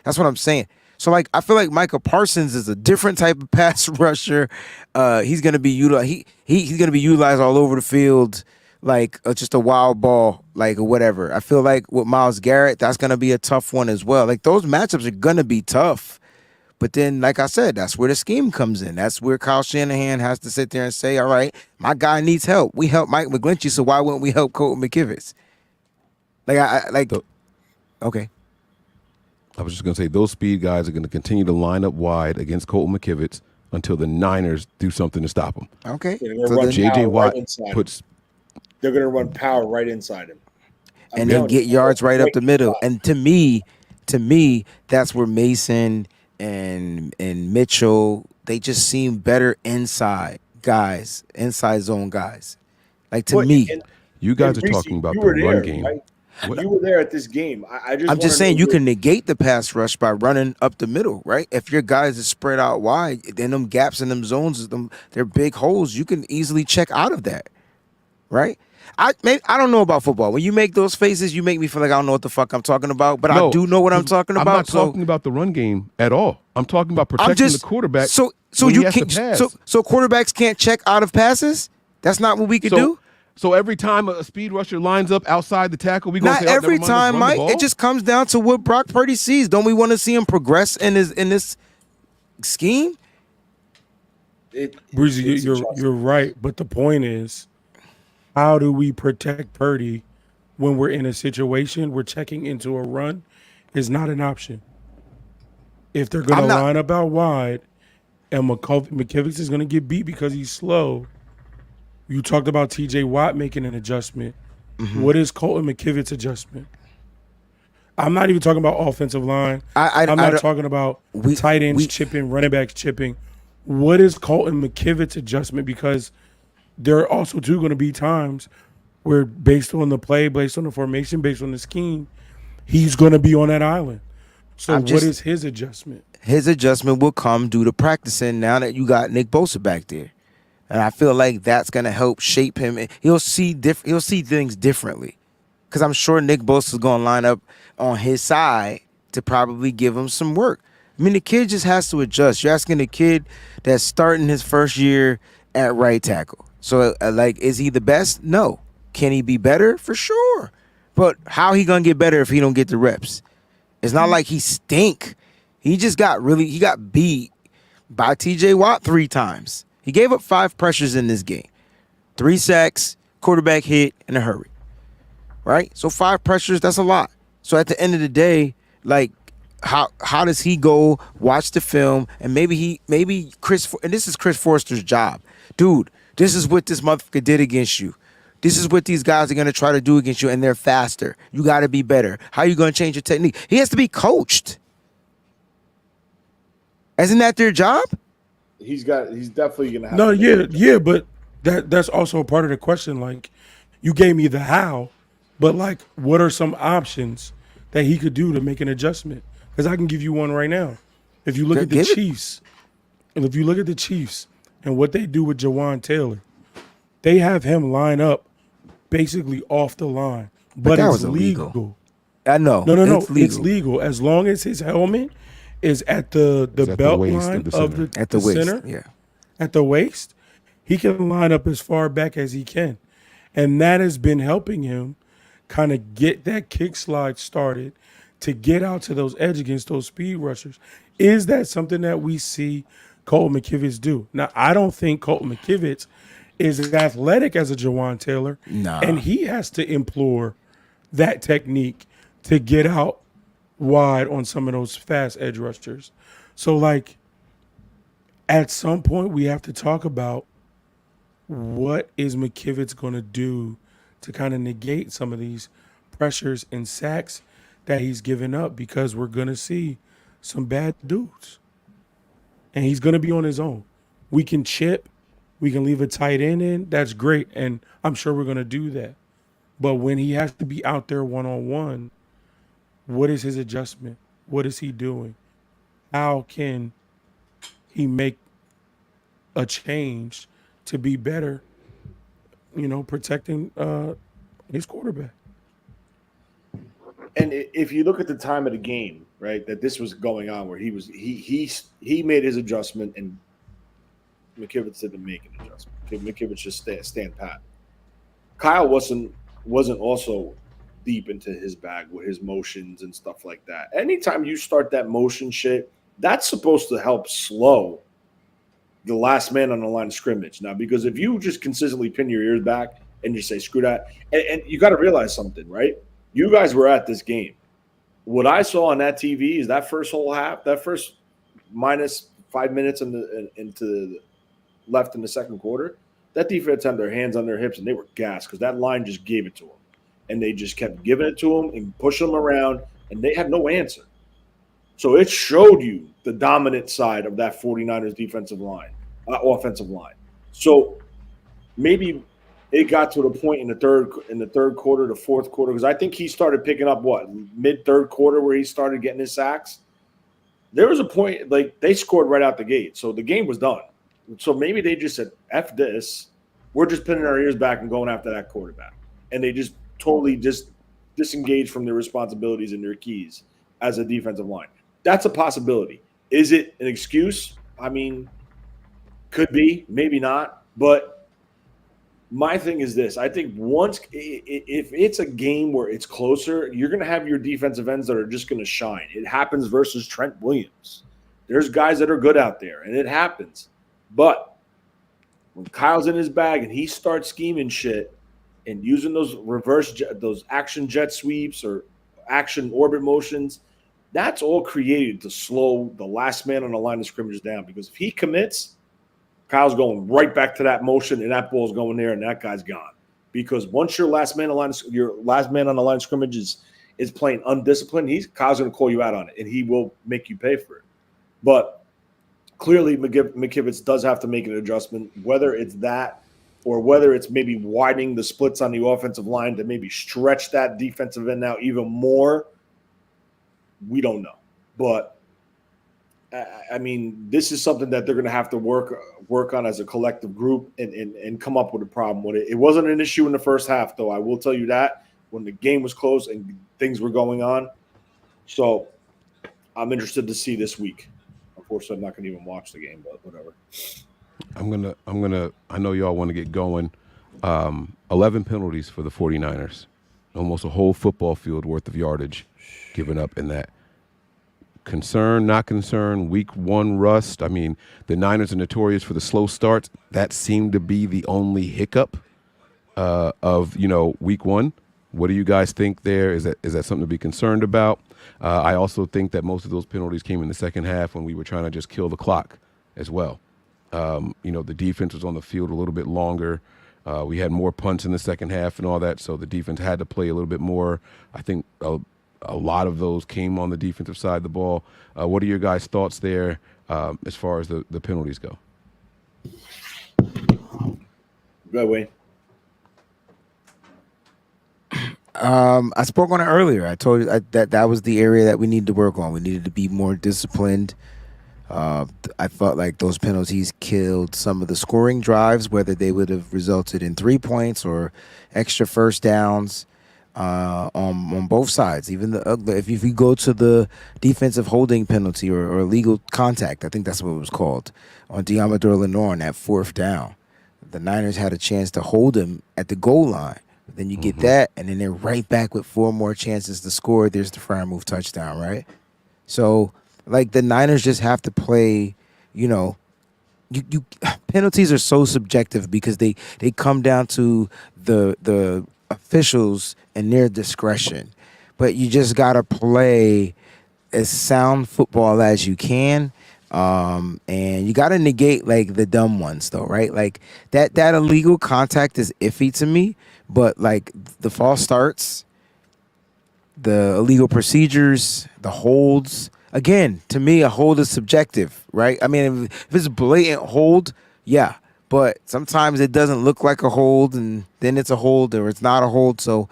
that's what I'm saying. So I feel like Micah Parsons is a different type of pass rusher. He's going to be utilized. He's going to be utilized all over the field, like just a wild ball, like whatever. I feel like with Myles Garrett, that's going to be a tough one as well. Like those matchups are going to be tough. But then, like I said, that's where the scheme comes in. That's where Kyle Shanahan has to sit there and say, all right, my guy needs help. We help Mike McGlinchey, so why wouldn't we help Colton McKivitz? Okay. I was just going to say those speed guys are going to continue to line up wide against Colton McKivitz until the Niners do something to stop him. Okay. So J.J. Watt puts – they're going to run power right inside him. And then get yards right up the middle. And to me, that's where Mason and Mitchell, they just seem better inside zone guys. Like to me. You guys are talking about the run game. Right? You were there at this game. I'm just saying you can negate the pass rush by running up the middle, right? If your guys are spread out wide, then them gaps in them zones, they're big holes. You can easily check out of that, right? I don't know about football. When you make those faces, you make me feel like I don't know what the fuck I'm talking about. But I do know what I'm talking about. I'm not talking about the run game at all. I'm talking about protecting the quarterback. So So when you he has to can't. pass. So quarterbacks can't check out of passes. That's not what we could do. So every time a speed rusher lines up outside the tackle, we gonna Not say, every never mind, time, let's run Mike. the ball? It just comes down to what Brock Purdy sees. Don't we want to see him progress in this scheme? Breezy, you're right, but the point is, how do we protect Purdy when we're in a situation where checking into a run is not an option? If they're going to line up out wide and McKivitz is going to get beat because he's slow, you talked about TJ Watt making an adjustment. Mm-hmm. What is Colton McKivitz's adjustment? I'm not even talking about offensive line. I'm not talking about tight ends chipping, running backs chipping. What is Colton McKivitz's adjustment? Because there are also going to be times where, based on the play, based on the formation, based on the scheme, he's going to be on that island. So what is his adjustment? His adjustment will come due to practicing now that you got Nick Bosa back there. And I feel like that's going to help shape him. He'll see things differently. Because I'm sure Nick Bosa is going to line up on his side to probably give him some work. I mean, the kid just has to adjust. You're asking a kid that's starting his first year at right tackle. So, is he the best? No. Can he be better? For sure. But how he going to get better if he don't get the reps? It's not like he stink. He just got beat by TJ Watt 3 times. He gave up 5 pressures in this game. 3 sacks, quarterback hit, and a hurry. Right? So 5 pressures, that's a lot. So at the end of the day, how does he go watch the film and maybe Chris, and this is Chris Forster's job. Dude, this is what this motherfucker did against you. This is what these guys are going to try to do against you, and they're faster. You got to be better. How are you going to change your technique? He has to be coached. Isn't that their job? He's definitely going to have No, yeah, but that's also a part of the question. Like, you gave me the how, but what are some options that he could do to make an adjustment? Because I can give you one right now. If you look at the Chiefs, and what they do with Jawan Taylor, they have him line up basically off the line, but it's legal. I know. No. It's legal as long as his helmet is at the belt line of the center. Yeah, at the waist, he can line up as far back as he can, and that has been helping him kind of get that kick slide started to get out to those edge against those speed rushers. Is that something that we see Colton McKivitz do? Now, I don't think Colton McKivitz is as athletic as a Jawan Taylor, and he has to implore that technique to get out wide on some of those fast edge rushers. So, at some point, we have to talk about what is McKivitz going to do to kind of negate some of these pressures and sacks that he's given up, because we're going to see some bad dudes. And he's going to be on his own. We can chip. We can leave a tight end in. That's great. And I'm sure we're going to do that. But when he has to be out there one-on-one, what is his adjustment? What is he doing? How can he make a change to be better, protecting his quarterback? And if you look at the time of the game, right, that this was going on, where he made his adjustment and McKivitz didn't make an adjustment. McKivitz just stand pat. Kyle wasn't also deep into his bag with his motions and stuff like that. Anytime you start that motion shit, that's supposed to help slow the last man on the line of scrimmage. Now, because if you just consistently pin your ears back and you say, screw that, and you got to realize something, right? You guys were at this game. What I saw on that TV is that first whole half, that first minus 5 minutes into left in the second quarter, that defense had their hands on their hips and they were gassed because that line just gave it to them. And they just kept giving it to them and pushing them around, and they had no answer. So it showed you the dominant side of that 49ers defensive line, offensive line. So maybe it got to the point in the third quarter, the fourth quarter, because I think he started picking up mid-third quarter where he started getting his sacks. There was a point, they scored right out the gate. So the game was done. So maybe they just said, F this. We're just pinning our ears back and going after that quarterback. And they just totally just disengaged from their responsibilities and their keys as a defensive line. That's a possibility. Is it an excuse? I mean, Could be, maybe not. But my thing is this. I think if it's a game where it's closer, you're going to have your defensive ends that are just going to shine. It happens versus Trent Williams. There's guys that are good out there, and it happens. But when Kyle's in his bag and he starts scheming shit and using those those action jet sweeps or action orbit motions, that's all created to slow the last man on the line of scrimmage down. Because if he commits, Kyle's going right back to that motion, and that ball's going there, and that guy's gone. Because once your last man on the line of scrimmage is playing undisciplined, Kyle's going to call you out on it, and he will make you pay for it. But clearly, McKivitz does have to make an adjustment, whether it's that or whether it's maybe widening the splits on the offensive line to maybe stretch that defensive end out even more. We don't know. But I mean, this is something that they're going to have to work on as a collective group and come up with a problem with it. It wasn't an issue in the first half, though. I will tell you that when the game was close and things were going on. So I'm interested to see this week. Unfortunately, I'm not going to even watch the game, but whatever. I know y'all want to get going. 11 penalties for the 49ers. Almost a whole football field worth of yardage given up in that. Concern, not concern, week one rust. I mean, the Niners are notorious for the slow starts. That seemed to be the only hiccup of, week one. What do you guys think there? Is that something to be concerned about? I also think that most of those penalties came in the second half when we were trying to just kill the clock as well. The defense was on the field a little bit longer. We had more punts in the second half and all that, so the defense had to play a little bit more. I think a lot of those came on the defensive side of the ball. What are your guys' thoughts there as far as the penalties go? Go ahead, Wayne. I spoke on it earlier. I told you that was the area that we needed to work on. We needed to be more disciplined. I felt like those penalties killed some of the scoring drives, whether they would have resulted in 3 points or extra first downs on both sides. Even if you go to the defensive holding penalty or illegal contact, I think that's what it was called, on Diamador Lenore on that fourth down. The Niners had a chance to hold him at the goal line. Then you get that, and then they're right back with 4 more chances to score. There's the fire move touchdown, right? So, like, the Niners just have to play, you penalties are so subjective because they come down to the officials and their discretion. But you just got to play as sound football as you can. And you got to negate, like, the dumb ones, though, right? Like, that illegal contact is iffy to me. But, like, the false starts, the illegal procedures, the holds, again, to me, a hold is subjective, right? I mean, if it's a blatant hold, yeah. But sometimes it doesn't look like a hold, and then it's a hold or it's not a hold. So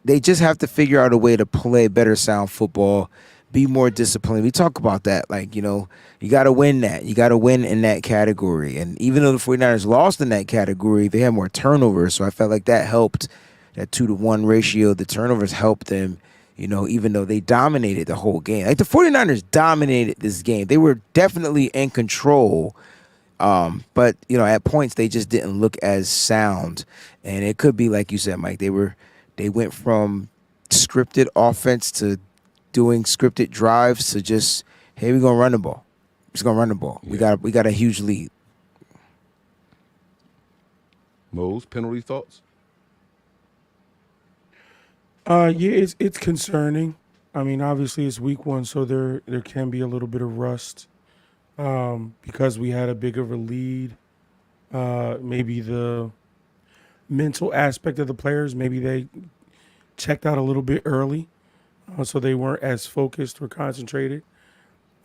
they just have to figure out a way to play better sound football, be more disciplined. We talk about that. Like, you got to win that. You got to win in that category. And even though the 49ers lost in that category, they had more turnovers. So I felt like that helped, that 2-to-1 ratio. The turnovers helped them, even though they dominated the whole game. Like, the 49ers dominated this game. They were definitely in control. But, at points, they just didn't look as sound. And it could be, like you said, Mike, they went from scripted offense to doing scripted drives to just, hey, we're going to run the ball. Just going to run the ball. Yeah. We got a huge lead. Mose, penalty thoughts? It's concerning. I mean, obviously it's week one, so there can be a little bit of rust because we had a big of a lead. Maybe the mental aspect of the players, maybe they checked out a little bit early. So they weren't as focused or concentrated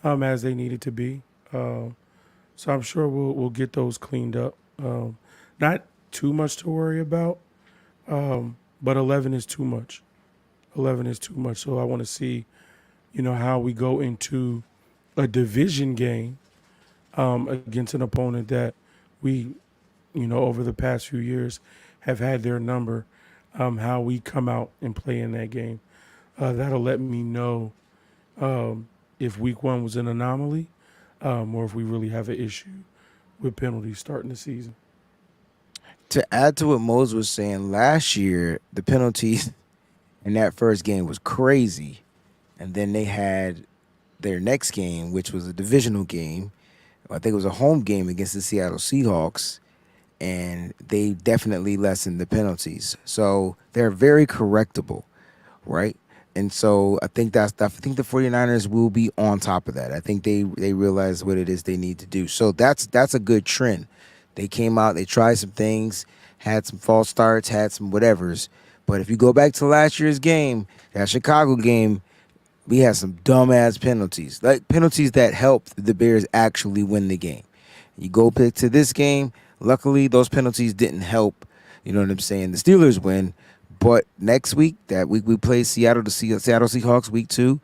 as they needed to be. So I'm sure we'll get those cleaned up. Not too much to worry about, but 11 is too much. 11 is too much. So I want to see, how we go into a division game against an opponent that we, over the past few years have had their number, how we come out and play in that game. That'll let me know if week one was an anomaly or if we really have an issue with penalties starting the season. To add to what Mose was saying, last year the penalties in that first game was crazy, and then they had their next game, which was a divisional game. I think it was a home game against the Seattle Seahawks, and they definitely lessened the penalties. So they're very correctable, right? And so I think the 49ers will be on top of that. I think they realize what it is they need to do. So that's a good trend. They came out, they tried some things, had some false starts, had some whatevers. But if you go back to last year's game, that Chicago game, we had some dumbass penalties, like penalties that helped the Bears actually win the game. You go back to this game, luckily those penalties didn't help, you know what I'm saying, the Steelers win. But next week, that week we played Seattle Seahawks week 2.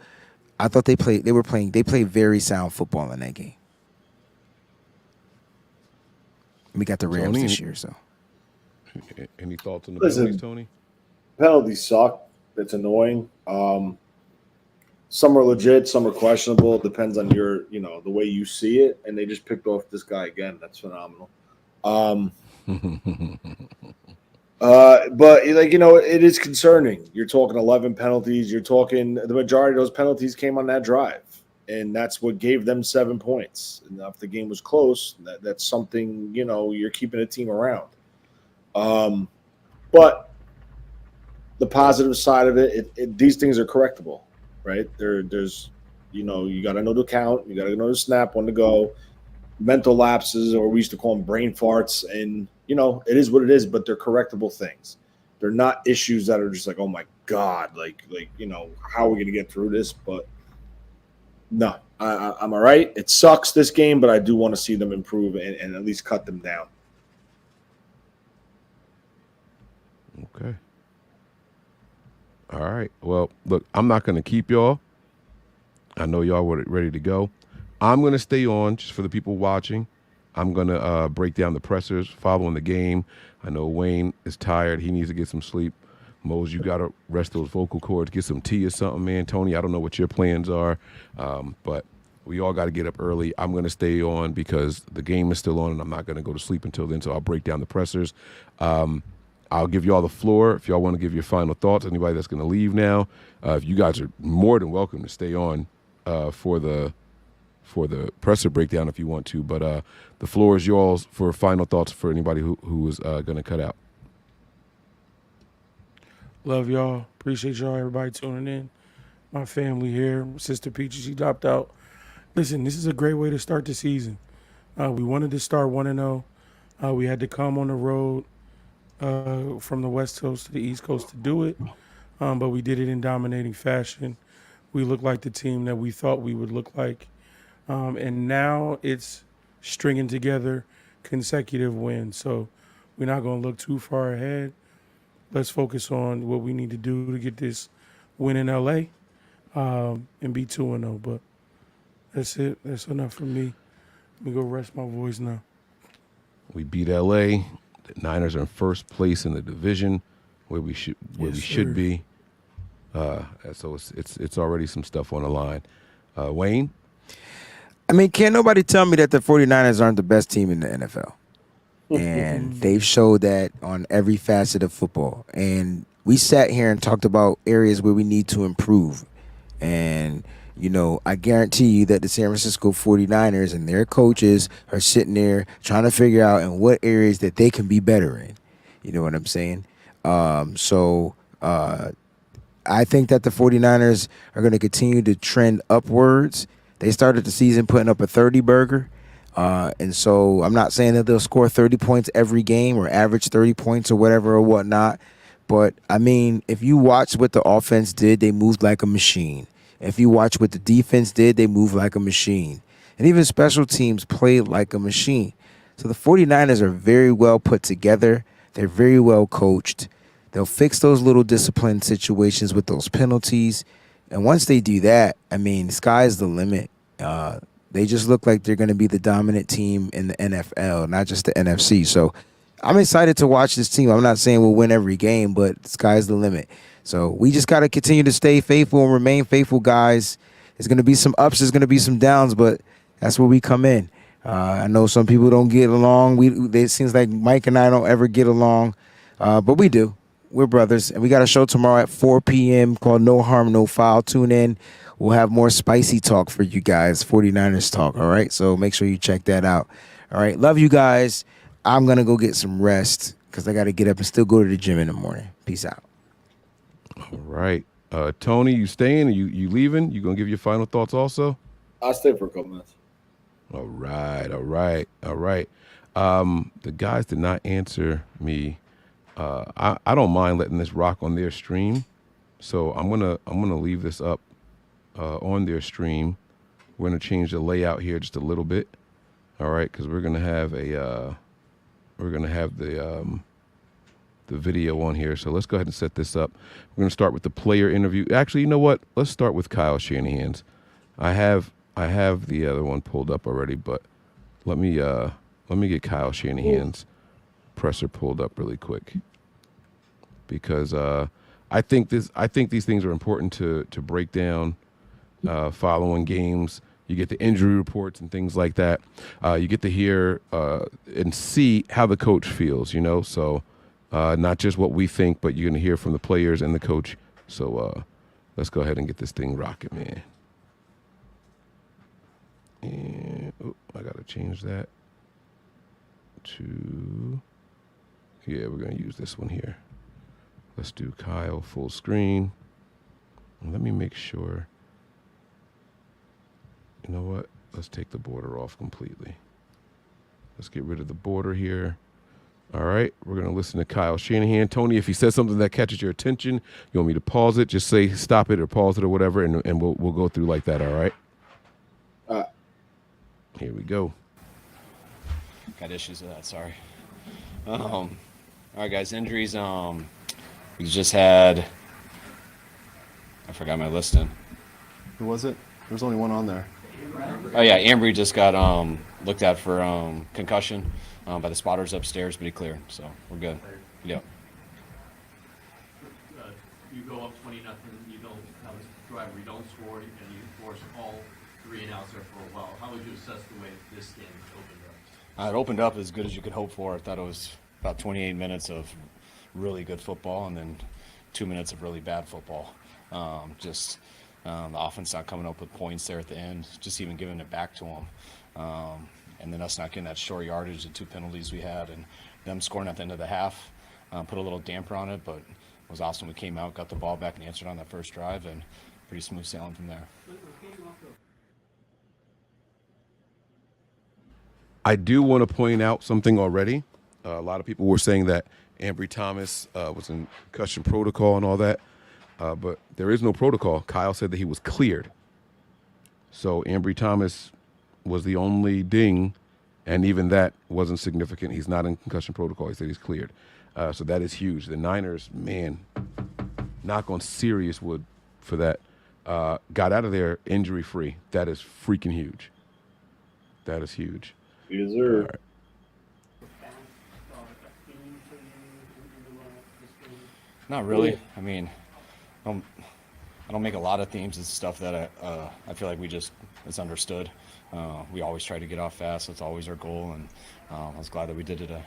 I thought they played very sound football in that game. We got the Rams Tony, this year, so. Any thoughts on the Listen, penalties, Tony? Penalties suck. It's annoying. Some are legit, some are questionable. It depends on your, the way you see it. And they just picked off this guy again. That's phenomenal. But it is concerning. You're talking 11 penalties. You're talking the majority of those penalties came on that drive, and that's what gave them 7 points. And if the game was close, that's something you're keeping a team around. But the positive side of it, these things are correctable, right? There's you got to know the count, you got to know the snap, when to go, mental lapses, or we used to call them brain farts, and it is what it is, but they're correctable things. They're not issues that are just like, oh my God, how are we going to get through this? But no, I'm all right. It sucks this game, but I do want to see them improve and at least cut them down. Okay. All right. Well, look, I'm not going to keep y'all. I know y'all were ready to go. I'm going to stay on just for the people watching. I'm going to break down the pressers following the game. I know Wayne is tired. He needs to get some sleep. Mose, you got to rest those vocal cords, get some tea or something, man. Tony, I don't know what your plans are, but we all got to get up early. I'm going to stay on because the game is still on, and I'm not going to go to sleep until then, so I'll break down the pressers. I'll give you all the floor if y'all want to give your final thoughts. Anybody that's going to leave now, you guys are more than welcome to stay on for the presser breakdown if you want to, but the floor is yours for final thoughts for anybody who is going to cut out. Love y'all. Appreciate y'all, everybody tuning in. My family here, Sister Peachy, she dropped out. Listen, this is a great way to start the season. We wanted to start 1-0. We had to come on the road from the West Coast to the East Coast to do it, but we did it in dominating fashion. We looked like the team that we thought we would look like. And now it's stringing together consecutive wins. So we're not going to look too far ahead. Let's focus on what we need to do to get this win in L.A. And be 2-0. But that's it. That's enough for me. Let me go rest my voice now. We beat L.A. The Niners are in first place in the division, where we should be. So it's already some stuff on the line. Wayne? I mean, can't nobody tell me that the 49ers aren't the best team in the NFL. And they've showed that on every facet of football. And we sat here and talked about areas where we need to improve. And, I guarantee you that the San Francisco 49ers and their coaches are sitting there trying to figure out in what areas that they can be better in. You know what I'm saying? So I think that the 49ers are going to continue to trend upwards. They started the season putting up a 30 burger. And so I'm not saying that they'll score 30 points every game or average 30 points or whatever or whatnot. But, I mean, if you watch what the offense did, they moved like a machine. If you watch what the defense did, they moved like a machine. And even special teams played like a machine. So the 49ers are very well put together. They're very well coached. They'll fix those little discipline situations with those penalties. And once they do that, I mean, the sky's the limit. They just look like they're going to be the dominant team in the NFL, not just the NFC. So I'm excited to watch this team. I'm not saying we'll win every game, but the sky's the limit. So we just got to continue to stay faithful and remain faithful, guys. There's going to be some ups, there's going to be some downs, but that's where we come in. I know some people don't get along. It seems like Mike and I don't ever get along, but we do. We're brothers, and we got a show tomorrow at 4 p.m. called No Harm, No Foul. Tune in. We'll have more spicy talk for you guys, 49ers talk, all right? So make sure you check that out. All right, love you guys. I'm going to go get some rest because I got to get up and still go to the gym in the morning. Peace out. All right. Tony, you staying? You leaving? You going to give your final thoughts also? I'll stay for a couple minutes. All right. The guys did not answer me. I don't mind letting this rock on their stream, so I'm gonna leave this up on their stream. We're gonna change the layout here just a little bit, all right? Because we're gonna have the video on here. So let's go ahead and set this up. We're gonna start with the player interview. Actually, you know what? Let's start with Kyle Shanahan's. I have the other one pulled up already, but let me get Kyle Shanahan's presser pulled up really quick, because I think these things are important to break down following games. You get the injury reports and things like that. You get to hear and see how the coach feels, so not just what we think, but you're going to hear from the players and the coach. So let's go ahead and get this thing rocking, man. And I got to change that to... Yeah, we're going to use this one here. Let's do Kyle full screen. And let me make sure. You know what? Let's take the border off completely. Let's get rid of the border here. All right, we're going to listen to Kyle Shanahan. Tony, if he says something that catches your attention, you want me to pause it, just say stop it or pause it or whatever, and we'll go through like that, all right? Here we go. Got issues with that, sorry. All right, guys, injuries. We just had, I forgot my listing. Who was it? There's only one on there. Oh, yeah, Ambry just got looked at for concussion by the spotters upstairs, but he cleared, so we're good. Yep. You go up 20-0, you don't have a driver, you don't score, and you force all 3 and outs there for a while. How would you assess the way this game opened up? It opened up as good as you could hope for. I thought it was about 28 minutes of really good football and then 2 minutes of really bad football. The offense not coming up with points there at the end, just even giving it back to them. And then us not getting that short yardage, the 2 penalties we had, and them scoring at the end of the half put a little damper on it, but it was awesome. We came out, got the ball back, and answered on that first drive, and pretty smooth sailing from there. I do want to point out something already. A lot of people were saying that Ambry Thomas was in concussion protocol and all that, but there is no protocol. Kyle said that he was cleared. So Ambry Thomas was the only ding, and even that wasn't significant. He's not in concussion protocol. He said he's cleared. So that is huge. The Niners, man, knock on serious wood for that, got out of there injury-free. That is freaking huge. That is huge. Yes, sir. All right. Not really. I mean, I don't make a lot of themes. It's stuff that I feel like it's understood. We always try to get off fast. That's always our goal, and I was glad that we did today.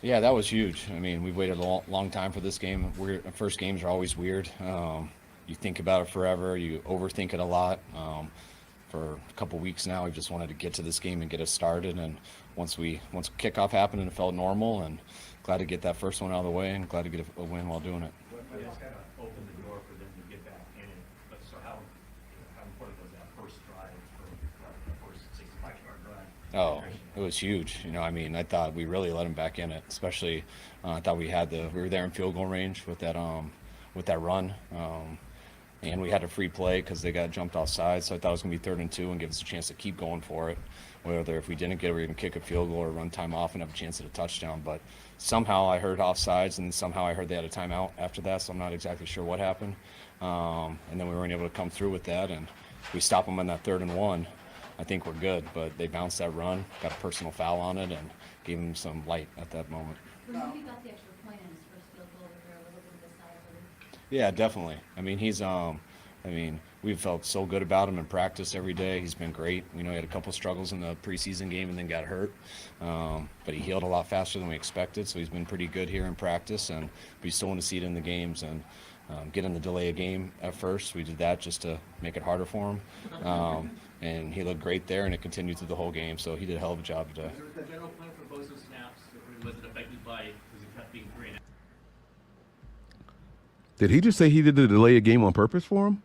Yeah, that was huge. I mean, we've waited a long time for this game. First games are always weird. You think about it forever. You overthink it a lot. For a couple weeks now, we just wanted to get to this game and get it started. And once kickoff happened and it felt normal, and glad to get that first one out of the way, and glad to get a win while doing it. But it's kind of opened the door for them to get back in it. But so how important was that first drive for the first 65-yard drive? Oh, it was huge. I mean, I thought we really let them back in it. Especially, I thought we were there in field goal range with that run. And we had a free play because they got jumped offside, so I thought it was going to be 3rd and 2 and give us a chance to keep going for it. Whether if we didn't get it, we were going to kick a field goal or run time off and have a chance at a touchdown. But somehow I heard offsides, and somehow I heard they had a timeout after that, so I'm not exactly sure what happened. And then we weren't able to come through with that, and we stopped them on that 3rd and 1. I think we're good, but they bounced that run, got a personal foul on it, and gave them some light at that moment. When you got the extra point in his first field goal, was there a little bit of a sigh of relief? Yeah, definitely. I mean, he's I mean, we've felt so good about him in practice every day. He's been great. We know he had a couple struggles in the preseason game and then got hurt, but he healed a lot faster than we expected. So he's been pretty good here in practice, and we still want to see it in the games and get him the delay a game at first. We did that just to make it harder for him, and he looked great there, and it continued through the whole game. So he did a hell of a job today. Was the general plan for both those snaps, or was it affected by because it kept being 3 and out? Did he just say he did the delay a game on purpose for him?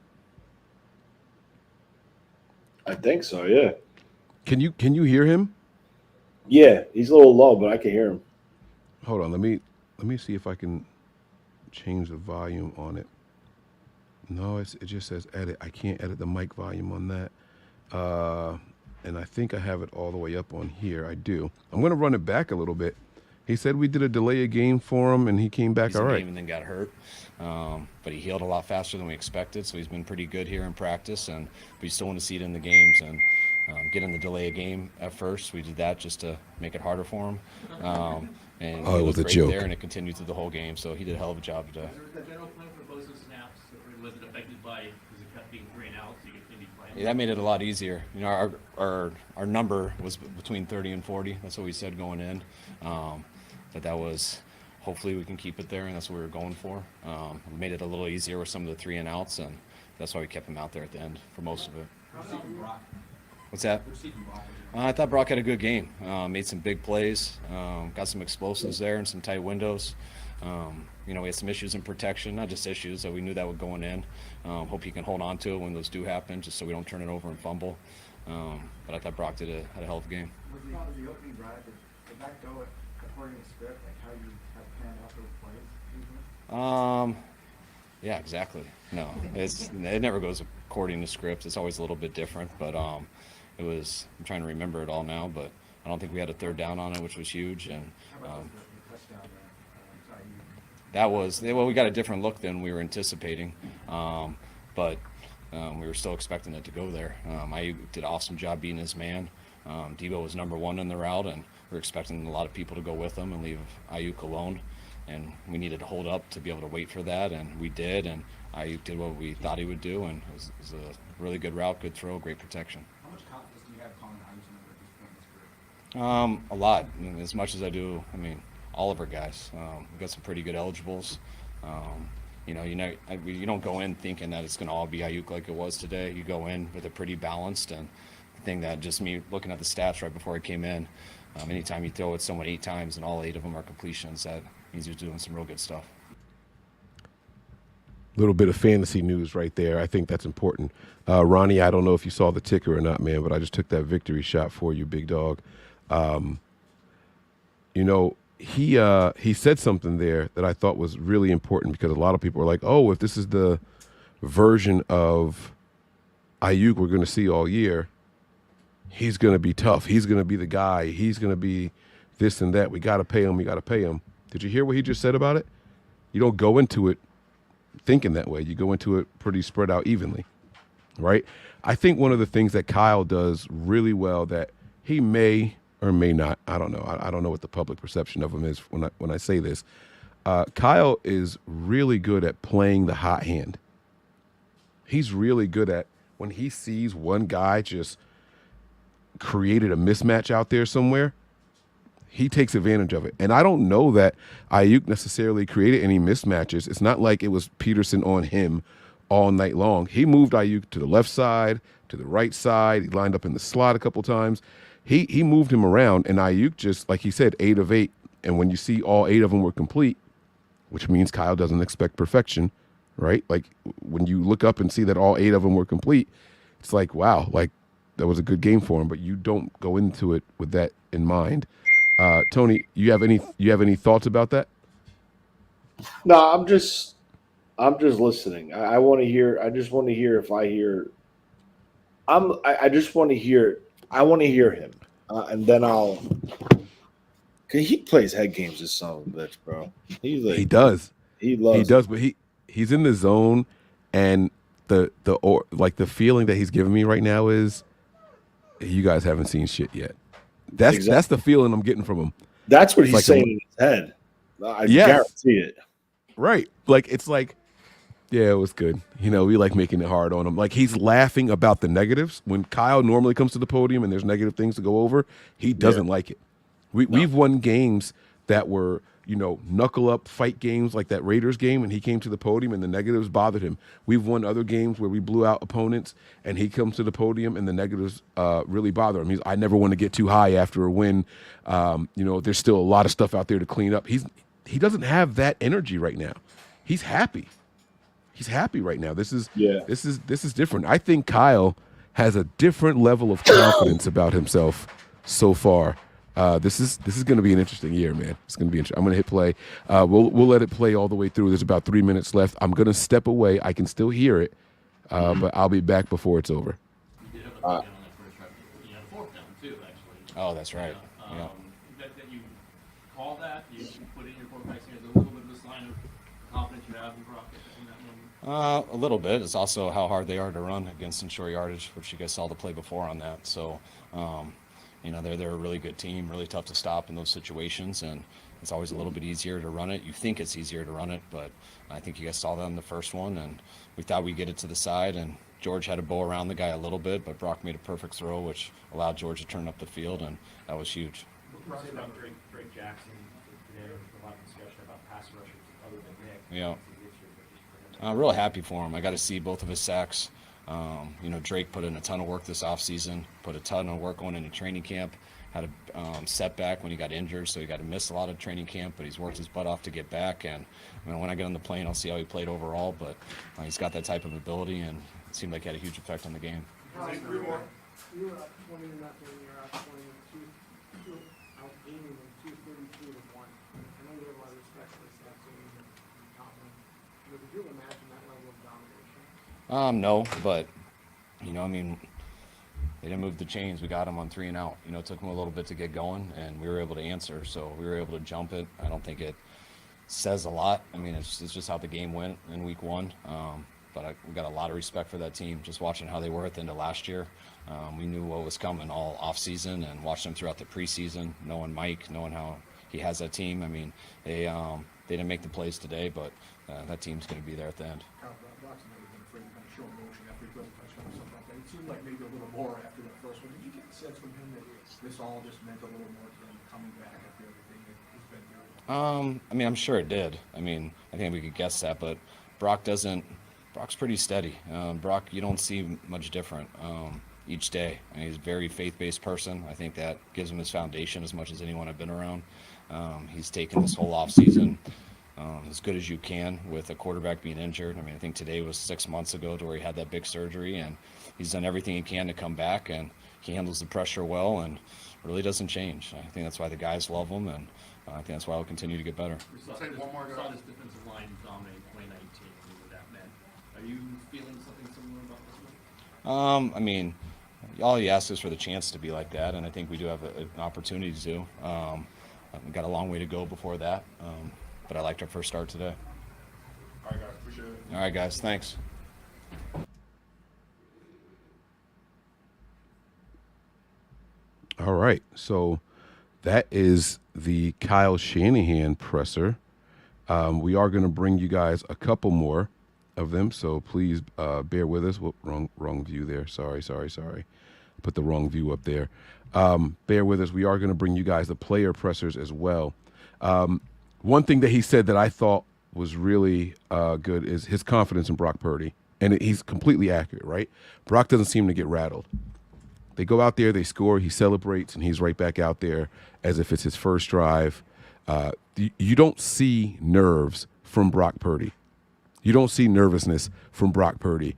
I think so. Yeah. Can you hear him? Yeah, he's a little low, but I can hear him. Hold on, let me see if I can change the volume on it. No, it just says edit. I can't edit the mic volume on that. And I think I have it all the way up on here. I do. I'm going to run it back a little bit. He said we did a delay a game for him, and he came back all right. And then got hurt, but he healed a lot faster than we expected. So he's been pretty good here in practice, and we still want to see it in the games and get in the delay a game at first. We did that just to make it harder for him. And it was a joke. There, and it continued through the whole game. So he did a hell of a job today. Was the general plan for both those snaps, or was it affected by because it kept being 3 and out, so you continued playing? Yeah, that made it a lot easier. You know, our number was between 30 and 40. That's what we said going in. But that was, hopefully we can keep it there, and that's what we were going for. It made it a little easier with some of the 3 and outs, and that's why we kept him out there at the end for most of it. What's that? I thought Brock had a good game. Made some big plays, got some explosives there and some tight windows. You know, we had some issues in protection, not just issues, that we knew that were going in. Hope he can hold on to it when those do happen, just so we don't turn it over and fumble. But I thought Brock had a hell of a game. Was the opening drive, did that go according to script, like how you have planned out those plays usually? Yeah, exactly. No, it never goes according to script. It's always a little bit different, but it was. I'm trying to remember it all now, but I don't think we had a third down on it, which was huge. And that was well, we got a different look than we were anticipating, but we were still expecting it to go there. I did an awesome job being his man. Debo was number 1 in the route, and we were expecting a lot of people to go with him and leave Ayuk alone. And we needed to hold up to be able to wait for that, and we did. And Ayuk did what we thought he would do, and it was a really good route, good throw, great protection. How much confidence do you have calling Ayuk's number at this point in his career? A lot, I mean, as much as I do. I mean, all of our guys. We've got some pretty good eligibles. You know, you don't go in thinking that it's going to all be Ayuk like it was today. You go in with a pretty balanced, and the thing that just me looking at the stats right before I came in, anytime you throw it someone 8 times and all 8 of them are completions, that means you're doing some real good stuff. Little bit of fantasy news right there. I think that's important. Ronnie, I don't know if you saw the ticker or not, man, but I just took that victory shot for you, big dog. You know, he said something there that I thought was really important, because a lot of people are like, oh, if this is the version of Ayuk we're going to see all year, he's going to be tough. He's going to be the guy. He's going to be this and that. We got to pay him. We got to pay him. Did you hear what he just said about it? You don't go into it thinking that way. You go into it pretty spread out evenly, right? I think one of the things that Kyle does really well that he may or may not, I don't know. I don't know what the public perception of him is when I say this. Kyle is really good at playing the hot hand. He's really good at when he sees one guy just created a mismatch out there somewhere, he takes advantage of it. And I don't know that Ayuk necessarily created any mismatches. It's not like it was Peterson on him all night long. He moved Ayuk to the left side, to the right side. He lined up in the slot a couple times. He moved him around, and Ayuk just, like he said, 8 of 8. And when you see all 8 of them were complete, which means Kyle doesn't expect perfection, right? Like when you look up and see that all 8 of them were complete, it's like, wow, like that was a good game for him, but you don't go into it with that in mind. Tony, you have any thoughts about that? No, I'm just listening. I want to hear. I just want to hear if I hear. I just want to hear. I want to hear him, and then I'll. Cause he plays head games, this son of a bitch, bro. He does. He loves. He does, but he's in the zone, and the feeling that he's giving me right now is, you guys haven't seen shit yet. That's the feeling I'm getting from him. That's what he's saying in his head. I guarantee it. Right. Like it's like Yeah, it was good. You know, we like making it hard on him. Like, he's laughing about the negatives. When Kyle normally comes to the podium and there's negative things to go over, he doesn't like it. We've won games that were, you know, knuckle up fight games like that Raiders game, and he came to the podium and the negatives bothered him. We've won other games where we blew out opponents and he comes to the podium and the negatives really bother him. I never want to get too high after a win. You know, there's still a lot of stuff out there to clean up. He doesn't have that energy right now. He's happy. He's happy right now. This is different. I think Kyle has a different level of confidence about himself so far. This is going to be an interesting year, man. It's going to be interesting. I'm going to hit play. We'll let it play all the way through. There's about 3 minutes left. I'm going to step away. I can still hear it, but I'll be back before it's over. You did have a down on that first drive. You had a fourth down too, actually. Oh, that's right. Yeah. That you call that, you put in your quarterback's hands a little bit of a sign of confidence you have in Brock in that moment. A little bit. It's also how hard they are to run against in short yardage, which you guys saw the play before on that. So, you know, they're a really good team, really tough to stop in those situations, and it's always a little bit easier to run it. You think it's easier to run it, but I think you guys saw that in the first one, and we thought we'd get it to the side, and George had to bow around the guy a little bit, but Brock made a perfect throw, which allowed George to turn up the field, and that was huge. What about Drake Jackson today? There was a lot of discussion about pass rushers other than Nick. Yeah. I'm real happy for him. I got to see both of his sacks. You know, Drake put in a ton of work this offseason, put a ton of work going into training camp, had a setback when he got injured, so he got to miss a lot of training camp, but he's worked his butt off to get back. And I mean, when I get on the plane, I'll see how he played overall, but he's got that type of ability, and it seemed like he had a huge effect on the game. You were up 20 0, you're out 20 2, out aiming them 232 to 1. I know you have a lot of respect for this staff team and confidence. But did you imagine that level of domination? No, but, you know, I mean, they didn't move the chains. We got them on 3 and out. You know, it took them a little bit to get going, and we were able to answer. So we were able to jump it. I don't think it says a lot. I mean, it's just how the game went in week 1. But we got a lot of respect for that team. Just watching how they were at the end of last year, we knew what was coming all off season, and watched them throughout the preseason. Knowing Mike, knowing how he has that team. I mean, they didn't make the plays today, but that team's going to be there at the end. Brock's never been afraid to kind of show emotion after he throws a touchdown or something like that. It seemed like maybe a little more after that first one. Did you get the sense from him that this all just meant a little more to him coming back after everything that he's been through? I mean, I'm sure it did. I mean, I think we could guess that, but Brock's pretty steady. Brock, you don't see much different each day. I mean, he's a very faith-based person. I think that gives him his foundation as much as anyone I've been around. He's taken this whole offseason as good as you can with a quarterback being injured. I mean, I think today was 6 months ago to where he had that big surgery, and he's done everything he can to come back, and he handles the pressure well and really doesn't change. I think that's why the guys love him, and I think that's why he'll continue to get better. We saw this defensive line dominate 2019 and what that meant. Are you feeling something similar about this one? I mean, all he asks is for the chance to be like that, and I think we do have an opportunity to. We've got a long way to go before that, but I liked our first start today. All right, guys. Appreciate it. All right, guys. Thanks. All right, so that is the Kyle Shanahan presser. We are going to bring you guys a couple more of them, so please bear with us. Whoop, wrong view there. Sorry. Put the wrong view up there. Bear with us. We are going to bring you guys the player pressers as well. One thing that he said that I thought was really good is his confidence in Brock Purdy, and he's completely accurate, right? Brock doesn't seem to get rattled. They go out there, they score, he celebrates, and he's right back out there as if it's his first drive. You don't see nerves from Brock Purdy. You don't see nervousness from Brock Purdy.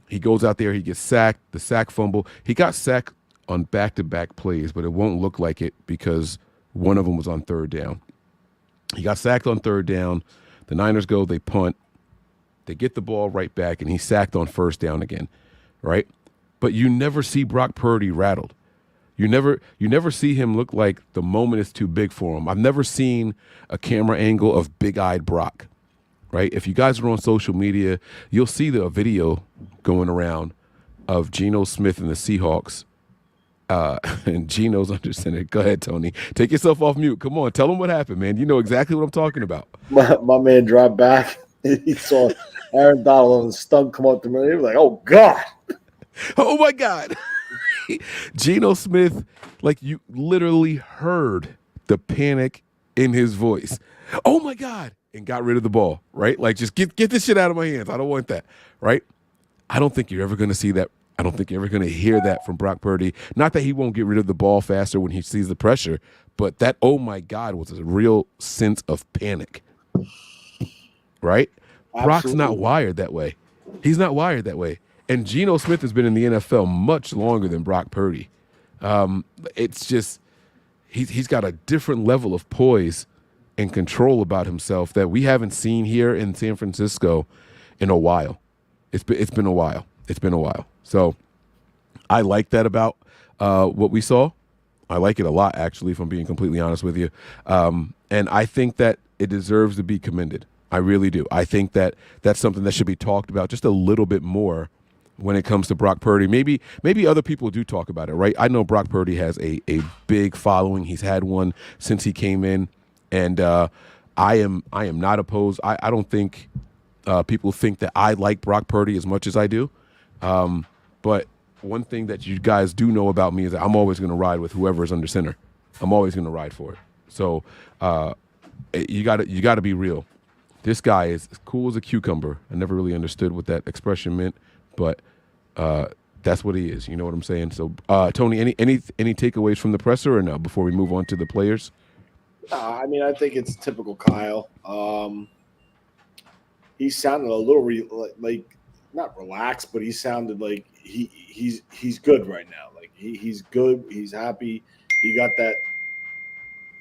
He goes out there, he gets sacked, the sack fumble. He got sacked on back-to-back plays, but it won't look like it because one of them was on third down. He got sacked on third down. The Niners go, they punt. They get the ball right back, and he's sacked on first down again, right? But you never see Brock Purdy rattled. You never see him look like the moment is too big for him. I've never seen a camera angle of big-eyed Brock, right? If you guys are on social media, you'll see the video going around of Geno Smith and the Seahawks, and Geno's under center. Go ahead, Tony. Take yourself off mute. Come on, tell them what happened, man. You know exactly what I'm talking about. My man dropped back. he saw Aaron Donald and Stug come up to me. He was like, "Oh God, Oh my God." Geno Smith, like you literally heard the panic in his voice. Oh my God. And got rid of the ball, right? Like just get this shit out of my hands. I don't want that, right? I don't think you're ever going to see that. I don't think you're ever going to hear that from Brock Purdy. Not that he won't get rid of the ball faster when he sees the pressure, but that, oh my God, was a real sense of panic, right? Brock's not wired that way. He's not wired that way. And Geno Smith has been in the NFL much longer than Brock Purdy. It's just he's got a different level of poise and control about himself that we haven't seen here in San Francisco in a while. It's been a while. It's been a while. So I like that about what we saw. I like it a lot, actually, if I'm being completely honest with you. And I think that it deserves to be commended. I really do. I think that that's something that should be talked about just a little bit more when it comes to Brock Purdy. Maybe other people do talk about it, right? I know Brock Purdy has a big following. He's had one since he came in, and I am not opposed. I don't think people think that I like Brock Purdy as much as I do. But one thing that you guys do know about me is that I'm always going to ride with whoever is under center. I'm always going to ride for it. So you got to be real. This guy is as cool as a cucumber. I never really understood what that expression meant, but that's what he is. You know what I'm saying? So, Tony, any takeaways from the presser or no before we move on to the players? I mean, I think it's typical Kyle. He sounded a little like not relaxed, but he sounded like he's good right now. Like he's good. He's happy. He got that.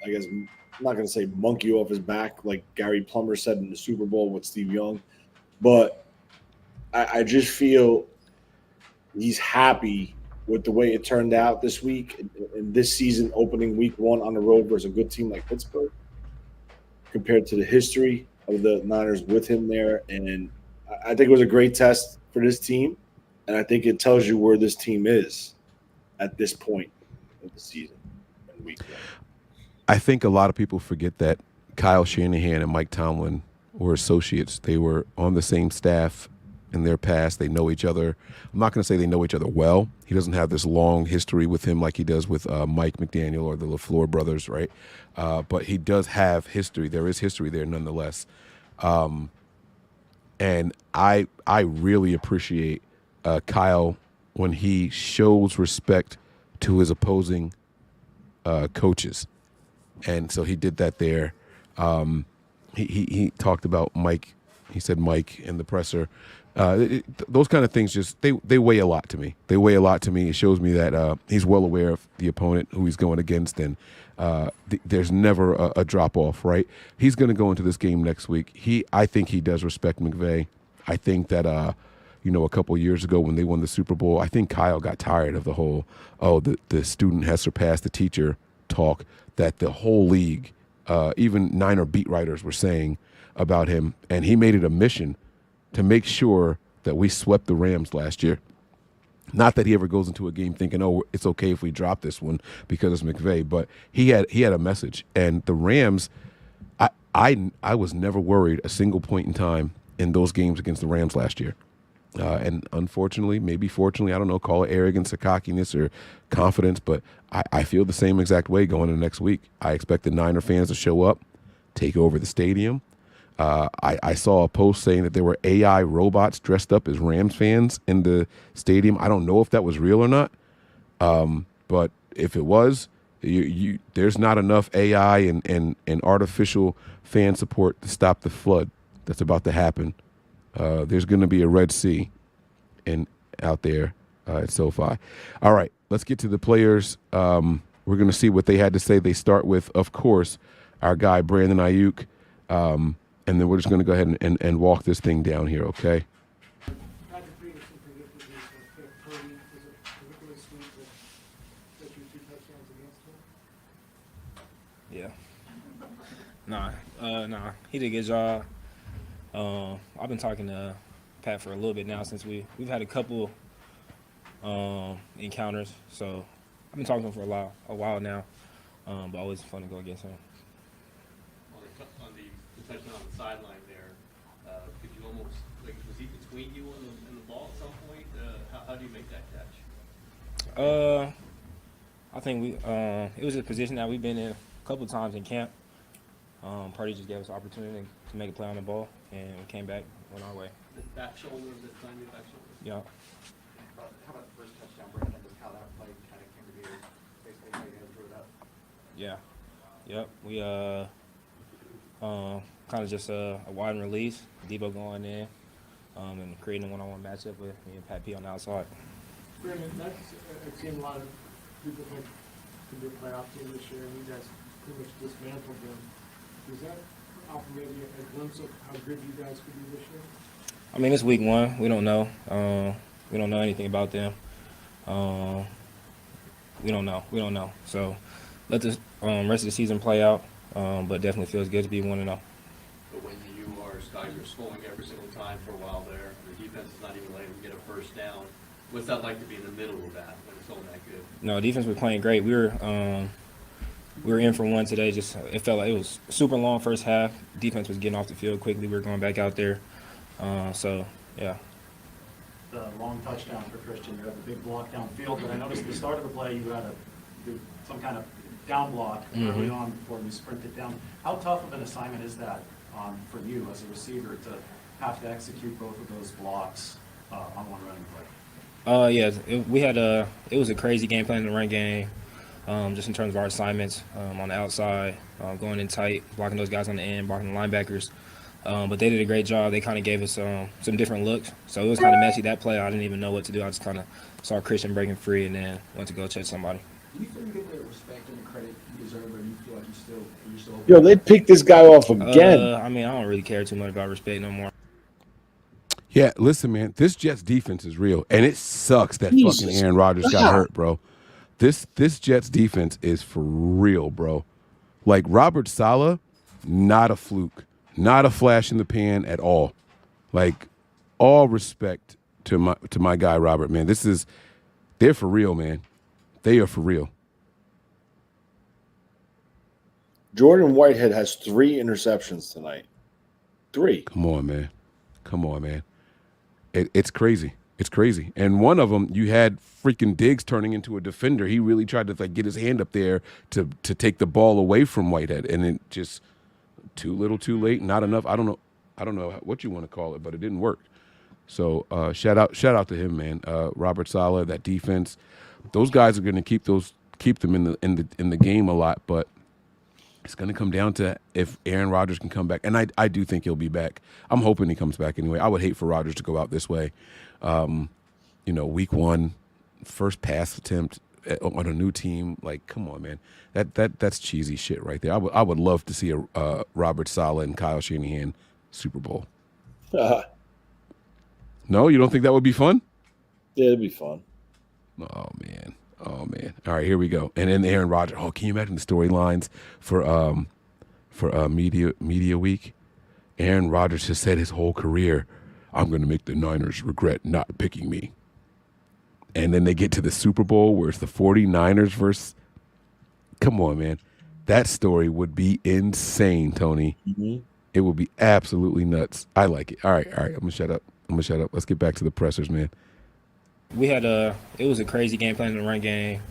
I guess I'm not going to say monkey off his back like Gary Plummer said in the Super Bowl with Steve Young, but I just feel he's happy with the way it turned out this week and this season, opening week 1 on the road versus a good team like Pittsburgh, compared to the history of the Niners with him there. And I think it was a great test for this team, and I think it tells you where this team is at this point of the season in week 1. I think a lot of people forget that Kyle Shanahan and Mike Tomlin were associates. They were on the same staff in their past. They know each other. I'm not going to say they know each other well. He doesn't have this long history with him like he does with Mike McDaniel or the LaFleur brothers, right? But he does have history. There is history there nonetheless. And I really appreciate Kyle when he shows respect to his opposing coaches. And so he did that there. He talked about Mike. He said Mike in the presser. Those kind of things they weigh a lot to me. They weigh a lot to me. It shows me that he's well aware of the opponent who he's going against, and there's never a drop off. Right? He's going to go into this game next week. I think he does respect McVay. I think that a couple of years ago when they won the Super Bowl, I think Kyle got tired of the whole the student has surpassed the teacher talk that the whole league, even Niner beat writers were saying about him, and he made it a mission to make sure that we swept the Rams last year. Not that he ever goes into a game thinking, oh, it's okay if we drop this one because it's McVay, but he had a message. And the Rams, I was never worried a single point in time in those games against the Rams last year. And unfortunately, maybe fortunately, I don't know, call it arrogance or cockiness or confidence, but I feel the same exact way going into next week. I expect the Niner fans to show up, take over the stadium. I saw a post saying that there were AI robots dressed up as Rams fans in the stadium. I don't know if that was real or not, but if it was, there's not enough AI and artificial fan support to stop the flood that's about to happen. There's going to be a Red Sea out there at SoFi. All right, let's get to the players. We're going to see what they had to say. They start with, of course, our guy Brandon Ayuk, and then we're just going to go ahead and walk this thing down here, okay? Yeah. Nah. He did a good job. I've been talking to Pat for a little bit now since we've had a couple encounters. So I've been talking to him for a while now. But always fun to go against him. On the touchdown on the sideline there, between you and the ball at some point? How do you make that catch? I think it was a position that we've been in a couple of times in camp. Purdy just gave us the opportunity to make a play on the ball, and we came back, went our way. The back shoulder, the time your back shoulder? Yeah. How about the first touchdown, Brandon? Just how that play kind of came to be, basically how you guys drew it up. Yeah. Yep. We kind of just a wide and release, Debo going in, and creating a one-on-one matchup with me and Pat P on the outside. Brandon, that's a team a lot of people think could be a playoff team this year, and you guys pretty much dismantled them. Does that offer maybe a glimpse of how good you guys could be this year? I mean, it's week one. We don't know. We don't know anything about them. We don't know. So let the rest of the season play out. But definitely feels good to be 1-0. But when you guys are scoring every single time for a while there, the defense is not even letting them get a first down. What's that like to be in the middle of that when it's going that good? No, defense was playing great. We were in for one today. Just it felt like it was a super long first half. Defense was getting off the field quickly. We were going back out there. So yeah. The long touchdown for Christian, you had the big block downfield, but I noticed at the start of the play you had to do some kind of down block early on before you sprinted down. How tough of an assignment is that for you as a receiver to have to execute both of those blocks on one running play? Yeah, it was a crazy game plan in the run game, just in terms of our assignments on the outside, going in tight, blocking those guys on the end, blocking the linebackers. But they did a great job. They kind of gave us some different looks. So it was kind of messy, that play. I didn't even know what to do. I just kind of saw Christian breaking free and then went to go check somebody. Do you feel you get the respect and the credit you deserve, or do you feel like you're still Yo, they picked this guy off again. I mean, I don't really care too much about respect no more. Yeah, listen, man, this Jets defense is real, and it sucks that fucking Aaron Rodgers got hurt, bro. This Jets defense is for real, bro. Like Robert Saleh, not a fluke, not a flash in the pan at all. Like all respect to my guy Robert, man. They're for real, man. They are for real. Jordan Whitehead has 3 interceptions tonight. 3. Come on, man. It's crazy. It's crazy. And one of them, you had freaking Diggs turning into a defender. He really tried to get his hand up there to take the ball away from Whitehead, and it just too little, too late, not enough. I don't know what you want to call it, but it didn't work. So shout out to him, man. Robert Saleh, that defense. Those guys are going to keep them in the game a lot, but it's going to come down to if Aaron Rodgers can come back, and I do think he'll be back. I'm hoping he comes back anyway. I would hate for Rodgers to go out this way. Week 1, first pass attempt on a new team. Like, come on, man. That's cheesy shit right there. I would love to see a Robert Saleh and Kyle Shanahan Super Bowl. No, you don't think that would be fun? Yeah, it'd be fun. Oh man. All right, here we go. And then Aaron Rodgers. Oh, can you imagine the storylines for media week? Aaron Rodgers has said his whole career, I'm going to make the Niners regret not picking me. And then they get to the Super Bowl where it's the 49ers versus. Come on, man. That story would be insane, Tony. Mm-hmm. It would be absolutely nuts. I like it. All right. I'm going to shut up. Let's get back to the pressers, man. It was a crazy game plan in the run game,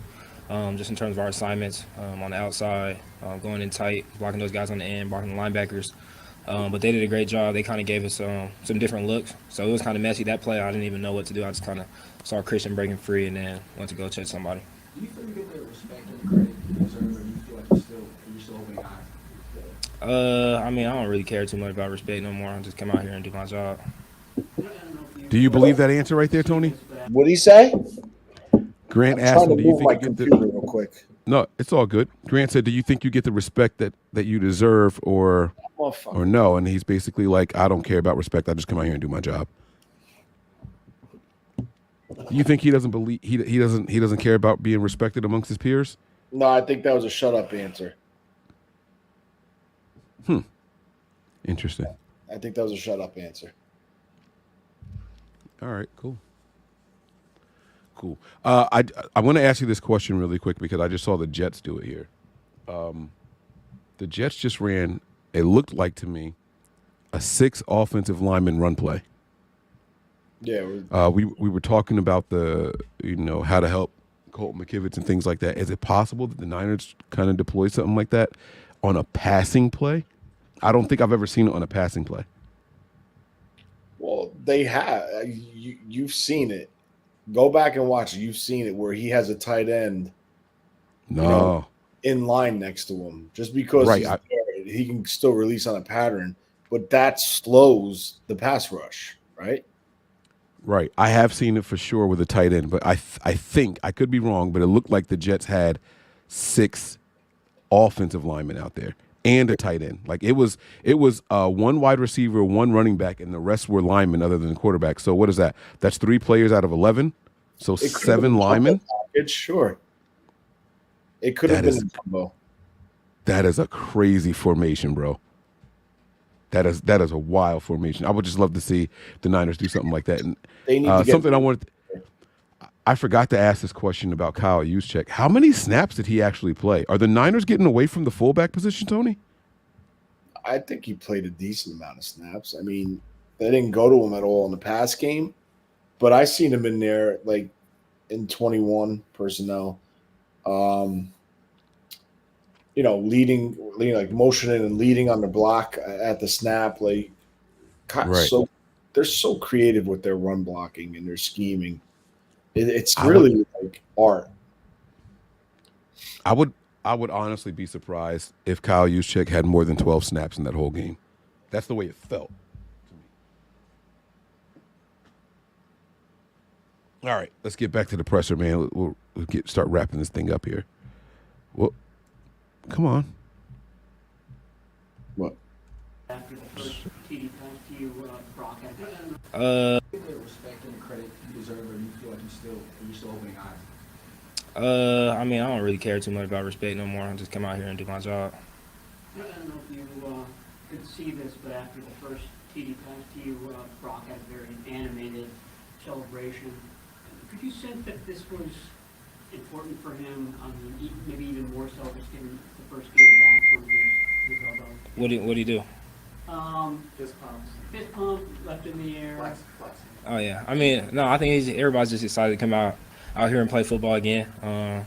just in terms of our assignments on the outside, going in tight, blocking those guys on the end, blocking the linebackers. But they did a great job. They kind of gave us some different looks. So it was kind of messy, that play. I didn't even know what to do. I just kind of saw Christian breaking free and then went to go check somebody. Do you feel you get the respect and the credit you deserve, or do you feel like you're still opening eyes? I mean, I don't really care too much about respect no more. I just come out here and do my job. Do you believe that answer right there, Tony? What'd he say? Grant I'm asked trying him, to do you move think my you get computer the... real quick. No, it's all good. Grant said, do you think you get the respect that you deserve or no? And he's basically like, I don't care about respect. I just come out here and do my job. You think he doesn't believe he doesn't care about being respected amongst his peers? No, I think that was a shut up answer. Interesting. I think that was a shut up answer. All right, cool. I want to ask you this question really quick because I just saw the Jets do it here. The Jets just ran, it looked like to me, a 6 offensive lineman run play. Yeah, we were talking about the how to help Colt McKivitz and things like that. Is it possible that the Niners kind of deploy something like that on a passing play? I don't think I've ever seen it on a passing play. Well, they have. You've seen it. Go back and watch it. You've seen it where he has a tight end. No. In line next to him, just because he's there, he can still release on a pattern, but that slows the pass rush, right? Right. I have seen it for sure with a tight end, but I think, I could be wrong, but it looked like the Jets had 6 offensive linemen out there and a tight end. Like it was one wide receiver, 1 running back, and the rest were linemen other than the quarterback. So what is that? That's 3 players out of 11. So 7 linemen. It's sure. It could have been a combo. That is a crazy formation, bro. That is a wild formation. I would just love to see the Niners do something like that. And they need to get something I wanted. I forgot to ask this question about Kyle Juszczyk. How many snaps did he actually play? Are the Niners getting away from the fullback position, Tony? I think he played a decent amount of snaps. I mean, they didn't go to him at all in the pass game, but I seen him in there like in 21 personnel. Leading like motioning and leading on the block at the snap. Like, so they're so creative with their run blocking and their scheming. It's really like art. I would honestly be surprised if Kyle Juszczyk had more than 12 snaps in that whole game. That's the way it felt to me. All right, let's get back to the presser, man. We'll start wrapping this thing up here. Well, come on. What? After the first TD pass to you, Brock, respect and credit you deserve, or you feel like you're still opening eyes? I mean, I don't really care too much about respect no more. I just come out here and do my job. I don't know if you could see this, but after the first TD pass to you, Brock had a very animated celebration. Could you sense that this was important for him, maybe even more so just given the first game back from his elbow? What did he do? Fist pump, left in the air. Flex. Oh yeah, I mean, no, I think everybody's just excited to come out here and play football again. And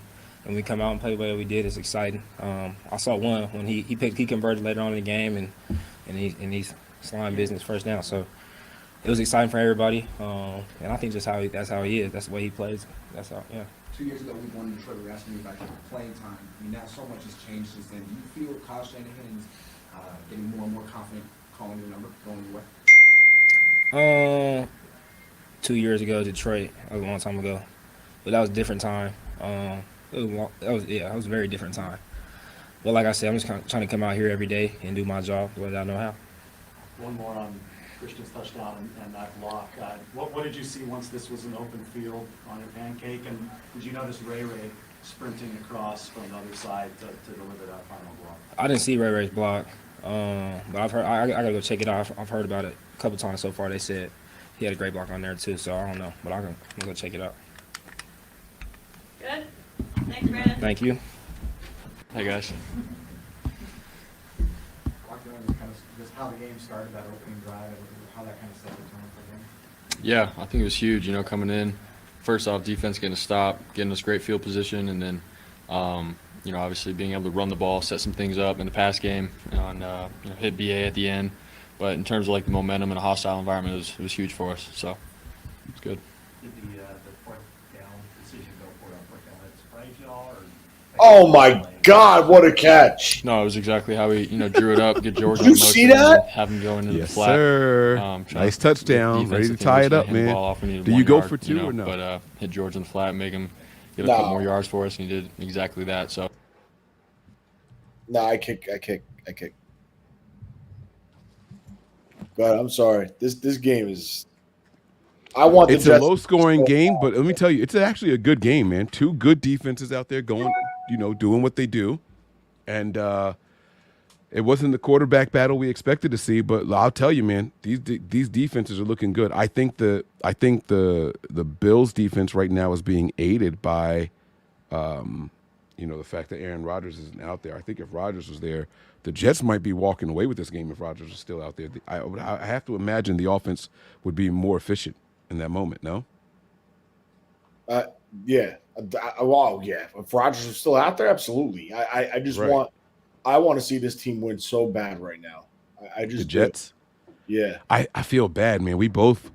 we come out and play the way we did. It's exciting. I saw one when he converted later on in the game, and he's slime business first down. So it was exciting for everybody. And I think that's how he is. That's the way he plays. That's how. Yeah. 2 years ago, we won in Detroit. We were asking you about your playing time. I mean, now so much has changed since then. Do you feel Kyle Shanahan's getting more and more confident calling your number, going your way? 2 years ago, Detroit. That was a long time ago, but that was a different time. That was a very different time. But like I said, I'm just trying to come out here every day and do my job the way that I know how. One more on Christian's touchdown and that block. What did you see once this was an open field on your pancake? And did you notice Ray sprinting across from the other side to deliver that final block? I didn't see Ray's block, but I've heard. I gotta go check it out. I've heard about it a couple times so far. They said he had a great block on there too, so I don't know, but I'm gonna go check it out. Good. Thanks, Brandon. Thank you. Hey guys. Just how the game started, that opening drive, how that kind of set the tone for them. Yeah, I think it was huge, coming in. First off, defense getting a stop, getting us great field position, and then, obviously being able to run the ball, set some things up in the pass game, and hit BA at the end. But in terms of the momentum and a hostile environment, it was huge for us. So it's good. Did the fourth down decision go for it on fourth down? Did it surprise y'all? Oh my God! What a catch! No, it was exactly how we drew it up, get George Did on you motion, see that? and have him go into the Yes, flat. sir. Nice touchdown. Ready to tie it up, man. Do you go for 2 or no? But hit George on the flat, make him get a couple more yards for us, and he did exactly that. So. No, I kick. God, I'm sorry. This game is. It's a low-scoring game, but let me tell you, it's actually a good game, man. 2 good defenses out there going, doing what they do, and it wasn't the quarterback battle we expected to see. But I'll tell you, man, these defenses are looking good. I think the Bills' defense right now is being aided by, the fact that Aaron Rodgers isn't out there. I think if Rodgers was there, the Jets might be walking away with this game if Rodgers was still out there. I have to imagine the offense would be more efficient in that moment. No. Yeah. Wow. Yeah. If Rodgers is still out there, absolutely. I just Right. I want to see this team win so bad right now. I just The Jets. do. Yeah. I feel bad, man. We both,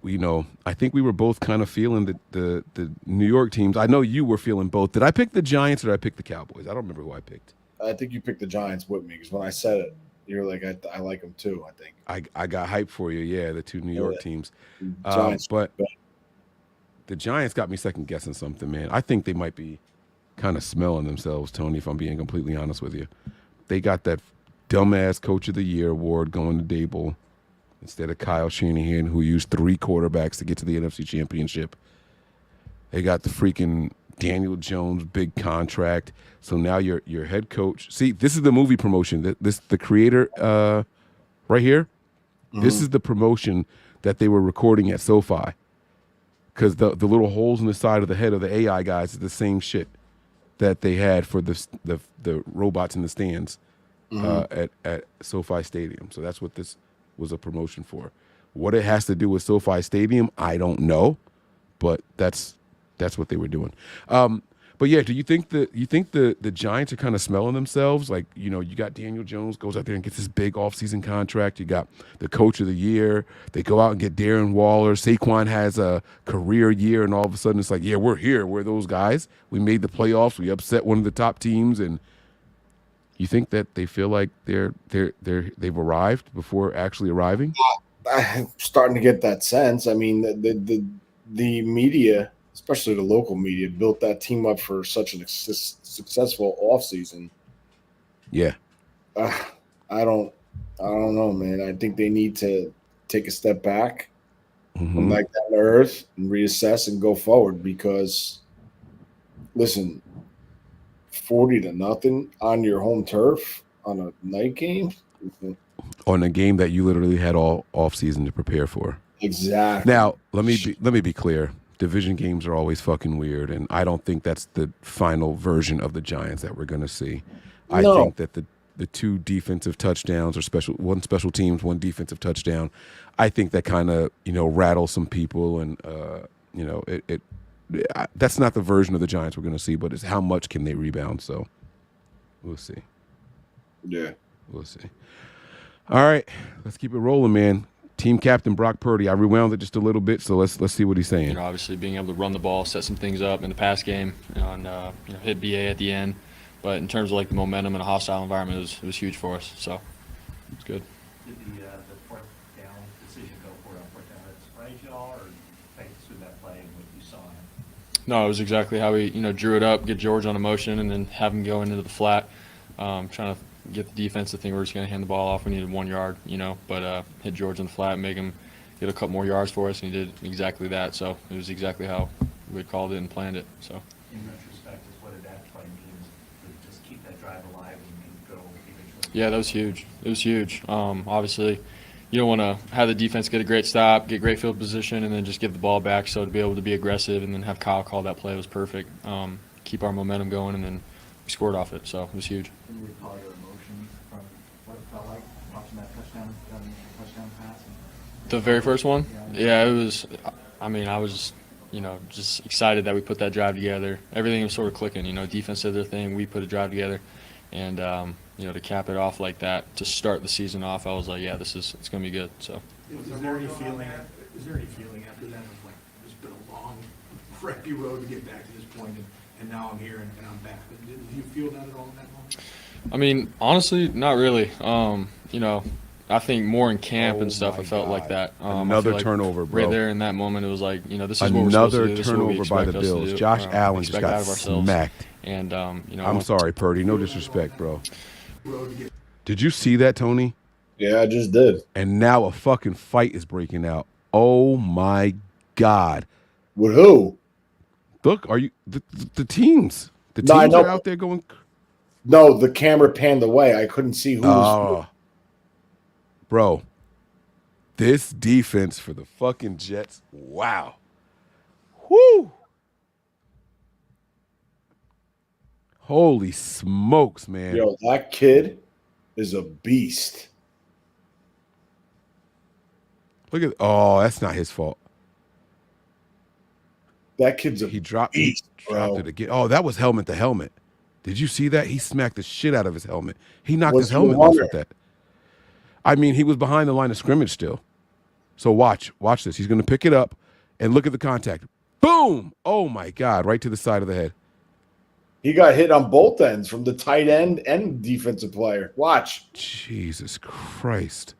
I think we were both kind of feeling the New York teams. I know you were feeling both. Did I pick the Giants or did I pick the Cowboys? I don't remember who I picked. I think you picked the Giants with me because when I said it, you were like, I like them too. I think I got hyped for you. Yeah, the two New York teams. Giants, but the Giants got me second guessing something, man. I think they might be kind of smelling themselves, Tony, if I'm being completely honest with you. They got that dumbass Coach of the Year award going to Dable instead of Kyle Shanahan, who used 3 quarterbacks to get to the NFC Championship. They got the freaking Daniel Jones big contract. So now your head coach. See, this is the movie promotion. The creator right here. Mm-hmm. This is the promotion that they were recording at SoFi. Because the little holes in the side of the head of the AI guys is the same shit that they had for the robots in the stands at SoFi Stadium. So that's what this was a promotion for. What it has to do with SoFi Stadium, I don't know, but that's what they were doing. But yeah, do you think the Giants are kind of smelling themselves? Like, you got Daniel Jones goes out there and gets this big offseason contract. You got the Coach of the Year. They go out and get Darren Waller. Saquon has a career year, and all of a sudden it's like, yeah, we're here. We're those guys. We made the playoffs. We upset one of the top teams, and you think that they feel like they've arrived before actually arriving? I'm starting to get that sense. I mean, the media, especially the local media, built that team up for such a successful offseason. Yeah. I don't know, man. I think they need to take a step back, come back down to earth, and reassess and go forward. Because, listen, 40-0 on your home turf on a night game, on a game that you literally had all offseason to prepare for. Exactly. Now, let me be clear. Division games are always fucking weird, and I don't think that's the final version of the Giants that we're going to see. I think that the 2 defensive touchdowns or one special teams, 1 defensive touchdown, I think that kind of, rattles some people, and that's not the version of the Giants we're going to see, but it's how much can they rebound. So we'll see. Yeah. We'll see. All right, let's keep it rolling, man. Team captain Brock Purdy. I rewound it just a little bit, so let's see what he's saying. Obviously being able to run the ball, set some things up in the pass game, and hit BA at the end. But in terms of like the momentum in a hostile environment, it was huge for us. So it's good. Did the 4th down decision go for it on 4th down surprise you all, or take us through that play and what you saw? No, it was exactly how we drew it up, get George on a motion, and then have him go into the flat, trying to get the defense to think we're just going to hand the ball off. We needed 1 yard, but hit George on the flat, make him get a couple more yards for us, and he did exactly that. So it was exactly how we had called it and planned it. So. In retrospect, what did that play mean to just keep that drive alive and go eventually? Yeah, that was huge. It was huge. Obviously, you don't want to have the defense get a great stop, get great field position, and then just give the ball back. So to be able to be aggressive and then have Kyle call that play was perfect. Keep our momentum going, and then we scored off it. So it was huge. Can you recall your emotions from what it felt like watching that touchdown pass? The very first one? Yeah, it was. I mean, I was, just excited that we put that drive together. Everything was sort of clicking. Defense did their thing. We put a drive together, and to cap it off like that, to start the season off, I was like, yeah, it's going to be good. So. Is there any feeling after that of like it's been a long, crappy road to get back to this point, and now I'm here and I'm back? Did you feel that at all in that moment? I mean, honestly, not really. I think more in camp and stuff, I felt like that. Another like turnover, bro. Right there in that moment, it was like, this is what we're supposed to do. Another turnover by the Bills. Josh Allen just got smacked. And, I'm sorry, Purdy. No disrespect, bro. Did you see that, Tony? Yeah, I just did. And now a fucking fight is breaking out. Oh, my God. With who? Look, are you the teams? The teams are out there going. No, the camera panned away. I couldn't see who was. Bro, this defense for the fucking Jets. Wow. Whoo. Holy smokes, man. Yo, that kid is a beast. Look at. Oh, that's not his fault. That kid's a he dropped bro. it again. Oh, that was helmet to helmet. Did you see that? He smacked the shit out of his helmet. He knocked his helmet loose with that. I mean, he was behind the line of scrimmage still. So watch this. He's going to pick it up and look at the contact. Boom! Oh my God! Right to the side of the head. He got hit on both ends from the tight end and defensive player. Watch. Jesus Christ.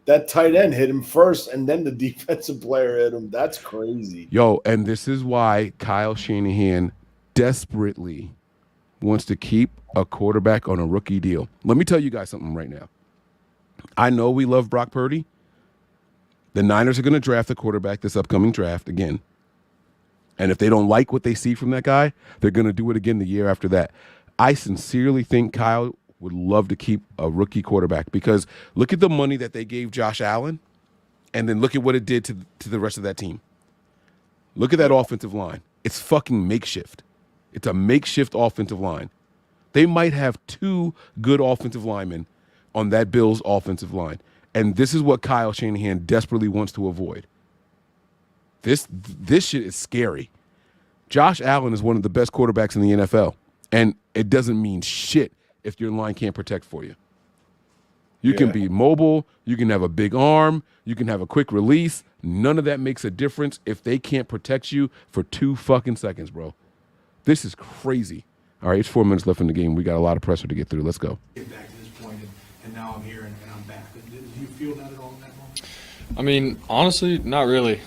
That tight end hit him first, and then the defensive player hit him. That's crazy. Yo, and this is why Kyle Shanahan desperately wants to keep a quarterback on a rookie deal. Let me tell you guys something right now. I know we love Brock Purdy. The Niners are going to draft a quarterback this upcoming draft again. And if they don't like what they see from that guy, they're going to do it again the year after that. I sincerely think Kyle would love to keep a rookie quarterback because look at the money that they gave Josh Allen, and then look at what it did to the rest of that team. Look at that offensive line. It's fucking makeshift. It's a makeshift offensive line. They might have 2 good offensive linemen on that Bills offensive line. And this is what Kyle Shanahan desperately wants to avoid. This shit is scary. Josh Allen is one of the best quarterbacks in the NFL, and it doesn't mean shit if your line can't protect for you. You can be mobile, you can have a big arm, you can have a quick release. None of that makes a difference if they can't protect you for 2 fucking seconds, bro. This is crazy. All right, it's 4 minutes left in the game. We got a lot of pressure to get through. Let's go. Get back to this point, and now I'm here and I'm back. Do you feel that at all in that moment? I mean, honestly, not really.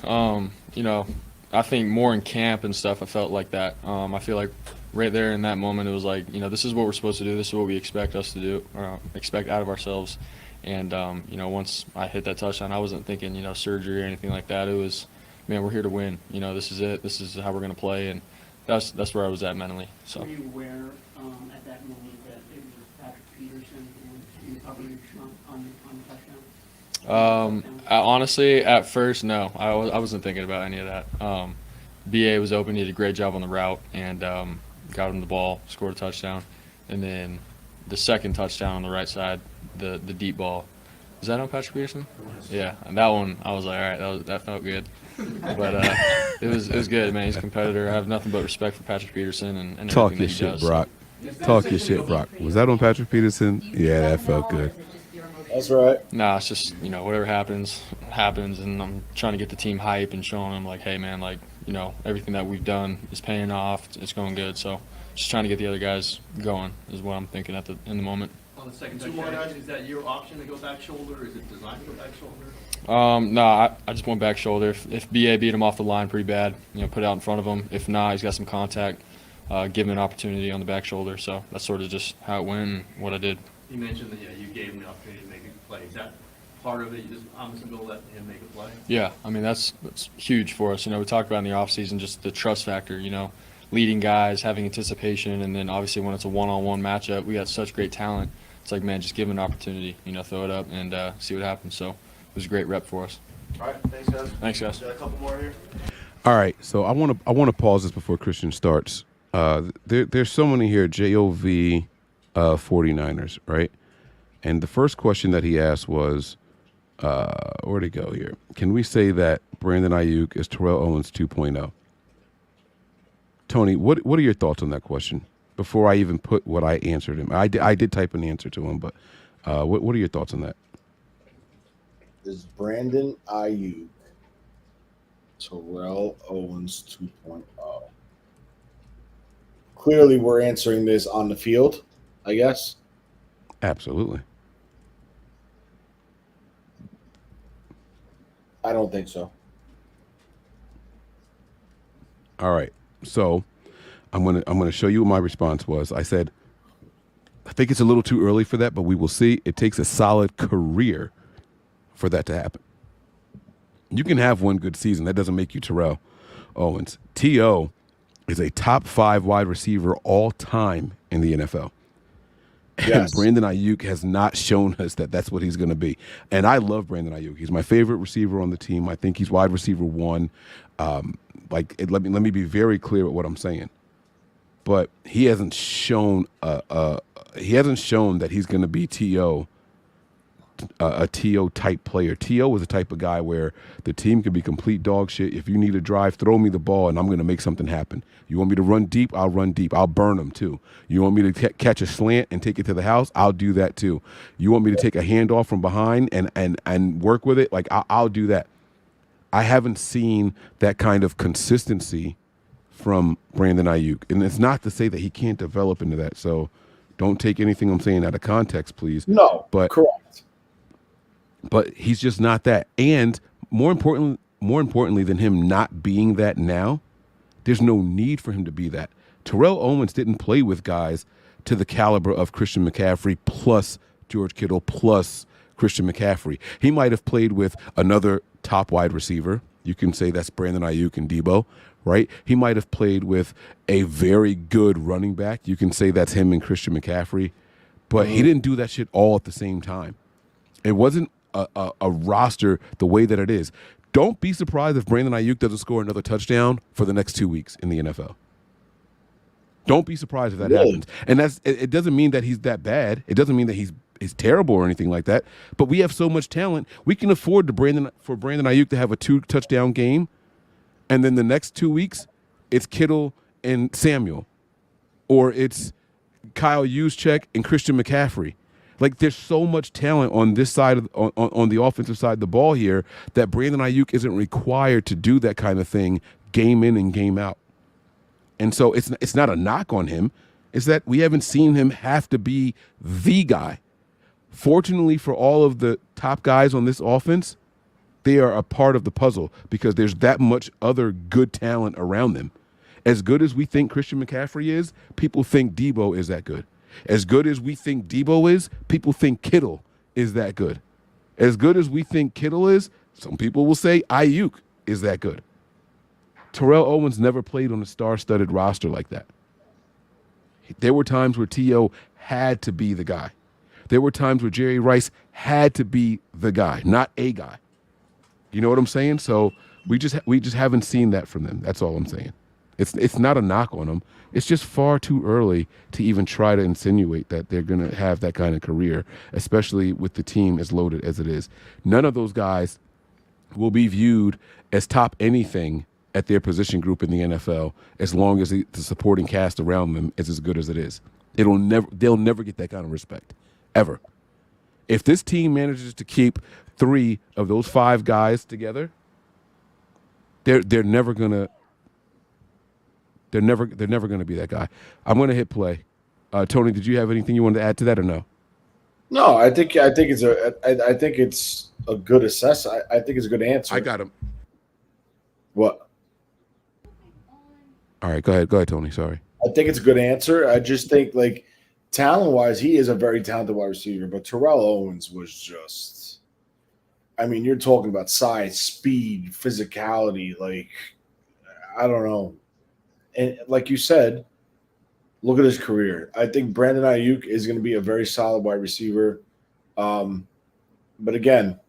You know, I think more in camp and stuff, I felt like that. I feel like right there in that moment, it was like, you know, this is what we're supposed to do. This is what we expect us to do, or expect out of ourselves. And, you know, once I hit that touchdown, I wasn't thinking, you know, surgery or anything like that. It was, man, we're here to win. You know, this is it. This is how we're going to play. And that's where I was at mentally. So. Were you aware at that moment that it was Patrick Peterson in the coverage on the touchdown? Honestly, at first, no. I wasn't thinking about any of that. BA was open. He did a great job on the route and got him the ball, scored a touchdown. And then the second touchdown on the right side, the deep ball. Was that on Patrick Peterson? Yeah, and that one, I was like, all right, that felt good. But it was good, man. He's a competitor. I have nothing but respect for Patrick Peterson and Talk everything your that he shit, does. Brock. Talk your shit, Brock. Was that on Patrick Peterson? Yeah, that felt good. That's right. Nah, it's just, you know, whatever happens, and I'm trying to get the team hype and showing them, like, hey, man, like, you know, everything that we've done is paying off. It's going good. So just trying to get the other guys going is what I'm thinking in the moment. On the second touchdown, is that your option to go back shoulder? Is it designed to go back shoulder? No, I just went back shoulder. If BA beat him off the line pretty bad, you know, put it out in front of him. If not, he's got some contact, give him an opportunity on the back shoulder. So that's sort of just how it went and what I did. You mentioned that, you gave him the opportunity to make a play. Is that part of it? You just, I'm just going to let him make a play? Yeah, I mean, that's huge for us. You know, we talked about in the offseason just the trust factor, you know, leading guys, having anticipation, and then obviously when it's a one-on-one matchup, we got such great talent. It's like, man, just give him an opportunity, you know, throw it up and see what happens. So it was a great rep for us. All right, thanks, guys. Thanks, guys. Got a couple more here. All right, so I want to pause this before Christian starts. There's so many here, JOV 49ers, right? And the first question that he asked was, where'd he go here? Can we say that Brandon Ayuk is Terrell Owens 2.0? Tony, what are your thoughts on that question? Before I even put what I answered him, I did type an answer to him, but what are your thoughts on that? Is Brandon Ayuk Terrell Owens 2.0? Clearly, we're answering this on the field, I guess. Absolutely. I don't think so. All right. So I'm gonna show you what my response was. I said, I think it's a little too early for that, but we will see. It takes a solid career for that to happen. You can have one good season. That doesn't make you Terrell Owens. T.O. is a top 5 wide receiver all time in the NFL. And Yes. Brandon Ayuk has not shown us that that's what he's going to be. And I love Brandon Ayuk. He's my favorite receiver on the team. I think he's wide receiver 1. Let me be very clear with what I'm saying. But he hasn't shown that he's going to be T.O. a T.O. type player. T.O. was the type of guy where the team can be complete dog shit. If you need a drive, throw me the ball, and I'm going to make something happen. You want me to run deep? I'll run deep. I'll burn them, too. You want me to catch a slant and take it to the house? I'll do that, too. You want me to take a handoff from behind and work with it? Like, I'll do that. I haven't seen that kind of consistency from Brandon Ayuk. And it's not to say that he can't develop into that. So don't take anything I'm saying out of context, please. No, but correct. But he's just not that. And more importantly than him not being that now, there's no need for him to be that. Terrell Owens didn't play with guys to the caliber of Christian McCaffrey plus George Kittle plus Christian McCaffrey. He might have played with another top wide receiver. You can say that's Brandon Ayuk and Debo, right? He might have played with a very good running back. You can say that's him and Christian McCaffrey. But he didn't do that shit all at the same time. It wasn't a roster the way that it is. Don't be surprised if Brandon Ayuk doesn't score another touchdown for the next 2 weeks in the NFL. Don't be surprised if that happens. And it doesn't mean that he's that bad. It doesn't mean that he's terrible or anything like that. But we have so much talent. We can afford for Brandon Ayuk to have a 2-touchdown game, and then the next 2 weeks, it's Kittle and Samuel, or it's Kyle Juszczyk and Christian McCaffrey. Like, there's so much talent on this side on the offensive side of the ball here that Brandon Ayuk isn't required to do that kind of thing game in and game out. And so it's not a knock on him. It's that we haven't seen him have to be the guy. Fortunately for all of the top guys on this offense, they are a part of the puzzle because there's that much other good talent around them. As good as we think Christian McCaffrey is, people think Debo is that good. As good as we think Debo is, people think Kittle is that good. As good as we think Kittle is, some people will say Ayuk is that good. Terrell Owens never played on a star-studded roster like that. There were times where T.O. had to be the guy. There were times where Jerry Rice had to be the guy, not a guy. You know what I'm saying? So we just haven't seen that from them. That's all I'm saying. It's not a knock on them. It's just far too early to even try to insinuate that they're going to have that kind of career, especially with the team as loaded as it is. None of those guys will be viewed as top anything at their position group in the NFL as long as the supporting cast around them is as good as it is. They'll never get that kind of respect, ever. If this team manages to keep 3 of those 5 guys together, they're never gonna be that guy. I'm gonna hit play. Tony, did you have anything you wanted to add to that or no? No, I think it's a good assess. I think it's a good answer. I got him. What? All right, go ahead, Tony. Sorry. I think it's a good answer. I just think, like, talent-wise, he is a very talented wide receiver, but Terrell Owens was just – I mean, you're talking about size, speed, physicality. Like, I don't know. And like you said, look at his career. I think Brandon Ayuk is going to be a very solid wide receiver. But again,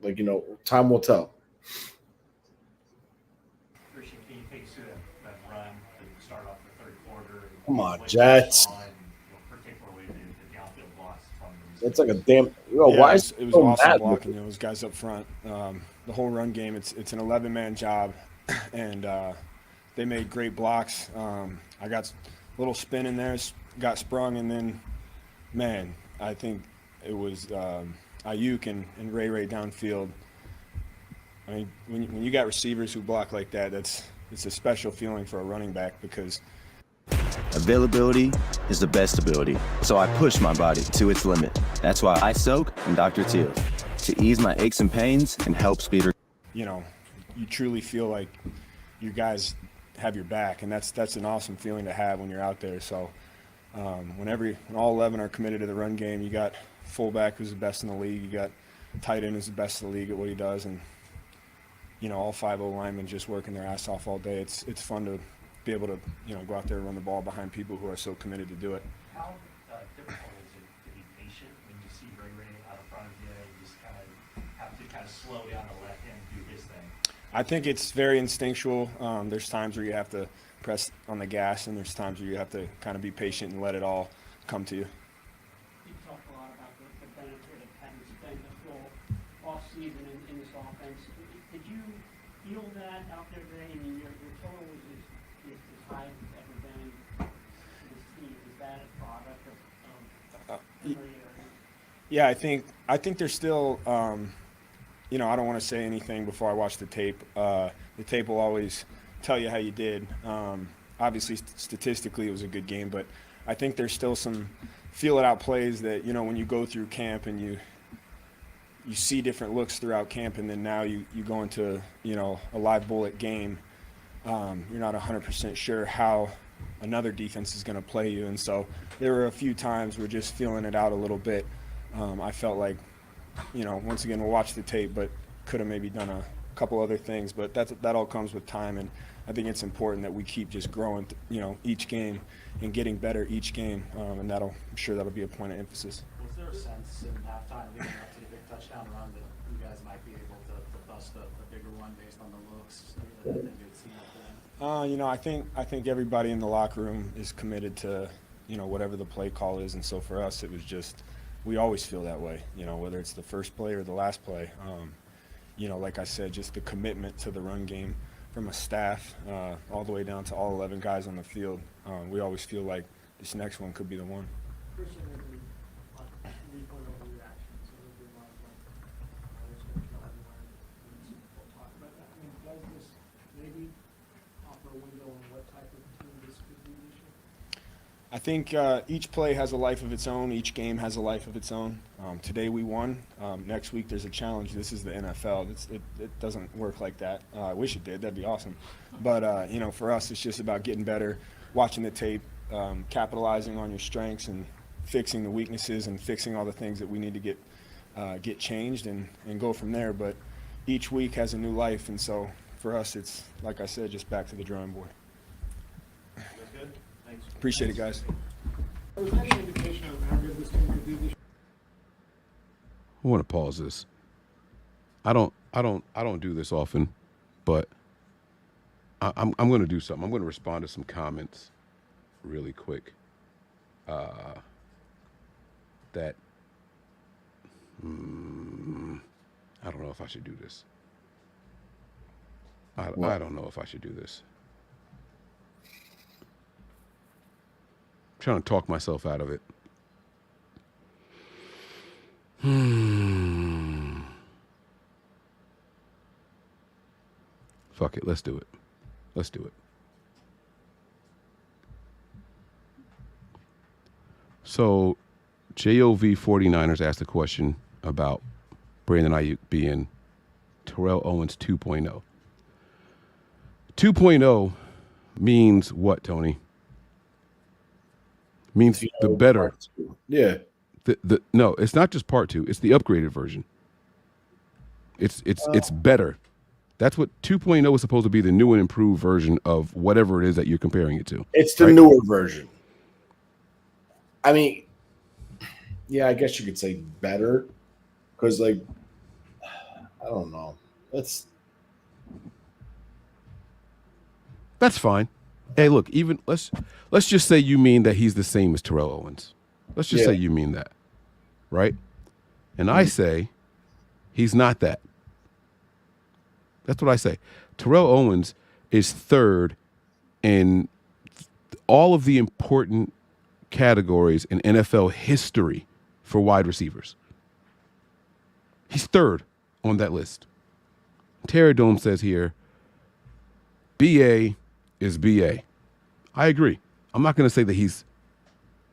like, time will tell. Come on, Jets. It's like a damn. Why is it was awesome blocking those guys up front. The whole run game, it's an 11-man job, and they made great blocks. I got a little spin in there, got sprung, and then, man, I think it was Ayuk and Ray downfield. I mean, when you got receivers who block like that, it's a special feeling for a running back because availability is the best ability, so I push my body to its limit. That's why I soak in Dr. Teal to ease my aches and pains and help speed. You truly feel like you guys have your back, and that's an awesome feeling to have when you're out there. So when all 11 are committed to the run game, you got fullback who's the best in the league, you got tight end who's the best in the league at what he does, and all 5 linemen just working their ass off all day. It's fun to be able to go out there and run the ball behind people who are so committed to do it. How difficult is it to be patient when you see Ray out in front of you and you just have to slow down to let him do his thing? I think it's very instinctual. There's times where you have to press on the gas, and there's times where you have to kind of be patient and let it all come to you. You talked a lot about the benefit of having spent a offseason in this offense. Did you feel that out there today? I mean, your total is high as it's ever been for this team. Is that a product of memory or? Yeah, I think there's still, you know, I don't want to say anything before I watch the tape. The tape will always tell you how you did. Obviously, statistically, it was a good game, but I think there's still some feel-it-out plays that, you know, when you go through camp and you see different looks throughout camp, and then now you go into, you know, a live bullet game, you're not 100% sure how another defense is going to play you. And so there were a few times we're just feeling it out a little bit. I felt like, you know, once again, we'll watch the tape, but could have maybe done a couple other things. But that all comes with time, and I think it's important that we keep just growing, you know, each game and getting better each game, and I'm sure that'll be a point of emphasis. Was there a sense in halftime leading up to the big touchdown run that you guys might be able to bust a bigger one based on the looks that you had seen up there? You know, I think everybody in the locker room is committed to, you know, whatever the play call is, and so for us, it was just, we always feel that way, you know, whether it's the first play or the last play. You know, like I said, just the commitment to the run game from a staff all the way down to all 11 guys on the field. We always feel like this next one could be the one. Christian, three-point overreaction. So there'll be a lot of talk about that. I mean, does this maybe offer a window on what type of team this could be this year? I think each play has a life of its own. Each game has a life of its own. Today we won. Next week there's a challenge. This is the NFL. It doesn't work like that. I wish it did. That'd be awesome. But, you know, for us, it's just about getting better, watching the tape, capitalizing on your strengths and fixing the weaknesses and fixing all the things that we need to get changed and go from there. But each week has a new life. And so for us, it's, like I said, just back to the drawing board. That's good. Thanks. Appreciate it, guys. Was there any indication of how good this team could be this year? I want to pause this. I don't do this often, but I'm going to do something. I'm going to respond to some comments really quick. That I don't know if I should do this. I don't know if I should do this. I'm trying to talk myself out of it. Fuck it. Let's do it. Let's do it. So, JOV 49ers asked a question about Brandon Ayuk being Terrell Owens 2.0. 2.0 means what, Tony? Means the better. Yeah. No, it's not just part 2. It's the upgraded version. It's better. That's what 2.0 is supposed to be, the new and improved version of whatever it is that you're comparing it to. It's the newer version. I mean, yeah, I guess you could say better because, like, I don't know. That's fine. Hey, look, even let's just say you mean that he's the same as Terrell Owens. Let's just say you mean that, right? And I say he's not that. That's what I say. Terrell Owens is third in all of the important categories in NFL history for wide receivers. He's third on that list. Terradome says here, BA is BA. I agree. I'm not going to say that he's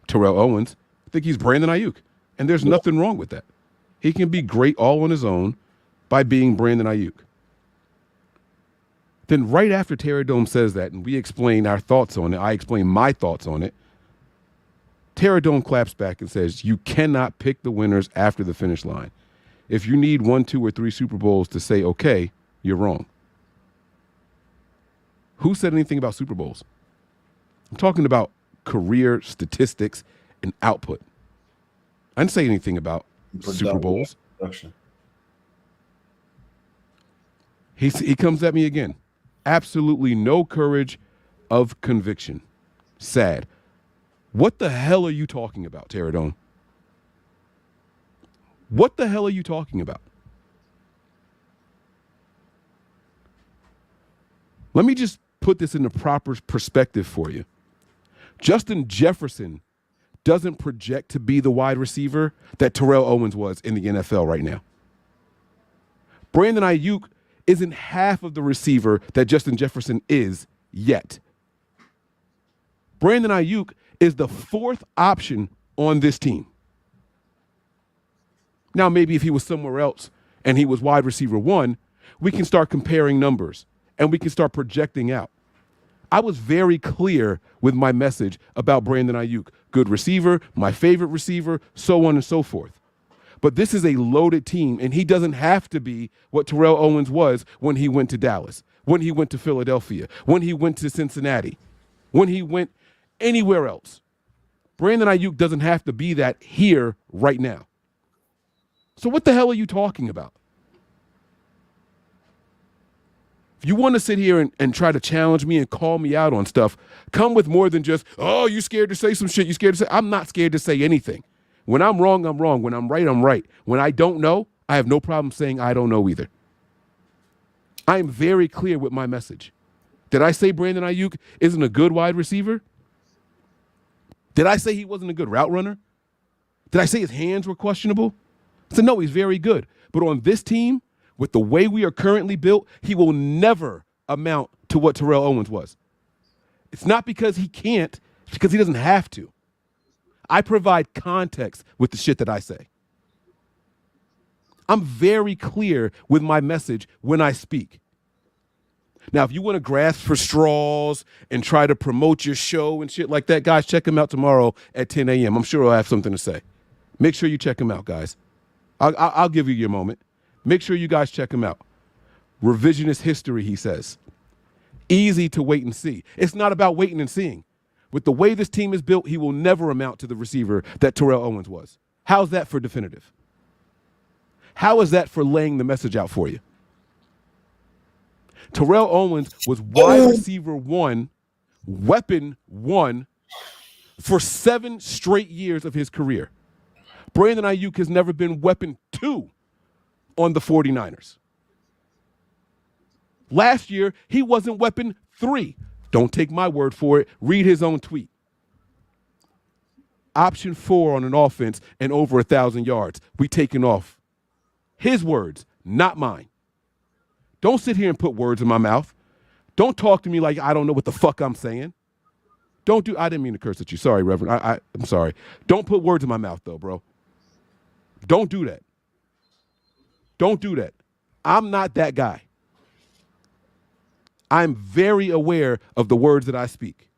Terrell Owens. I think he's Brandon Ayuk. And there's nothing wrong with that. He can be great all on his own by being Brandon Ayuk. Then right after Terradome says that, and we explain our thoughts on it, I explain my thoughts on it, Terradome claps back and says, you cannot pick the winners after the finish line. If you need 1, 2, or 3 Super Bowls to say, okay, you're wrong. Who said anything about Super Bowls? I'm talking about career statistics and output. I didn't say anything about Super Bowls. He comes at me again. Absolutely no courage of conviction. Sad. What the hell are you talking about, Terradome? What the hell are you talking about? Let me just put this in the proper perspective for you. Justin Jefferson doesn't project to be the wide receiver that Terrell Owens was in the NFL right now. Brandon Ayuk isn't half of the receiver that Justin Jefferson is yet. Brandon Ayuk is the fourth option on this team. Now, maybe if he was somewhere else and he was wide receiver 1, we can start comparing numbers and we can start projecting out. I was very clear with my message about Brandon Ayuk. Good receiver, my favorite receiver, so on and so forth. But this is a loaded team, and he doesn't have to be what Terrell Owens was when he went to Dallas, when he went to Philadelphia, when he went to Cincinnati, when he went anywhere else. Brandon Ayuk doesn't have to be that here right now. So what the hell are you talking about? If you want to sit here and try to challenge me and call me out on stuff, come with more than just, oh, you scared to say some shit. You scared to say, I'm not scared to say anything. When I'm wrong, I'm wrong. When I'm right, I'm right. When I don't know, I have no problem saying I don't know either. I am very clear with my message. Did I say Brandon Ayuk isn't a good wide receiver? Did I say he wasn't a good route runner? Did I say his hands were questionable? I said, no, he's very good. But on this team, with the way we are currently built, he will never amount to what Terrell Owens was. It's not because he can't, it's because he doesn't have to. I provide context with the shit that I say. I'm very clear with my message when I speak. Now, if you want to grasp for straws and try to promote your show and shit like that, guys, check him out tomorrow at 10 a.m. I'm sure he'll have something to say. Make sure you check him out, guys. I'll give you your moment. Make sure you guys check him out. Revisionist history, he says. Easy to wait and see. It's not about waiting and seeing. With the way this team is built, he will never amount to the receiver that Terrell Owens was. How's that for definitive? How is that for laying the message out for you? Terrell Owens was wide receiver 1, weapon 1 for 7 straight years of his career. Brandon Ayuk has never been weapon 2 on the 49ers. Last year, he wasn't weapon 3. Don't take my word for it. Read his own tweet. Option 4 on an offense and over 1,000 yards. We taking off. His words, not mine. Don't sit here and put words in my mouth. Don't talk to me like I don't know what the fuck I'm saying. I didn't mean to curse at you. Sorry, Reverend. I'm sorry. Don't put words in my mouth, though, bro. Don't do that. Don't do that. I'm not that guy. I'm very aware of the words that I speak.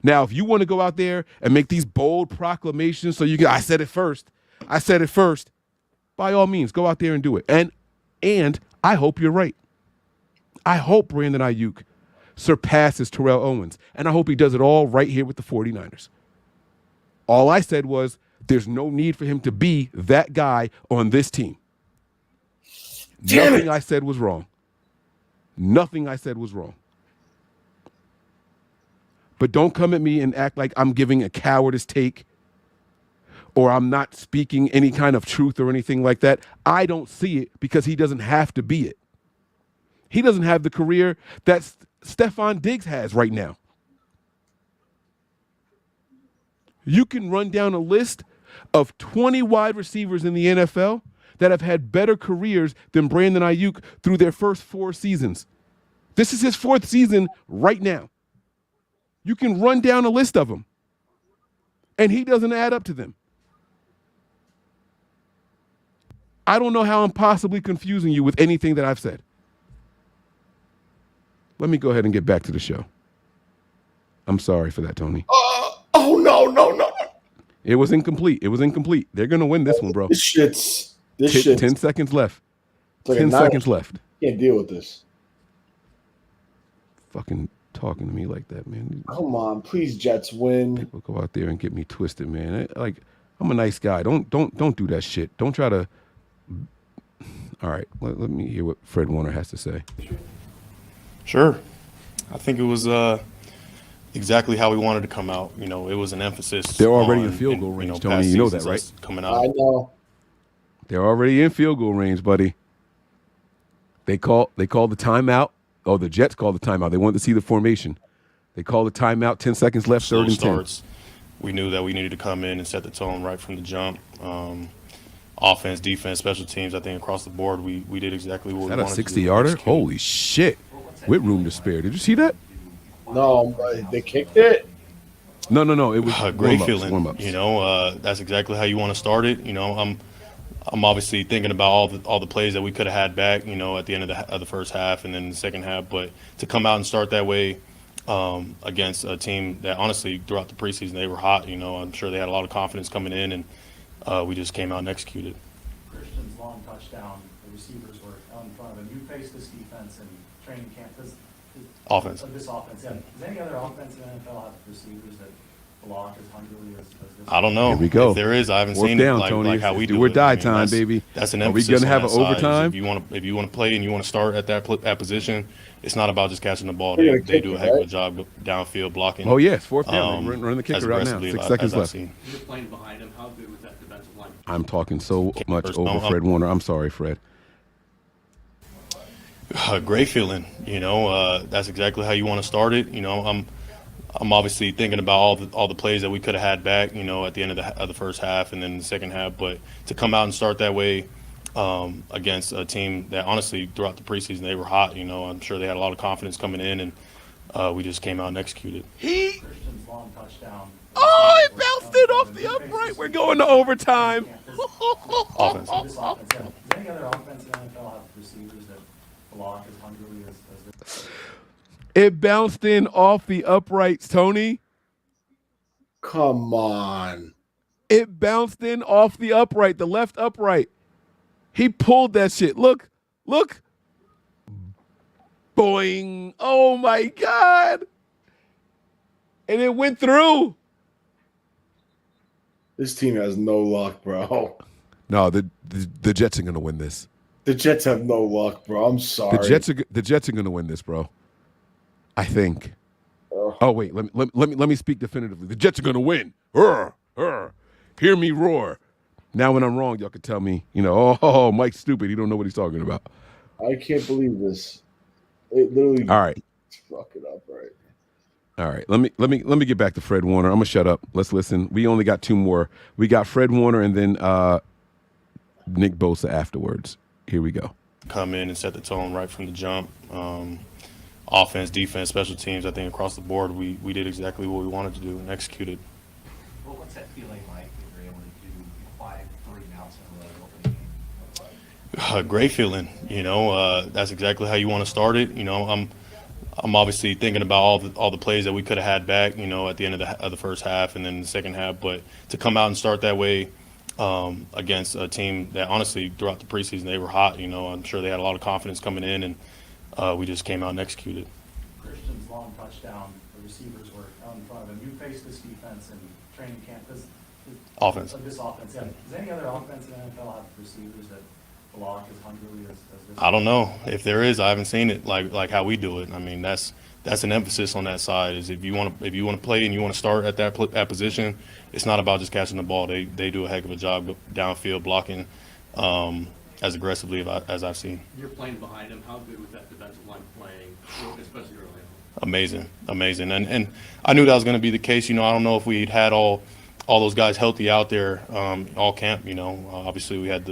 Now, if you want to go out there and make these bold proclamations so you can, I said it first, by all means, go out there and do it. And I hope you're right. I hope Brandon Ayuk surpasses Terrell Owens, and I hope he does it all right here with the 49ers. All I said was there's no need for him to be that guy on this team. Nothing I said was wrong. Nothing I said was wrong. But don't come at me and act like I'm giving a cowardice take or I'm not speaking any kind of truth or anything like that. I don't see it because he doesn't have to be it. He doesn't have the career that Stephon Diggs has right now. You can run down a list of 20 wide receivers in the NFL that have had better careers than Brandon Ayuk through their first 4 seasons. This is his 4th season right now. You can run down a list of them, and he doesn't add up to them. I don't know how I'm possibly confusing you with anything that I've said. Let me go ahead and get back to the show. I'm sorry for that, Tony. No. It was incomplete. They're going to win this one, bro. This shit's 10 seconds left. 10 seconds left. Can't deal with this. Fucking talking to me like that, man. Come on, please, Jets win. People go out there and get me twisted, man. I'm a nice guy. Don't do that shit. Don't try to. All right, let me hear what Fred Warner has to say. Sure. I think it was exactly how we wanted to come out. You know, it was an emphasis. They're already in field goal range, Tony. You know that, right? Coming out. I know. They're already in field goal range, buddy. They called the timeout Oh, the Jets called the timeout. They wanted to see the formation. They called the timeout. 10 seconds left. Slow Third and 10. starts. We knew that we needed to come in and set the tone right from the jump. Offense, defense, special teams. I think across the board, we did exactly what Is we that a wanted to 60-yarder? do. Holy shit! With room to spare. Did you see that? No, but they kicked it. No. It was Great warm-ups, feeling. warm-ups. You know, that's exactly how you want to start it. You know, I'm obviously thinking about all the plays that we could have had back. You know, at the end of the first half and then the second half. But to come out and start that way against a team that honestly throughout the preseason they were hot. You know, I'm sure they had a lot of confidence coming in, and we just came out and executed. Christian's long touchdown, the receivers were out in front of him. You faced this defense in training camp. Offense. This offense, yeah. Does any other offense in the NFL have receivers that block as hungrily as this? I don't know. Here we go. If there is, I haven't Fourth seen down, it like, Tony. like how we It's do do or it. die I mean, time, baby. That's an Are we emphasis gonna have on an that side, is overtime? If you want to play and you want to start at that position, it's not about just catching the ball. They're They gonna do a kick heck it, of a right? job downfield blocking. Oh, yes, fourth down. Run the kicker as right now. aggressively 6 as seconds I've left. seen. You're playing behind him. How good was that defensive line? I'm talking so much First, over Fred Warner. I'm sorry, Fred. Great feeling. You know, that's exactly how you want to start it. You know, I'm obviously thinking about all the plays that we could have had back. You know, at the end of the first half and then the second half. But to come out and start that way against a team that honestly throughout the preseason they were hot. You know, I'm sure they had a lot of confidence coming in, and we just came out and executed. Christian's long touchdown. Oh, it bounced it off the upright. We're going to overtime. Offense. This offense, yeah. Does any other offense in the NFL have receivers that block as hungrily as this? It bounced in off the uprights, Tony. Come on. It bounced in off the upright, the left upright. He pulled that shit. Look. Boing. Oh, my God. And it went through. This team has no luck, bro. No, the Jets are going to win this. The Jets have no luck, bro. I'm sorry. The Jets are going to win this, bro. I think. Oh wait, let me speak definitively. The Jets are going to win. Hear me roar. Now when I'm wrong, y'all can tell me, you know, oh, Mike's stupid. He don't know what he's talking about. I can't believe this. It literally All right. fuck it up, right? All right. Let me get back to Fred Warner. I'm gonna shut up. Let's listen. We only got two more. We got Fred Warner and then Nick Bosa afterwards. Here we go. Come in and set the tone right from the jump. Offense, defense, special teams. I think across the board, we did exactly what we wanted to do and executed. Well, what's that feeling like if you're able to do 5 3-and-outs in a row opening game? Great feeling. You know, that's exactly how you want to start it. You know, I'm obviously thinking about all the plays that we could have had back. You know, at the end of the first half and then the second half. But to come out and start that way against a team that honestly throughout the preseason they were hot. You know, I'm sure they had a lot of confidence coming in, and we just came out and executed. Christian's long touchdown, the receivers were out in front of him. You faced this defense in training camp. Offense. This offense, yeah. Does any other offense in the NFL have receivers that block as hungrily as this? I don't know. If there is, I haven't seen it like how we do it. I mean, that's an emphasis on that side. Is if you want to play and you want to start at that position, it's not about just catching the ball. They do a heck of a job downfield blocking as aggressively as I've seen. You're playing behind him. How good was that defensive line playing, especially early on? Amazing. And I knew that was going to be the case. You know, I don't know if we'd had all those guys healthy out there all camp. You know, obviously we had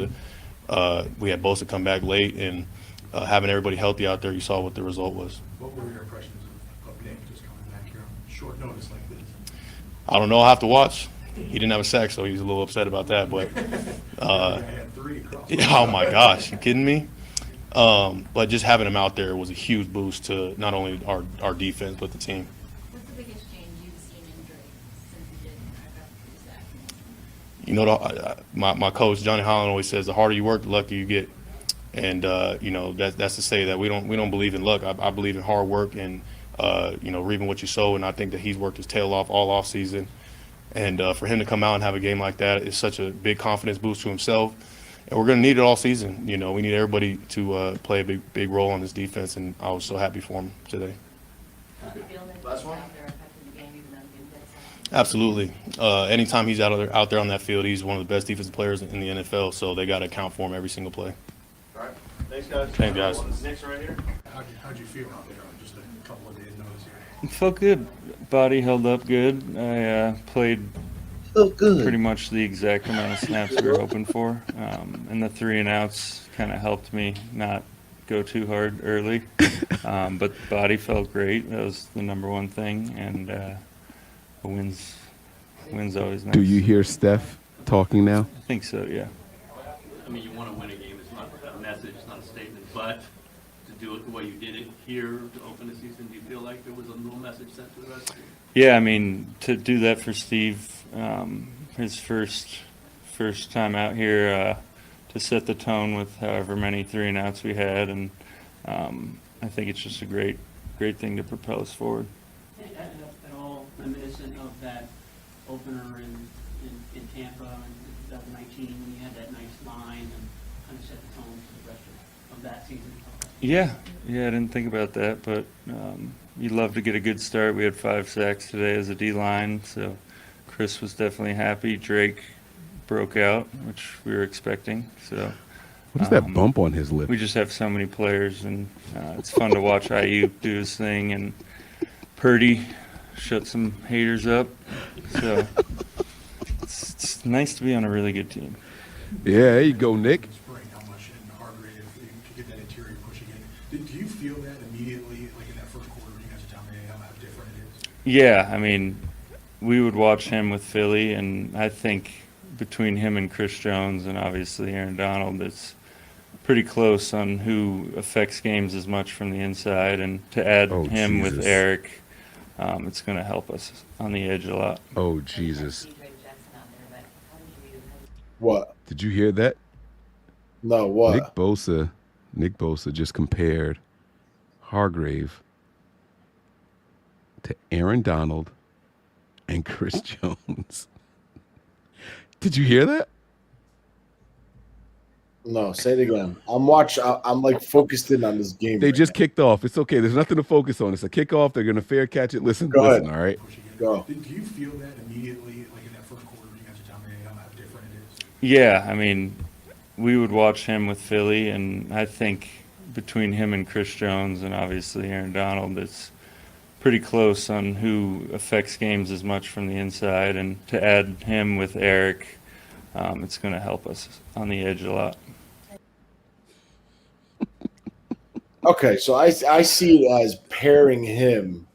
Bosa come back late, and having everybody healthy out there, you saw what the result was. What were your impressions of Nick just coming back here on short notice like this? I don't know. I'll have to watch. He didn't have a sack, so he's a little upset about that. But oh my gosh, you kidding me? But just having him out there was a huge boost to not only our defense but the team. What's the biggest change you've seen in Drake since he did crack up the sack? You know, my coach Johnny Holland always says, the harder you work, the luckier you get. And you know, that's to say that we don't believe in luck. I believe in hard work and you know, reaping what you sow. And I think that he's worked his tail off all off season. And for him to come out and have a game like that is such a big confidence boost to himself. And we're going to need it all season. You know, we need everybody to play a big role on this defense. And I was so happy for him today. Last one. Absolutely. Anytime he's out there on that field, he's one of the best defensive players in the NFL. So they got to account for him every single play. All right. Thanks, guys. Thanks, guys. Nick's right here. How'd you feel out there on just a couple of days' notice here? It felt good. Body held up good. I played pretty much the exact amount of snaps we were hoping for. And the 3 and outs kind of helped me not go too hard early. But the body felt great. That was the number one thing. And a win's always nice. Do you hear Steph talking now? I think so, yeah. I mean, you want to win a game. It's not a message, it's not a statement, but to do it the way you did it here to open the season, do you feel like there was a little message sent to the rest of you? Yeah, I mean, to do that for Steve, his first time out here, to set the tone with however many 3 and outs we had, and I think it's just a great thing to propel us forward. At all reminiscent of that opener in Tampa in 2019 when you had that nice line and kind of set the tone for the rest of that season? Yeah, I didn't think about that, but you'd love to get a good start. We had 5 sacks today as a D-line, so Chris was definitely happy. Drake broke out, which we were expecting. So What is that bump on his lip? we just have so many players, and it's fun to watch Ayuk do his thing, and Purdy shut some haters up. So it's nice to be on a really good team. Yeah, there you go, Nick. Spring, how much in Hargrave to get that interior push again. Do you feel that immediately, like in that first quarter, when you guys are telling me how different it is? Yeah, I mean, we would watch him with Philly, and I think between him and Chris Jones and obviously Aaron Donald, it's pretty close on who affects games as much from the inside. And to add him with Jesus. Eric, it's going to help us on the edge a lot. Oh, Jesus. What? Did you hear that? No, what? Nick Bosa just compared Hargrave to Aaron Donald and Chris Jones. Did you hear that? No, say it again. I'm like focused in on this game. They right just now. kicked off. It's okay. There's nothing to focus on. It's a kickoff. They're going to fair catch it. Listen, Go listen, ahead. all right? Go. Do you feel that immediately, like in that first quarter, when you guys are telling me how different it is? Yeah, I mean, we would watch him with Philly, and I think between him and Chris Jones and obviously Aaron Donald, it's pretty close on who affects games as much from the inside. And to add him with Eric, it's going to help us on the edge a lot. Okay, so I see it as pairing him.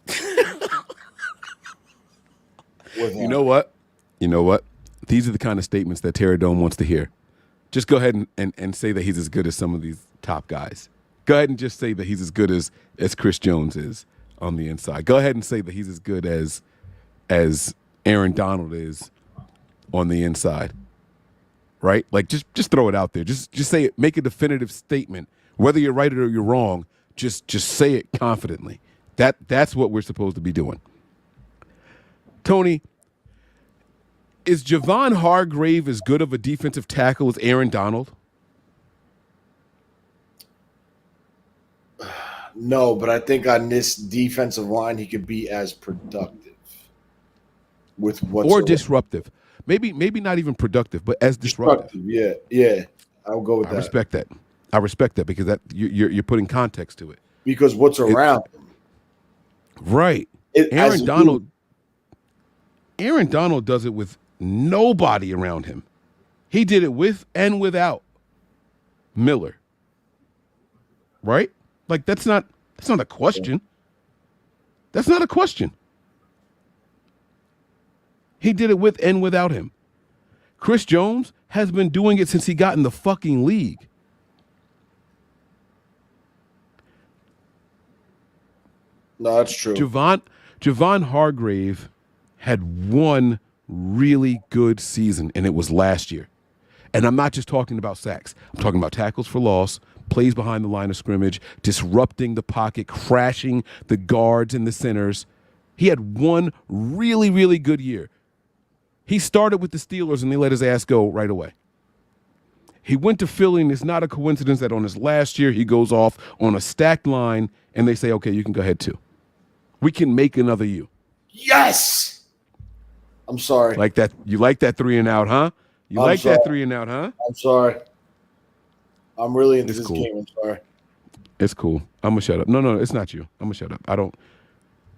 with You know what? You know what? These are the kind of statements that Terry Dome wants to hear. Just go ahead and say that he's as good as some of these top guys. Go ahead and just say that he's as good as Chris Jones is on the inside. Go ahead and say that he's as good as Aaron Donald is on the inside. Right? Like just throw it out there. Just say it. Make a definitive statement. Whether you're right or you're wrong, just say it confidently. That's what we're supposed to be doing. Tony, is Javon Hargrave as good of a defensive tackle as Aaron Donald? No, but I think on this defensive line, he could be as productive with what's Or disruptive. Maybe not even productive, but as disruptive. Yeah. I'll go with that. I respect that because that you're putting context to it. Because what's around him. Right. Aaron Donald does it with nobody around him. He did it with and without Miller. Right? Like that's not a question. That's not a question. He did it with and without him. Chris Jones has been doing it since he got in the fucking league. No, that's true. Javon Hargrave had one really good season, and it was last year. And I'm not just talking about sacks. I'm talking about tackles for loss, plays behind the line of scrimmage, disrupting the pocket, crashing the guards and the centers. He had one really, really good year. He started with the Steelers, and they let his ass go right away. He went to Philly, and it's not a coincidence that on his last year, he goes off on a stacked line, and they say, okay, you can go ahead too. We can make another you. Yes! I'm sorry. Like that? You like that 3 and out, huh? You that 3 and out, huh? I'm sorry. I'm really into It's this cool. game. I'm sorry. It's cool. I'm gonna shut up. No, it's not you. I'm gonna shut up. I don't.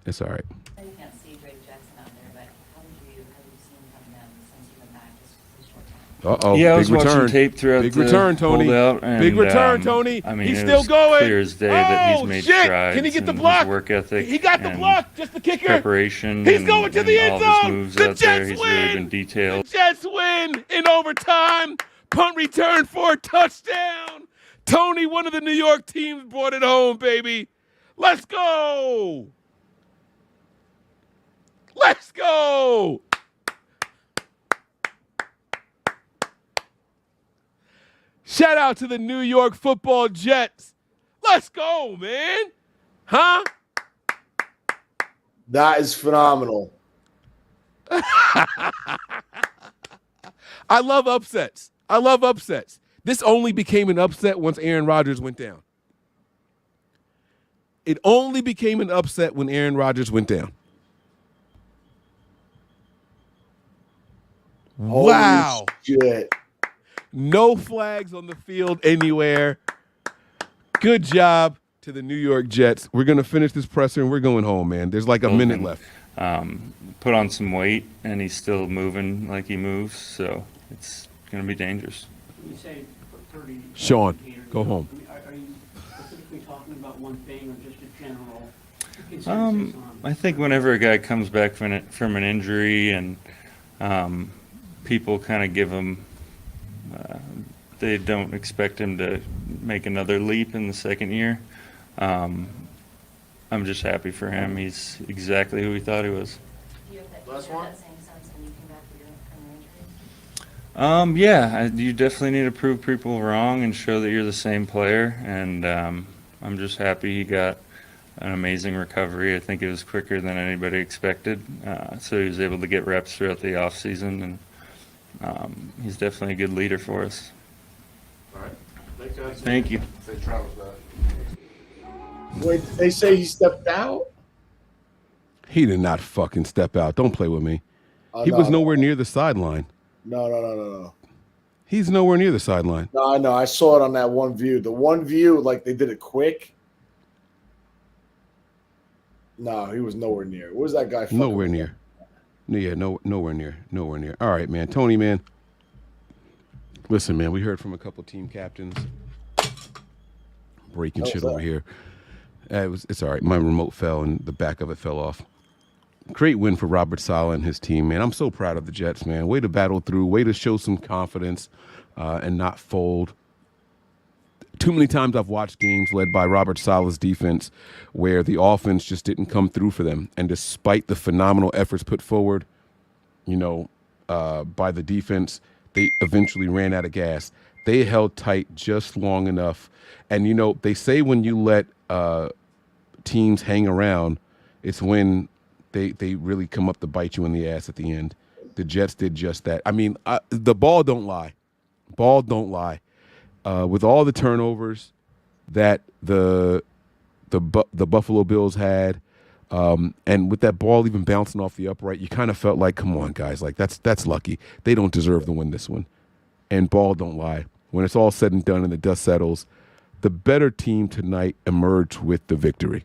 It's all right. I can't see Drake Jackson out there, but how have you seen him then since he went back this short time? Uh-oh, Yeah, I big was watching return. tape throughout Big the return, Tony. holdout, and, Big return, Tony. I mean, He's it still was going. clear as day that he's made shit. strides Can he get the in block? his work ethic. He got the and block. Just the kicker. Preparation. He's and, going to and the end all of his zone. moves The out there. Jets He's win. really been detailed. The Jets win in overtime. Punt return for a touchdown. Tony, one of the New York teams, brought it home, baby. Let's go. Let's go. Shout out to the New York Football Jets. Let's go, man. Huh? That is phenomenal. I love upsets. This only became an upset once Aaron Rodgers went down. It only became an upset when Aaron Rodgers went down. Wow. Holy shit. No flags on the field anywhere. Good job to the New York Jets. We're going to finish this presser and we're going home, man. There's like a minute left. Put on some weight, and he's still moving like he moves, so it's going to be dangerous. You say 30. Sean, go home. Are you specifically talking about one thing or just a general consensus on? I think whenever a guy comes back from an injury and people kind of give him, they don't expect him to make another leap in the second year. I'm just happy for him. He's exactly who we thought he was. Do you have that same sense when you came back from your injury? Yeah, you definitely need to prove people wrong and show that you're the same player. And I'm just happy he got an amazing recovery. I think it was quicker than anybody expected. So he was able to get reps throughout the offseason, and he's definitely a good leader for us. All right. Thanks, guys. Thank you. Say Travis back. Wait, did they say he stepped out? He did not fucking step out. Don't play with me. He No, was nowhere near the sideline. No. He's nowhere near the sideline. No, I know. I saw it on that one view. The one view, like they did it quick. No, he was nowhere near. What was that guy? Nowhere near. Yeah, nowhere near. All right, man. Tony, man. Listen, man, we heard from a couple team captains. Breaking shit over here. It's all right. My remote fell and the back of it fell off. Great win for Robert Saleh and his team, man. I'm so proud of the Jets, man. Way to battle through. Way to show some confidence and not fold. Too many times I've watched games led by Robert Saleh's defense where the offense just didn't come through for them. And despite the phenomenal efforts put forward, by the defense, they eventually ran out of gas. They held tight just long enough. And, they say when you let teams hang around, it's when they really come up to bite you in the ass at the end. The Jets did just that. I mean, the ball don't lie. With all the turnovers that the Buffalo Bills had, and with that ball even bouncing off the upright, you kind of felt like, come on, guys, like that's lucky. They don't deserve to win this one. And ball don't lie. When it's all said and done and the dust settles, the better team tonight emerged with the victory.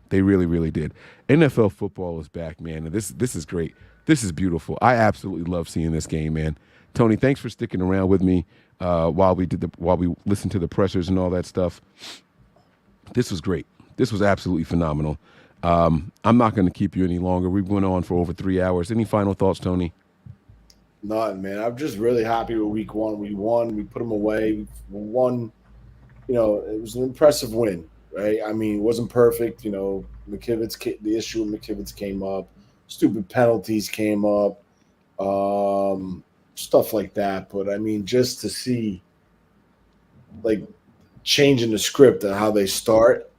They really, really did. NFL football is back, man, and this is great. This is beautiful. I absolutely love seeing this game, man. Tony, thanks for sticking around with me while we listened to the pressers and all that stuff. This was great. This was absolutely phenomenal. I'm not going to keep you any longer. We went on for over 3 hours. Any final thoughts, Tony? None, man. I'm just really happy with week one. We won. We put them away. We won. It was an impressive win, right? I mean, it wasn't perfect. The issue with McKivitz came up. Stupid penalties came up. Stuff like that. But, I mean, just to see, like, changing the script and how they start,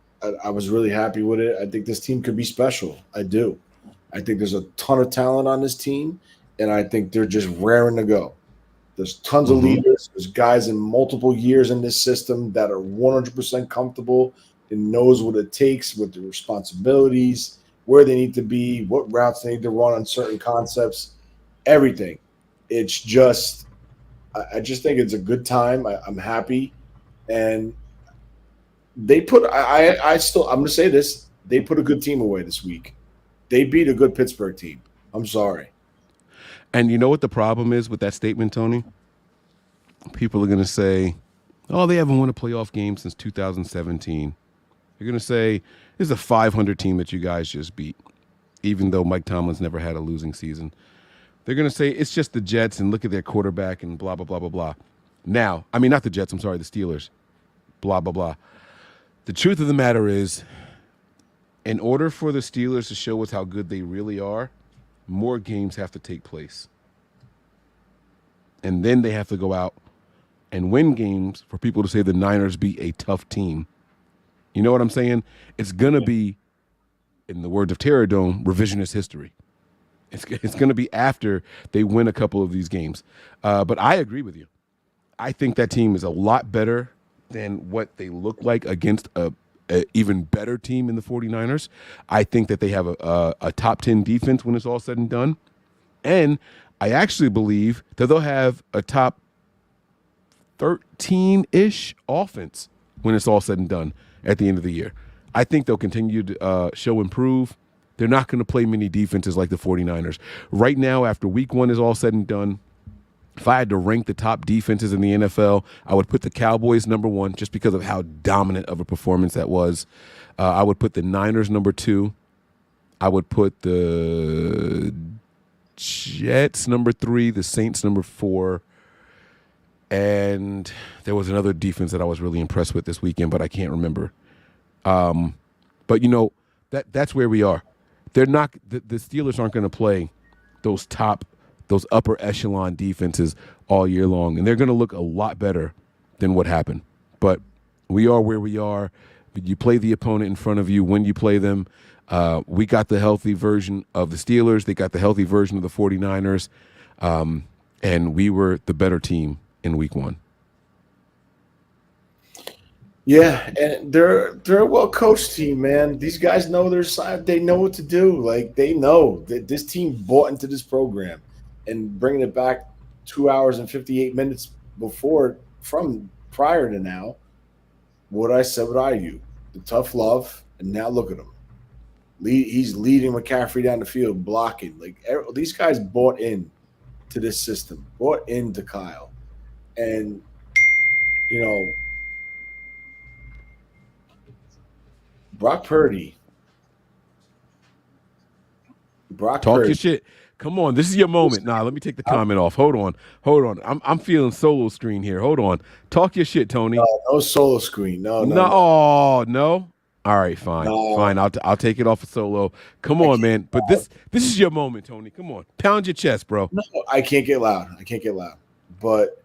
I was really happy with it. I think this team could be special. I do. I think there's a ton of talent on this team, and I think they're just raring to go. There's tons of leaders. There's guys in multiple years in this system that are 100% comfortable and knows what it takes with the responsibilities, where they need to be, what routes they need to run on certain concepts, everything. It's just – I just think it's a good time. I'm happy. And they put. I'm going to say this. They put a good team away this week. They beat a good Pittsburgh team. I'm sorry. And you know what the problem is with that statement, Tony? People are going to say, oh, they haven't won a playoff game since 2017. They're going to say, this is a 500 team that you guys just beat, even though Mike Tomlin's never had a losing season. They're going to say, it's just the Jets and look at their quarterback and blah, blah, blah, blah, blah. Now, I mean, not the Jets, I'm sorry, the Steelers, blah, blah, blah. The truth of the matter is, in order for the Steelers to show us how good they really are, more games have to take place. And then they have to go out and win games for people to say the Niners beat a tough team. You know what I'm saying? It's going to be, in the words of Terror Dome, revisionist history. It's going to be after they win a couple of these games. But I agree with you. I think that team is a lot better than what they look like against a even better team in the 49ers. I think that they have a top 10 defense when it's all said and done. And I actually believe that they'll have a top 13-ish offense when it's all said and done at the end of the year. I think they'll continue to show improve. They're not going to play many defenses like the 49ers. Right now, after week one is all said and done, if I had to rank the top defenses in the NFL, I would put the Cowboys number one just because of how dominant of a performance that was. I would put the Niners number two. I would put the Jets number three, the Saints number four. And there was another defense that I was really impressed with this weekend, but I can't remember. But, you know, that's where we are. They're not the Steelers aren't going to play those upper echelon defenses all year long, and they're going to look a lot better than what happened. But we are where we are. You play the opponent in front of you when you play them. We got the healthy version of the Steelers. They got the healthy version of the 49ers. And we were the better team in week one. Yeah, and they're a well-coached team, man. These guys know their side. They know what to do. Like, they know that this team bought into this program. And bringing it back 2 hours and 58 minutes from prior to now, what I said with IU, the tough love, and now look at him. He's leading McCaffrey down the field, blocking. Like, these guys bought in to this system, bought into Kyle. And, you know, Brock Purdy. Talk your shit. Come on, this is your moment. Nah, let me take the comment off. Hold on. I'm feeling solo screen here. Hold on. Talk your shit, Tony. No solo screen. No. No. All right, fine. No. Fine. I'll take it off of solo. Come on, man. But this is your moment, Tony. Come on. Pound your chest, bro. No, I can't get loud. But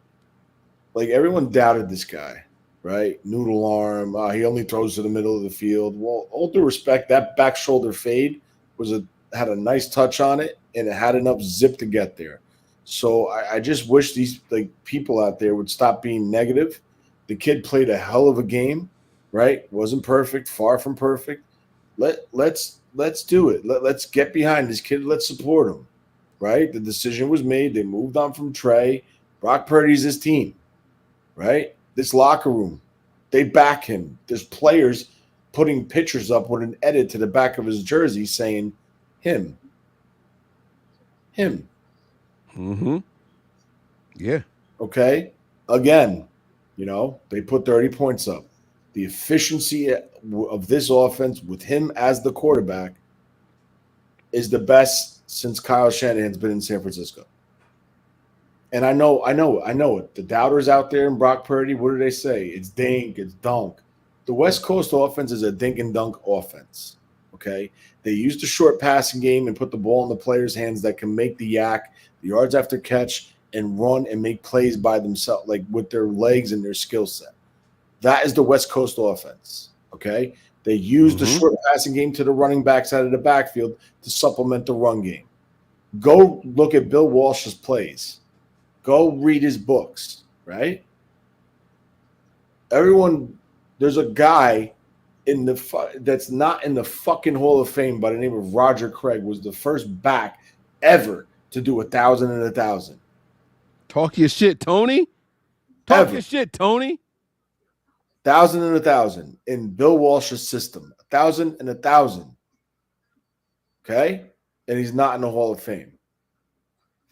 like, everyone doubted this guy, right? Noodle arm. He only throws to the middle of the field. Well, all due respect, that back shoulder fade had a nice touch on it, and it had enough zip to get there. So I just wish these people out there would stop being negative. The kid played a hell of a game, right? Wasn't perfect, far from perfect. Let's do it. Let's get behind this kid. Let's support him, right? The decision was made. They moved on from Trey. Brock Purdy's his team, right? This locker room, they back him. There's players putting pictures up with an edit to the back of his jersey saying him. Mm-hmm. Yeah. Okay. Again, they put 30 points up. The efficiency of this offense with him as the quarterback is the best since Kyle Shanahan's been in San Francisco. And I know it. The doubters out there in Brock Purdy, what do they say? It's dink, it's dunk. The West Coast offense is a dink and dunk offense. Okay. They use the short passing game and put the ball in the players' hands that can make the yak, the yards after catch, and run and make plays by themselves, like with their legs and their skill set. That is the West Coast offense. Okay. They use the short passing game to the running backs out of the backfield to supplement the run game. Go look at Bill Walsh's plays. Go read his books, right? Everyone, there's a guy that's not in the fucking Hall of Fame by the name of Roger Craig, was the first back ever to do 1,000 and 1,000. Talk your shit, Tony. Talk your shit, Tony. 1,000 and 1,000 in Bill Walsh's system. 1,000 and 1,000. Okay? And he's not in the Hall of Fame.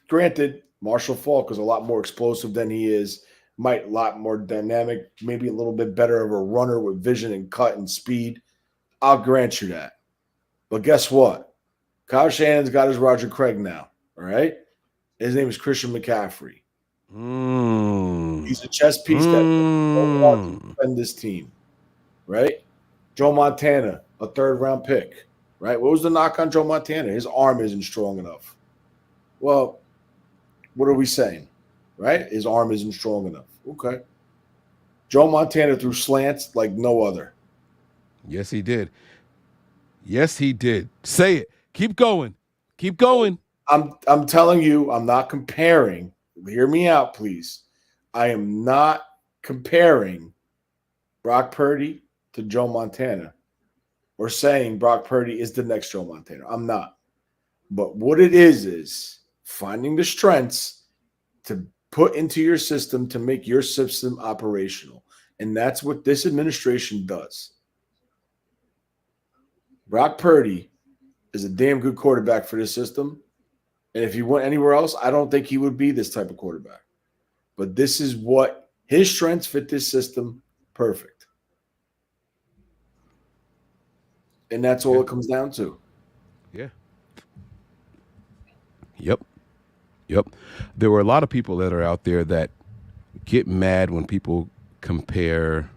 Granted, Marshall Faulk is a lot more explosive than he is, might a lot more dynamic, maybe a little bit better of a runner with vision and cut and speed. I'll grant you that. But guess what? Kyle Shannon's got his Roger Craig now. All right? His name is Christian McCaffrey. He's a chess piece that don't want to defend this team. Right? Joe Montana, a third-round pick. Right? What was the knock on Joe Montana? His arm isn't strong enough. Well, what are we saying? Right? His arm isn't strong enough. Okay. Joe Montana threw slants like no other. Yes, he did. Yes, he did. Say it. Keep going. Keep going. I'm telling you, I'm not comparing. Hear me out, please. I am not comparing Brock Purdy to Joe Montana or saying Brock Purdy is the next Joe Montana. I'm not. But what it is finding the strengths to put into your system to make your system operational. And that's what this administration does. Brock Purdy is a damn good quarterback for this system. And if he went anywhere else, I don't think he would be this type of quarterback. But this is what his strengths fit this system perfect. And that's all it comes down to. Yeah. Yep. There were a lot of people that are out there that get mad when people compare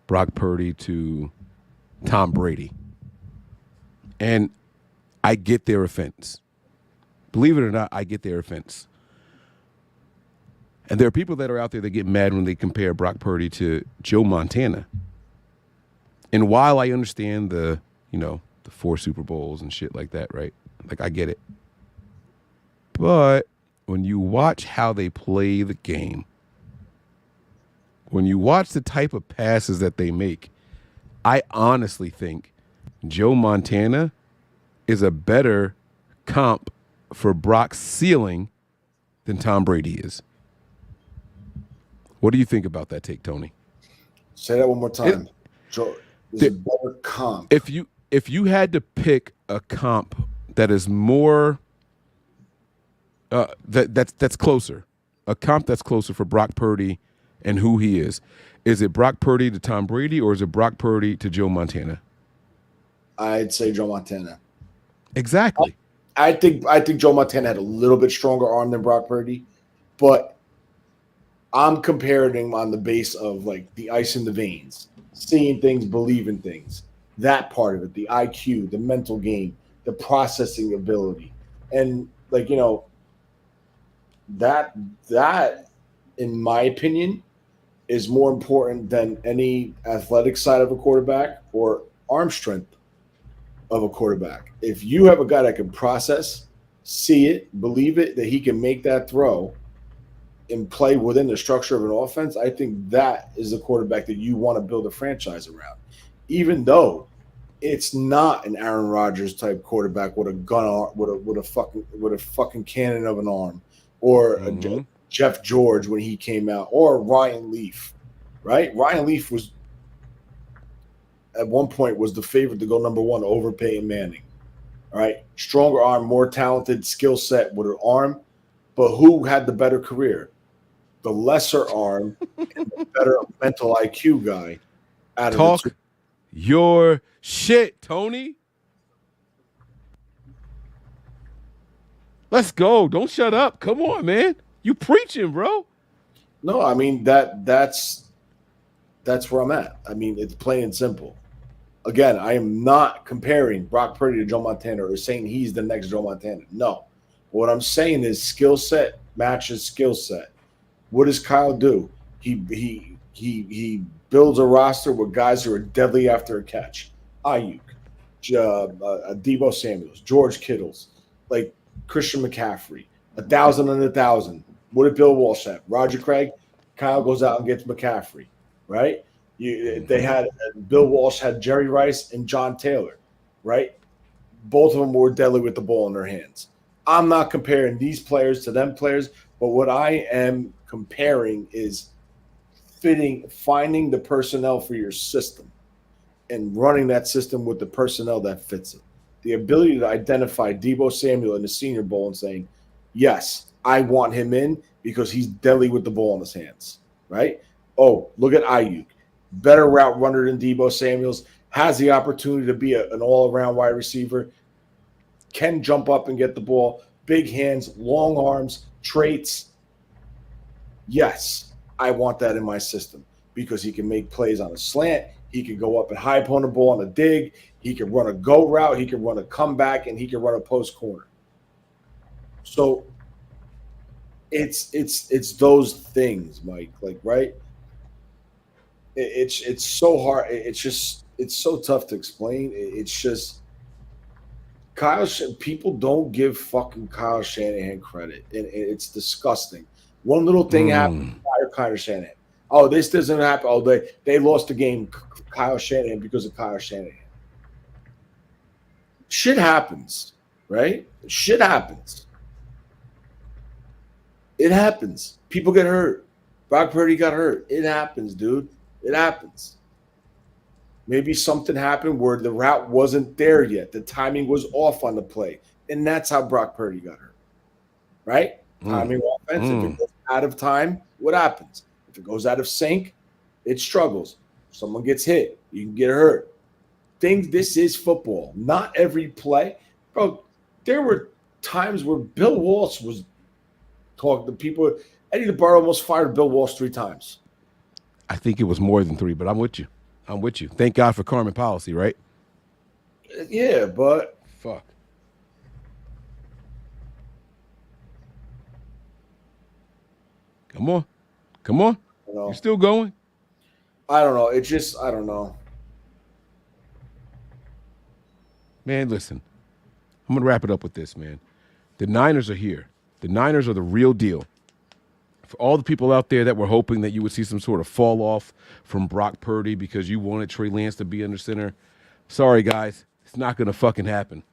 Brock Purdy to Tom Brady. And I get their offense. Believe it or not, I get their offense. And there are people that are out there that get mad when they compare Brock Purdy to Joe Montana. And while I understand the 4 Super Bowls and shit like that, right? Like, I get it. But when you watch how they play the game, when you watch the type of passes that they make, I honestly think Joe Montana is a better comp for Brock's ceiling than Tom Brady is. What do you think about that take, Tony? Say that one more time. Joe is a better comp. If you had to pick a comp that is more that's closer, a comp that's closer for Brock Purdy and who he is it Brock Purdy to Tom Brady or is it Brock Purdy to Joe Montana? I'd say Joe Montana. Exactly. I think Joe Montana had a little bit stronger arm than Brock Purdy, but I'm comparing him on the base of like the ice in the veins, seeing things, believing things, that part of it, the IQ, the mental game, the processing ability, and that in my opinion is more important than any athletic side of a quarterback or arm strength of a quarterback. If you have a guy that can process, see it, believe it, that he can make that throw and play within the structure of an offense, I think that is the quarterback that you want to build a franchise around. Even though it's not an Aaron Rodgers type quarterback with a gun arm, with a fucking cannon of an arm, or a Jeff George when he came out, or Ryan Leaf, right? Ryan Leaf was at one point was the favorite to go number 1 over Peyton Manning. All right, stronger arm, more talented skill set with an arm, but who had the better career? The lesser arm and the better mental IQ guy. Out Talk of your shit, Tony. Let's go. Don't shut up. Come on, man. You preaching, bro. No, I mean that's where I'm at. I mean, it's plain and simple. Again, I am not comparing Brock Purdy to Joe Montana or saying he's the next Joe Montana. No. What I'm saying is skill set matches skill set. What does Kyle do? He builds a roster with guys who are deadly after a catch. Ayuk, Deebo Samuels, George Kittles, like Christian McCaffrey, 1,000 and 1,000. What did Bill Walsh have? Roger Craig. Kyle goes out and gets McCaffrey, right? They had Bill Walsh had Jerry Rice and John Taylor, right? Both of them were deadly with the ball in their hands. I'm not comparing these players to them players, but what I am comparing is finding the personnel for your system and running that system with the personnel that fits it. The ability to identify Deebo Samuel in the Senior Bowl and saying, yes, I want him in because he's deadly with the ball in his hands, right? Oh, look at Ayuk. Better route runner than Deebo Samuels, has the opportunity to be an all-around wide receiver, can jump up and get the ball, big hands, long arms, traits. Yes, I want that in my system because he can make plays on a slant. He can go up and high pony the ball on a dig. He can run a go route. He can run a comeback, and he can run a post corner. So it's those things, Mike. Like, right? It's so hard. It's so tough to explain. It's just people don't give fucking Kyle Shanahan credit, and it's disgusting. One little thing happened to Kyle Shanahan. Oh, this doesn't happen. Oh, they lost the game, Kyle Shanahan, because of Kyle Shanahan. Shit happens, right? Shit happens. It happens. People get hurt. Brock Purdy got hurt. It happens, dude. It happens. Maybe something happened where the route wasn't there yet. The timing was off on the play. And that's how Brock Purdy got hurt. Right? Timing offense. If it goes out of time, what happens? If it goes out of sync, it struggles. Someone gets hit. You can get hurt. This is football. Not every play. Bro, there were times where Bill Walsh was talking to people. Eddie DeBarro almost fired Bill Walsh 3 times. I think it was more than 3, but I'm with you. I'm with you. Thank God for Carmen policy, right? Yeah, but fuck. Come on. Come on. You're still going? I don't know. It's just, I don't know. Man, listen. I'm going to wrap it up with this, man. The Niners are here. The Niners are the real deal. For all the people out there that were hoping that you would see some sort of fall off from Brock Purdy because you wanted Trey Lance to be under center, sorry, guys. It's not going to fucking happen.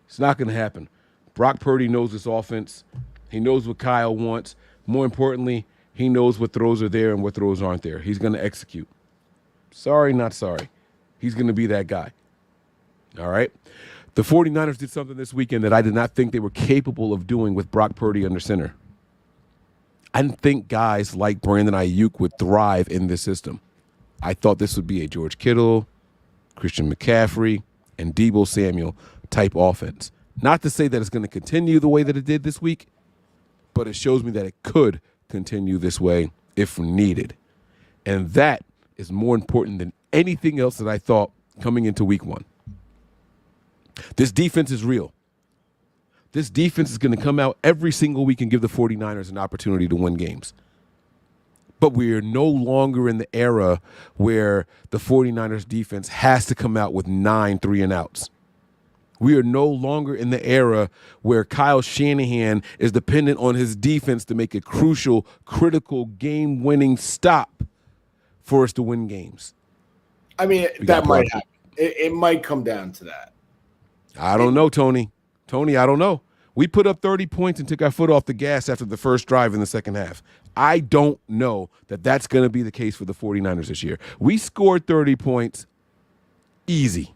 It's not going to happen. Brock Purdy knows this offense. He knows what Kyle wants. More importantly, he knows what throws are there and what throws aren't there. He's going to execute. Sorry, not sorry. He's going to be that guy. All right? The 49ers did something this weekend that I did not think they were capable of doing with Brock Purdy under center. I didn't think guys like Brandon Ayuk would thrive in this system. I thought this would be a George Kittle, Christian McCaffrey, and Deebo Samuel type offense. Not to say that it's going to continue the way that it did this week, but it shows me that it could continue this way if needed. And that is more important than anything else that I thought coming into week 1. This defense is real. This defense is going to come out every single week and give the 49ers an opportunity to win games. But we are no longer in the era where the 49ers defense has to come out with 9 3-and-outs. We are no longer in the era where Kyle Shanahan is dependent on his defense to make a crucial, critical, game-winning stop for us to win games. I mean, that might happen. It might come down to that. I don't know, Tony. Tony, I don't know. We put up 30 points and took our foot off the gas after the first drive in the second half. I don't know that that's going to be the case for the 49ers this year. We scored 30 points easy.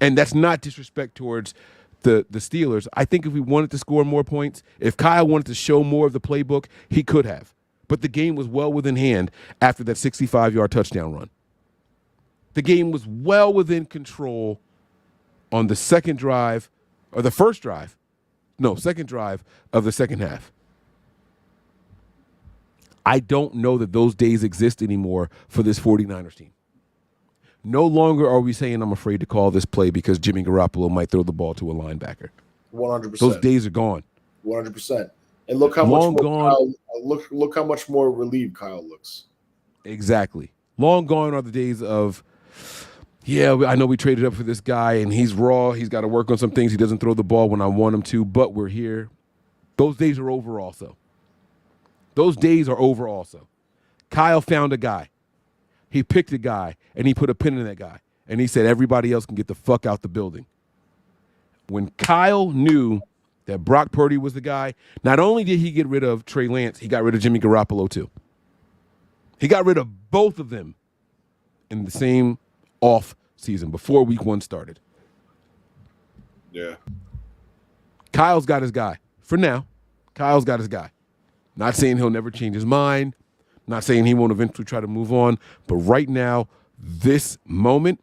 And that's not disrespect towards the Steelers. I think if we wanted to score more points, if Kyle wanted to show more of the playbook, he could have. But the game was well within hand after that 65-yard touchdown run. The game was well within control on the second drive, or the first drive. No, second drive of the second half. I don't know that those days exist anymore for this 49ers team. No longer are we saying I'm afraid to call this play because Jimmy Garoppolo might throw the ball to a linebacker. 100%. Those days are gone. 100%. And look how much more Kyle, look how much more relieved Kyle looks. Exactly. Long gone are the days of, yeah, I know we traded up for this guy and he's raw. He's got to work on some things. He doesn't throw the ball when I want him to, but we're here. Those days are over also. Those days are over also. Kyle found a guy. He picked a guy, and he put a pin in that guy. And he said, everybody else can get the fuck out the building. When Kyle knew that Brock Purdy was the guy, not only did he get rid of Trey Lance, he got rid of Jimmy Garoppolo too. He got rid of both of them in the same off season before week 1 started. Yeah. Kyle's got his guy. For now, Kyle's got his guy. Not saying he'll never change his mind. Not saying he won't eventually try to move on. But right now, this moment,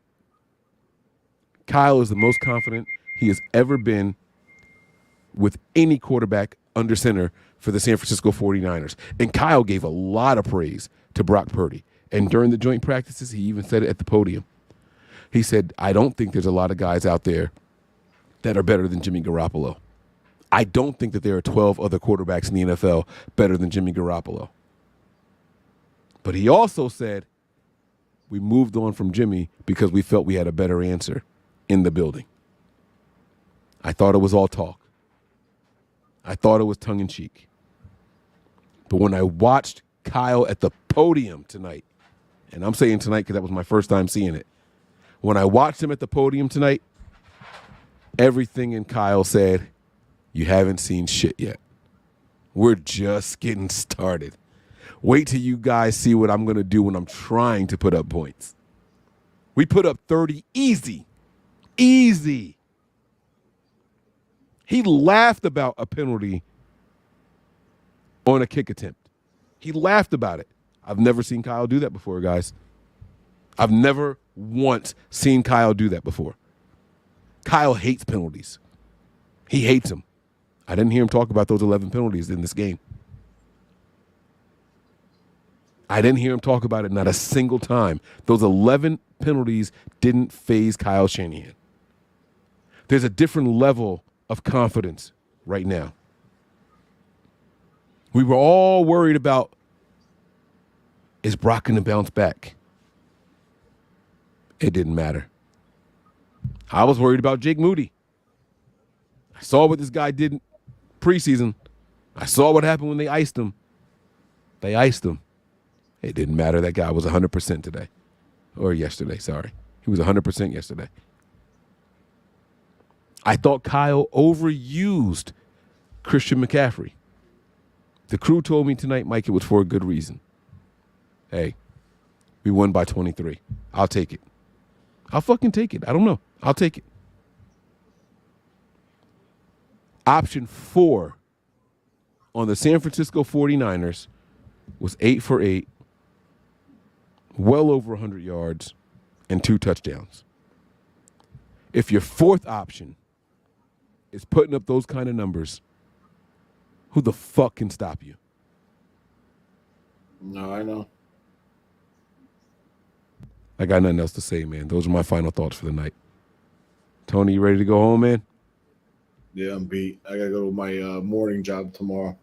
Kyle is the most confident he has ever been with any quarterback under center for the San Francisco 49ers. And Kyle gave a lot of praise to Brock Purdy. And during the joint practices, he even said it at the podium. He said, I don't think there's a lot of guys out there that are better than Jimmy Garoppolo. I don't think that there are 12 other quarterbacks in the NFL better than Jimmy Garoppolo. But he also said, we moved on from Jimmy because we felt we had a better answer in the building. I thought it was all talk. I thought it was tongue-in-cheek. But when I watched Kyle at the podium tonight, and I'm saying tonight because that was my first time seeing it, when I watched him at the podium tonight, everything in Kyle said, you haven't seen shit yet. We're just getting started. Wait till you guys see what I'm going to do when I'm trying to put up points. We put up 30 easy. Easy. He laughed about a penalty on a kick attempt. He laughed about it. I've never seen Kyle do that before, guys. I've never once seen Kyle do that before. Kyle hates penalties. He hates them. I didn't hear him talk about those 11 penalties in this game. I didn't hear him talk about it not a single time. Those 11 penalties didn't faze Kyle Shanahan. There's a different level of confidence right now. We were all worried about, is Brock going to bounce back? It didn't matter. I was worried about Jake Moody. I saw what this guy did preseason. I saw what happened when they iced him. They iced him. It didn't matter. That guy was 100% today. Or yesterday, sorry. He was 100% yesterday. I thought Kyle overused Christian McCaffrey. The crew told me tonight, Mike, it was for a good reason. Hey, we won by 23. I'll take it. I'll fucking take it. I don't know. I'll take it. Option 4 on the San Francisco 49ers was 8 for 8, well over 100 yards, and 2 touchdowns. If your fourth option is putting up those kind of numbers, who the fuck can stop you? No, I know. I got nothing else to say, man. Those are my final thoughts for the night. Tony, you ready to go home, man? Yeah, I'm beat. I got to go to my morning job tomorrow.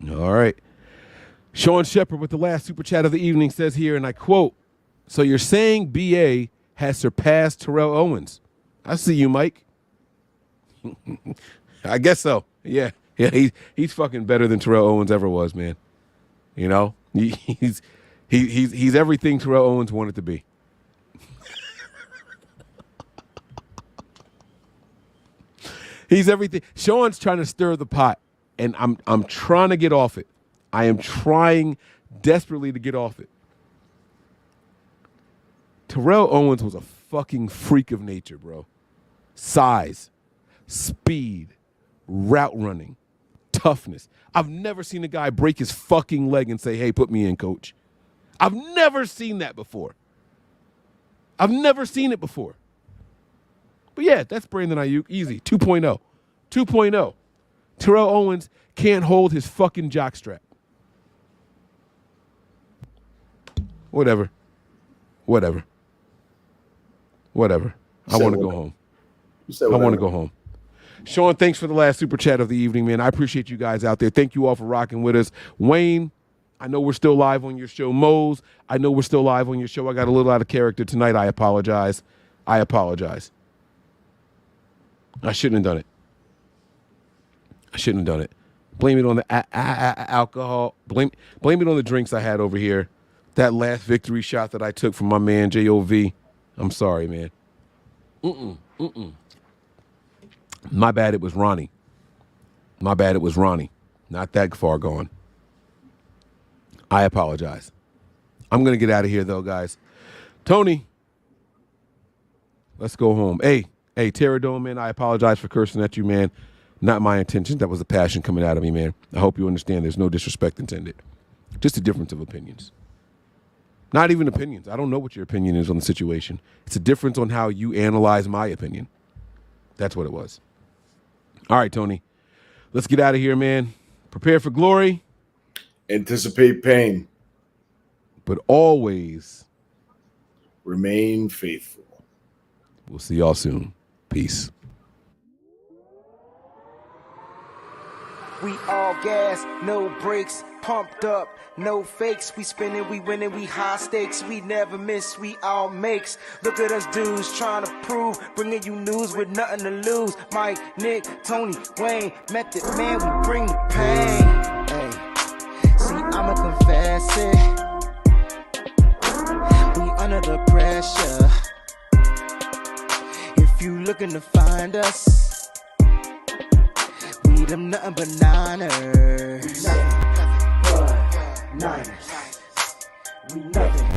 All right. Sean Shepard with the last super chat of the evening says here, and I quote, so you're saying BA has surpassed Terrell Owens? I see you, Mike. I guess so. Yeah, he's fucking better than Terrell Owens ever was, man. You know, he's everything Terrell Owens wanted to be. He's everything. Sean's trying to stir the pot, and I'm trying to get off it. I am trying desperately to get off it. Terrell Owens was a fucking freak of nature, bro. Size, speed, route running, toughness. I've never seen a guy break his fucking leg and say, hey, put me in, coach. I've never seen that before. I've never seen it before. But yeah, that's Brandon Ayuk. Easy. 2.0. 2.0. Terrell Owens can't hold his fucking jockstrap. Whatever. I want to go home. I want to go home. Sean, thanks for the last super chat of the evening, man. I appreciate you guys out there. Thank you all for rocking with us. Wayne, I know we're still live on your show. Mose, I know we're still live on your show. I got a little out of character tonight. I apologize. I shouldn't have done it. Blame it on the alcohol. Blame it on the drinks I had over here. That last victory shot that I took from my man J.O.V. I'm sorry, man. My bad, it was Ronnie. Not that far gone. I apologize. I'm going to get out of here, though, guys. Tony, let's go home. Hey, Terradome, man, I apologize for cursing at you, man. Not my intention. That was a passion coming out of me, man. I hope you understand there's no disrespect intended. Just a difference of opinions. Not even opinions. I don't know what your opinion is on the situation. It's a difference on how you analyze my opinion. That's what it was. All right, Tony. Let's get out of here, man. Prepare for glory. Anticipate pain. But always remain faithful. We'll see y'all soon. Peace. We all gas, no brakes, pumped up, no fakes. We spinning, we winning, we high stakes. We never miss, we all makes. Look at us dudes trying to prove, bringing you news with nothing to lose. Mike, Nick, Tony, Wayne, Method Man, we bring the pain. Hey, see, I'ma confess it. We under the pressure. If you looking to find us, we them nothing but Niners. Nothing but Niners. We nothing